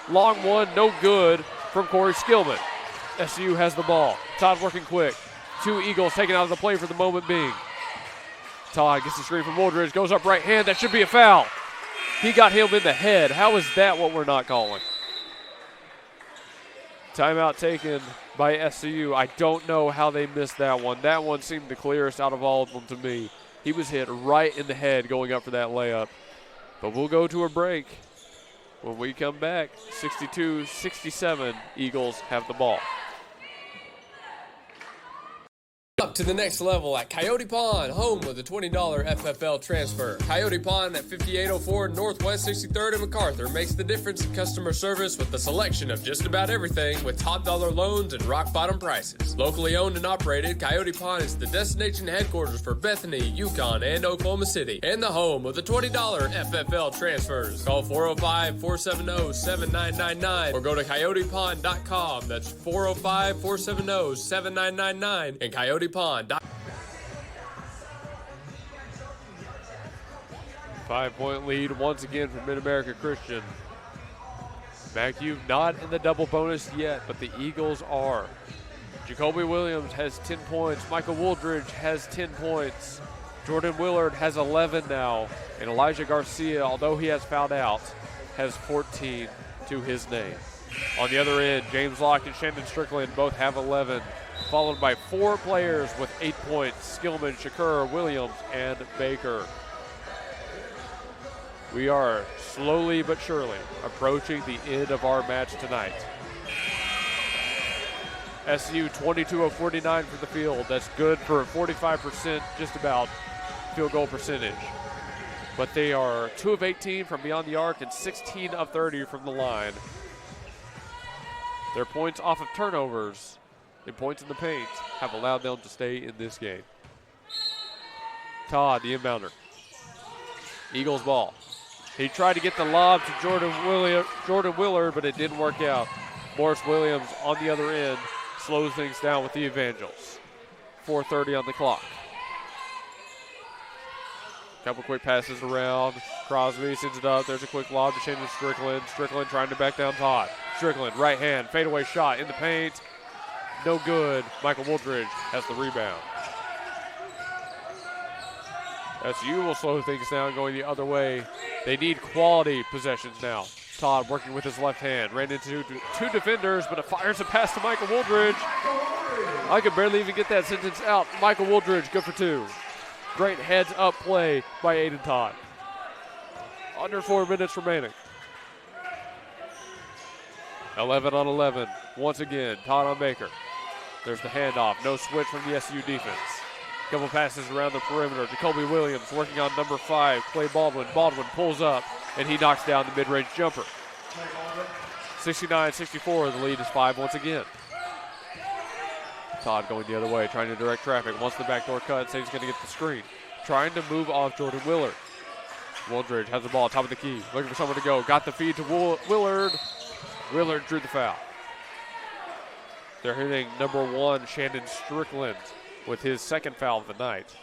Long one, no good from Corey Skillman. SCU has the ball. Todd working quick. 2 Eagles taken out of the play for the moment being. Todd gets the screen from Wooldridge. Goes up right hand. That should be a foul. He got him in the head. How is that what we're not calling? Timeout taken by SCU. I don't know how they missed that one. That one seemed the clearest out of all of them to me. He was hit right in the head going up for that layup. But we'll go to a break. When we come back, 62-67, Eagles have the ball. Up to the next level at Coyote Pond, home of the $20 FFL transfer. Coyote Pond at 5804 Northwest 63rd and MacArthur makes the difference in customer service with a selection of just about everything with top dollar loans and rock bottom prices. Locally owned and operated, Coyote Pond is the destination headquarters for Bethany, Yukon, and Oklahoma City, and the home of the $20 FFL transfers. Call 405-470-7999 or go to coyotepond.com. That's 405-470-7999 and Coyote Pond. 5-point lead once again for Mid-America Christian. MACU not in the double bonus yet, but the Eagles are. Jacoby Williams has 10 points. Michael Wooldridge has 10 points. Jordan Willard has 11 now. And Elijah Garcia, although he has fouled out, has 14 to his name. On the other end, James Locke and Shandon Strickland both have 11. Followed by 4 players with 8 points, Skillman, Shakur, Williams, and Baker. We are slowly but surely approaching the end of our match tonight. SCU 22 of 49 for the field. That's good for 45%, just about, field goal percentage. But they are 2 of 18 from beyond the arc and 16 of 30 from the line. Their points off of turnovers and points in the paint have allowed them to stay in this game. Todd, the inbounder. Eagles ball. He tried to get the lob to Jordan Willard, but it didn't work out. Morris Williams on the other end slows things down with the Evangels. 4:30 on the clock. Couple quick passes around. Crosby sends it up. There's a quick lob to Shandon Strickland. Strickland trying to back down Todd. Strickland, right hand, fadeaway shot in the paint. No good. Michael Wooldridge has the rebound. SU will slow things down going the other way. They need quality possessions now. Todd working with his left hand. Ran into 2 defenders, but it fires a pass to Michael Wooldridge. I could barely even get that sentence out. Michael Wooldridge, good for 2. Great heads-up play by Aiden Todd. Under 4 minutes remaining. 11 on 11. Once again, Todd on Baker. There's the handoff. No switch from the SU defense. Couple passes around the perimeter. Jacoby Williams working on number 5, Clay Baldwin. Baldwin pulls up, and he knocks down the mid-range jumper. 69-64, the lead is 5 once again. Todd going the other way, trying to direct traffic. Wants the backdoor cut, says he's going to get the screen. Trying to move off Jordan Willard. Wooldridge has the ball, top of the key. Looking for someone to go. Got the feed to Willard. Willard drew the foul. They're hitting number 1, Shandon Strickland. with his second foul of the night.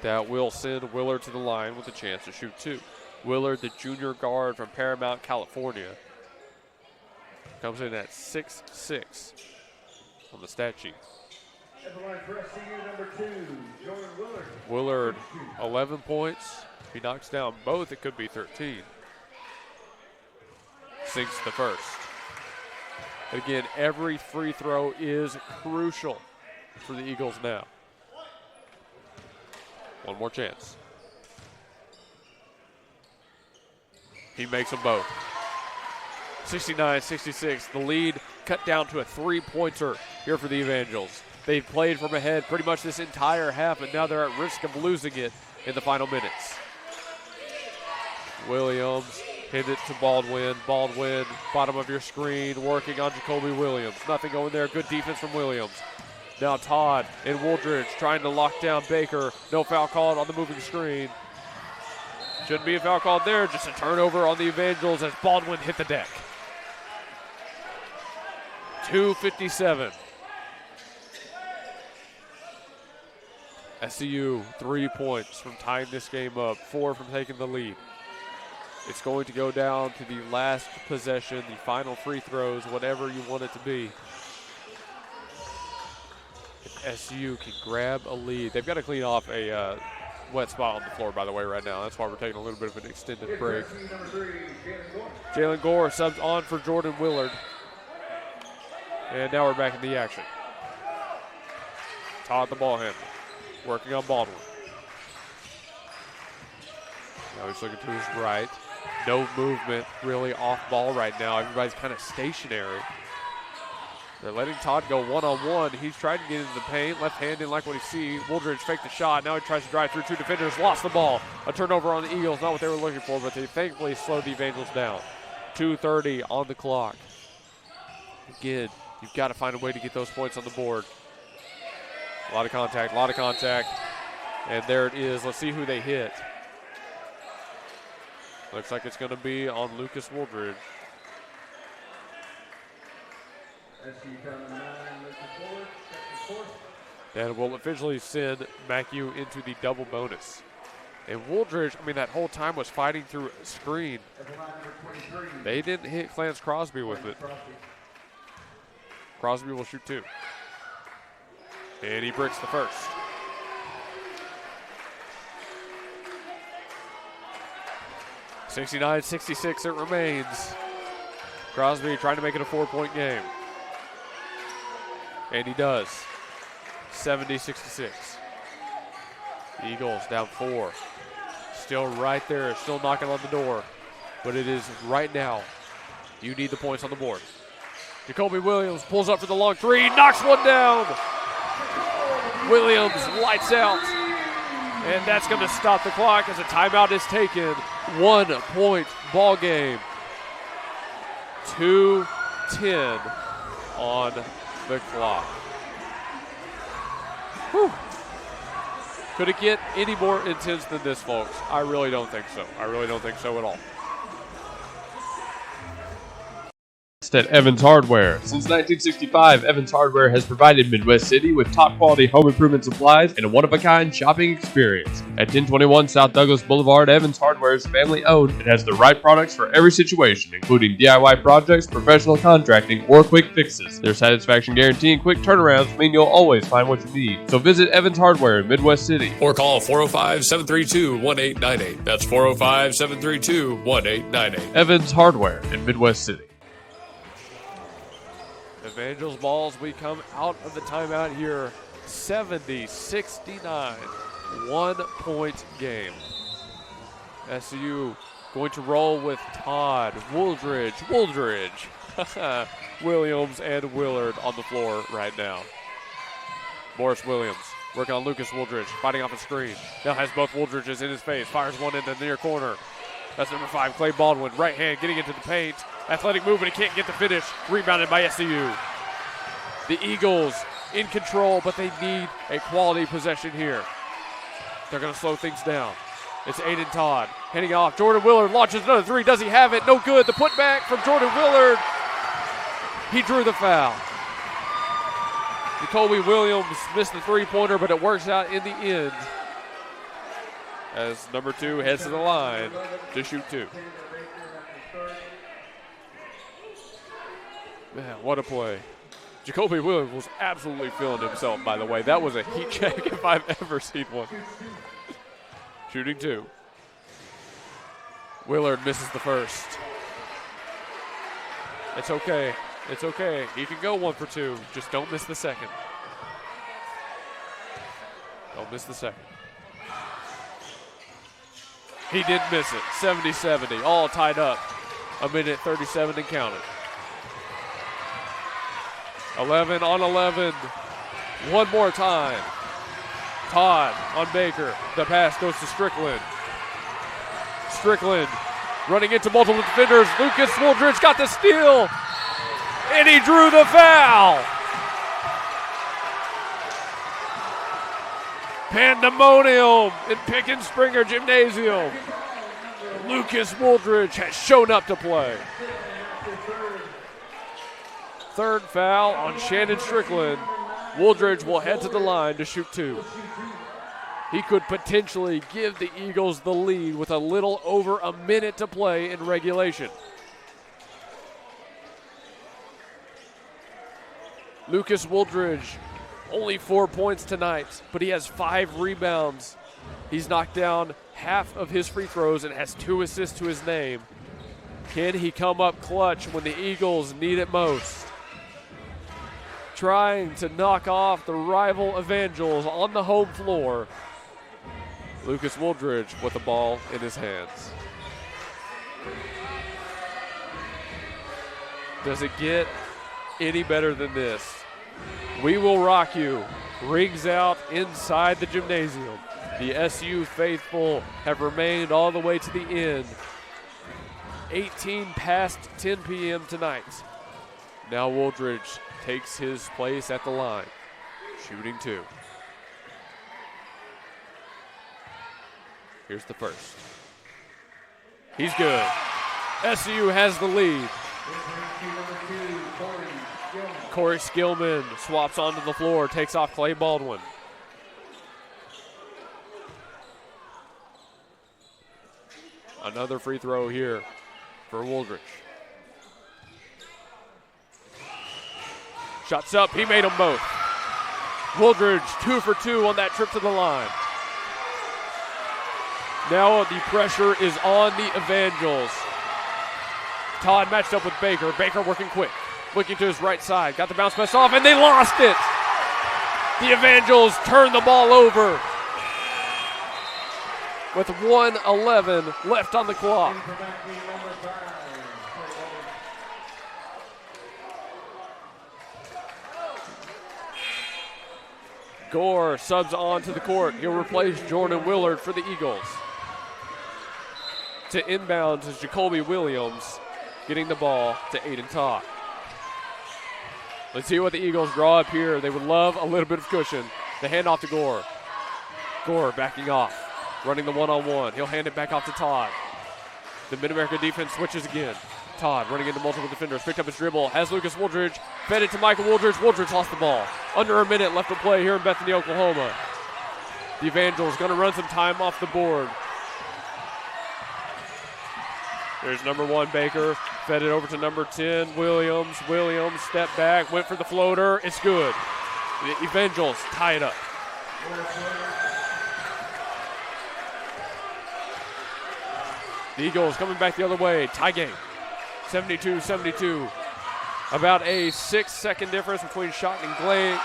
That will send Willard to the line with a chance to shoot two. Willard, the junior guard from Paramount, California, comes in at 6'6" on the stat sheet. Willard, 11 points. If he knocks down both, it could be 13. Sinks the first. Again, every free throw is crucial for the Eagles now. One more chance. He makes them both. 69-66. The lead cut down to a three-pointer here for the Evangels. They've played from ahead pretty much this entire half, and now they're at risk of losing it in the final minutes. Williams hit it to Baldwin. Baldwin, bottom of your screen, working on Jacoby Williams. Nothing going there. Good defense from Williams. Now Todd and Wooldridge trying to lock down Baker. No foul called on the moving screen. Shouldn't be a foul called there. Just a turnover on the Evangels as Baldwin hit the deck. 2:57. SCU 3 points from tying this game up, 4 from taking the lead. It's going to go down to the last possession, the final free throws, whatever you want it to be. If SCU can grab a lead, they've got to clean off a wet spot on the floor, by the way, right now. That's why we're taking a little bit of an extended break. Jalen Gore subs on for Jordan Willard. And now we're back in the action. Todd the ball handler, working on Baldwin. Now he's looking to his right. No movement really off ball right now. Everybody's kind of stationary. They're letting Todd go one-on-one. He's trying to get into the paint. Left-handed, like what he sees. Wooldridge faked the shot. Now he tries to drive through two defenders. Lost the ball. A turnover on the Eagles. Not what they were looking for, but they thankfully slowed the Evangels down. 2:30 on the clock. Again, you've got to find a way to get those points on the board. A lot of contact. And there it is. Let's see who they hit. Looks like it's going to be on Lucas Wooldridge. And will officially send MACU into the double bonus. And Wooldridge, that whole time was fighting through a screen. They didn't hit Clarence Crosby with it. Crosby will shoot two. And he bricks the first. (69-66) it remains. Crosby trying to make it a 4-point game. And he does. 70-66. Eagles down 4. Still right there, still knocking on the door. But it is right now. You need the points on the board. Jacoby Williams pulls up for the long three, knocks one down. Williams lights out. And that's going to stop the clock as a timeout is taken. 1-point ball game. 2:10 on the clock. Whew. Could it get any more intense than this, folks? I really don't think so. I really don't think so at all. At Evans Hardware. Since 1965, Evans Hardware has provided Midwest City with top-quality home improvement supplies and a one-of-a-kind shopping experience. At 1021 South Douglas Boulevard, Evans Hardware is family-owned and has the right products for every situation, including DIY projects, professional contracting, or quick fixes. Their satisfaction guarantee and quick turnarounds mean you'll always find what you need. So visit Evans Hardware in Midwest City. Or call 405-732-1898. That's 405-732-1898. Evans Hardware in Midwest City. Evangels balls, we come out of the timeout here, 70-69, 1-point game. SCU going to roll with Todd, Wooldridge, Williams, and Willard on the floor right now. Morris Williams working on Lucas Wooldridge, fighting off a screen. Now has both Wooldridges in his face, fires one in the near corner. That's number 5, Clay Baldwin, right hand getting into the paint. Athletic move, but he can't get the finish. Rebounded by SCU. The Eagles in control, but they need a quality possession here. They're going to slow things down. It's Aiden Todd heading off. Jordan Willard launches another three. Does he have it? No good. The putback from Jordan Willard. He drew the foul. Jacoby Williams missed the three-pointer, but it works out in the end as number 2 heads to the line to shoot 2. Man, what a play. Jacoby Williams was absolutely feeling himself, by the way. That was a heat check if I've ever seen one. Shooting 2. Willard misses the first. It's okay. It's okay. He can go 1 for 2. Just don't miss the second. Don't miss the second. He did miss it. 70-70. All tied up. A minute 37 and counting. 11 on 11. One more time. Todd on Baker. The pass goes to Strickland. Strickland running into multiple defenders. Lucas Woldridge got the steal. And he drew the foul. Pandemonium in Pickens Springer Gymnasium. Lucas Woldridge has shown up to play. Third foul on Shannon Strickland. Woldridge will head to the line to shoot 2. He could potentially give the Eagles the lead with a little over a minute to play in regulation. Lucas Woldridge, only 4 points tonight, but he has 5 rebounds. He's knocked down half of his free throws and has 2 assists to his name. Can he come up clutch when the Eagles need it most? Trying to knock off the rival Evangels on the home floor. Lucas Woldridge with the ball in his hands. Does it get any better than this? We Will Rock You rings out inside the gymnasium. The SCU faithful have remained all the way to the end. 18 past 10 p.m. tonight. Now Woldridge takes his place at the line, shooting 2. Here's the first. He's good. SCU has the lead. Corey Skillman swaps onto the floor, takes off Clay Baldwin. Another free throw here for Woldridge. Shots up, he made them both. Woldridge 2 for 2 on that trip to the line. Now the pressure is on the Evangels. Todd matched up with Baker. Baker working quick. Looking to his right side. Got the bounce pass off, and they lost it. The Evangels turn the ball over with 1:11 left on the clock. Gore subs on to the court. He'll replace Jordan Willard for the Eagles. To inbound is Jacoby Williams, getting the ball to Aiden Todd. Let's see what the Eagles draw up here. They would love a little bit of cushion. The handoff to Gore. Gore backing off, running the one-on-one. He'll hand it back off to Todd. The Mid-America defense switches again. Todd running into multiple defenders, picked up his dribble, has Lucas Woldridge, fed it to Michael Woldridge. Woldridge lost the ball. Under a minute left to play here in Bethany, Oklahoma. The Evangels going to run some time off the board. There's number 1, Baker. Fed it over to number 10, Williams. Williams stepped back, went for the floater. It's good. The Evangels tie it up. The Eagles coming back the other way. Tie game. 72-72. About a 6-second difference between shot and glade.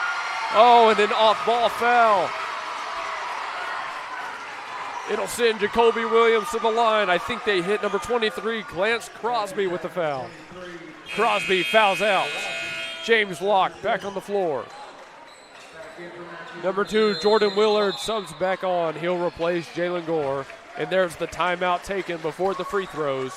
Oh, and an off-ball foul. It'll send Jacoby Williams to the line. I think they hit number 23, Lance Crosby, with the foul. Crosby fouls out. James Locke back on the floor. Number 2, Jordan Willard subs back on. He'll replace Jalen Gore. And there's the timeout taken before the free throws.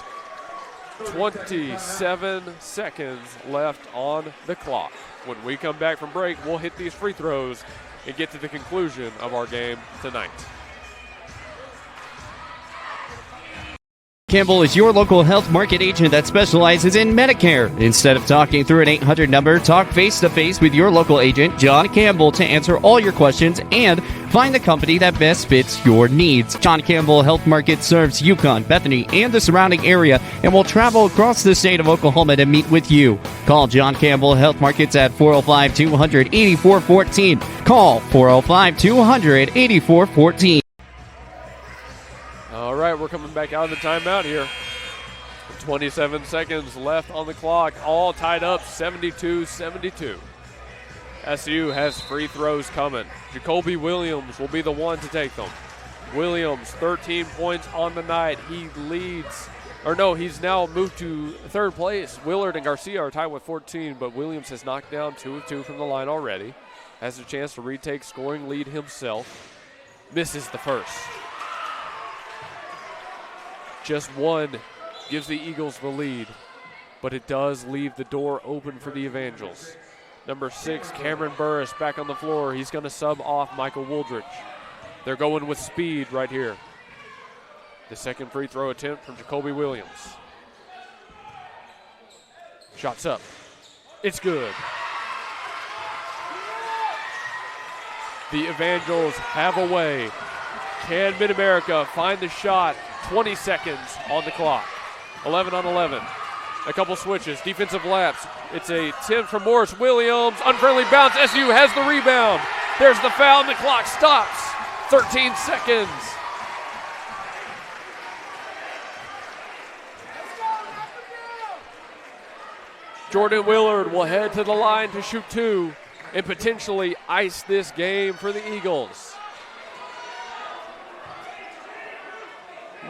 27 seconds left on the clock. When we come back from break, we'll hit these free throws and get to the conclusion of our game tonight. Campbell is your local health market agent that specializes in Medicare. Instead of talking through an 800 number, talk face-to-face with your local agent, John Campbell, to answer all your questions and find the company that best fits your needs. John Campbell Health Market serves Yukon, Bethany, and the surrounding area and will travel across the state of Oklahoma to meet with you. Call John Campbell Health Markets at 405-200-8414. Call 405-200-8414. All right, we're coming back out of the timeout here. 27 seconds left on the clock, all tied up 72-72. SCU has free throws coming. Jacoby Williams will be the one to take them. Williams, 13 points on the night. He leads, or no, he's now moved to third place. Willard and Garcia are tied with 14, but Williams has knocked down 2 of 2 from the line already. Has a chance to retake scoring lead himself. Misses the first. Just one gives the Eagles the lead, but it does leave the door open for the Evangels. Number 6, Cameron Burris, back on the floor. He's going to sub off Michael Wooldridge. They're going with speed right here. The second free throw attempt from Jacoby Williams. Shots up. It's good. The Evangels have a way. Can Mid-America find the shot? 20 seconds on the clock. 11 on 11. A couple switches, defensive laps. It's a tip from Morris Williams. Unfriendly bounce. SU has the rebound. There's the foul, and the clock stops. 13 seconds. Jordan Willard will head to the line to shoot 2 and potentially ice this game for the Eagles.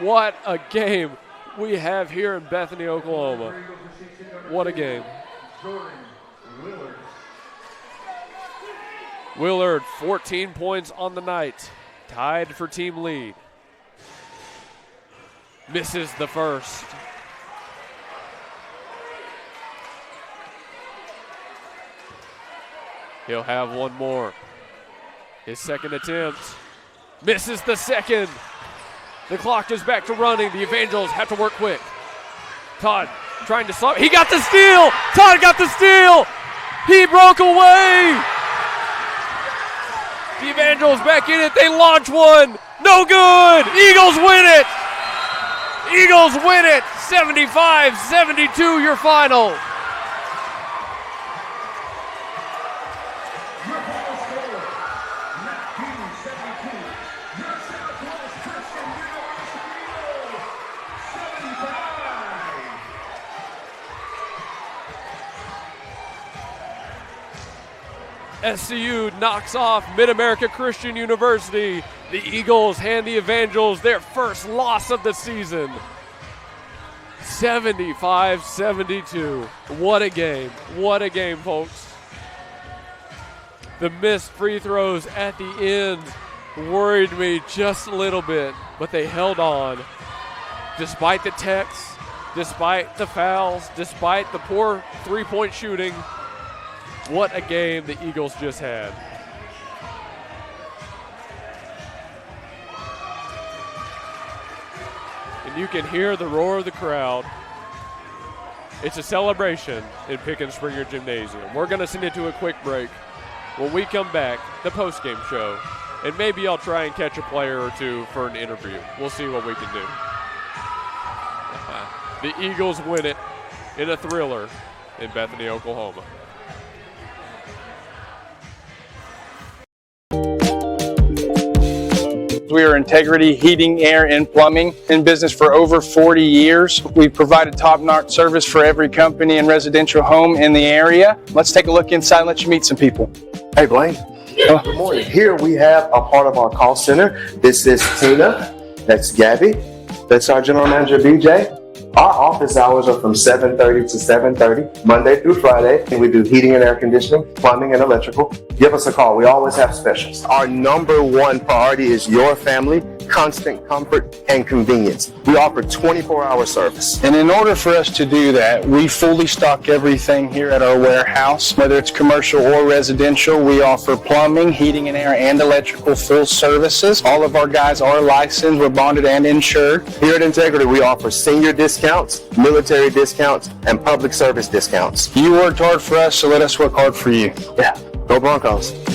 What a game we have here in Bethany, Oklahoma. What a game. Willard, 14 points on the night. Tied for team lead. Misses the first. He'll have one more. His second attempt. Misses the second. The clock is back to running. The Evangels have to work quick. Todd trying to slow. He got the steal. Todd got the steal. He broke away. The Evangels back in it. They launch one. No good. Eagles win it. Eagles win it. 75-72 your final. SCU knocks off Mid-America Christian University. The Eagles hand the Evangels their first loss of the season. 75-72. What a game. What a game, folks. The missed free throws at the end worried me just a little bit, but they held on. Despite the techs, despite the fouls, despite the poor three-point shooting, what a game the Eagles just had. And you can hear the roar of the crowd. It's a celebration in Pickens Springer Gymnasium. We're going to send it to a quick break. When we come back, the post-game show, and maybe I'll try and catch a player or two for an interview. We'll see what we can do. The Eagles win it in a thriller in Bethany, Oklahoma. We are Integrity Heating, Air, and Plumbing, in business for over 40 years. We've provided top-notch service for every company and residential home in the area. Let's take a look inside and let you meet some people. Hey, Blaine. Good morning. Here we have a part of our call center. This is Tina. That's Gabby. That's our general manager, BJ. Our office hours are from 7:30 to 7:30, Monday through Friday, and we do heating and air conditioning, plumbing, and electrical. Give us a call. We always have specials. Our number one priority is your family. constant comfort, and convenience. We offer 24-hour service. And in order for us to do that, we fully stock everything here at our warehouse. Whether it's commercial or residential, we offer plumbing, heating and air, and electrical full services. All of our guys are licensed, we're bonded and insured. Here at Integrity, we offer senior discounts, military discounts, and public service discounts. You worked hard for us, so let us work hard for you. Yeah, go Broncos.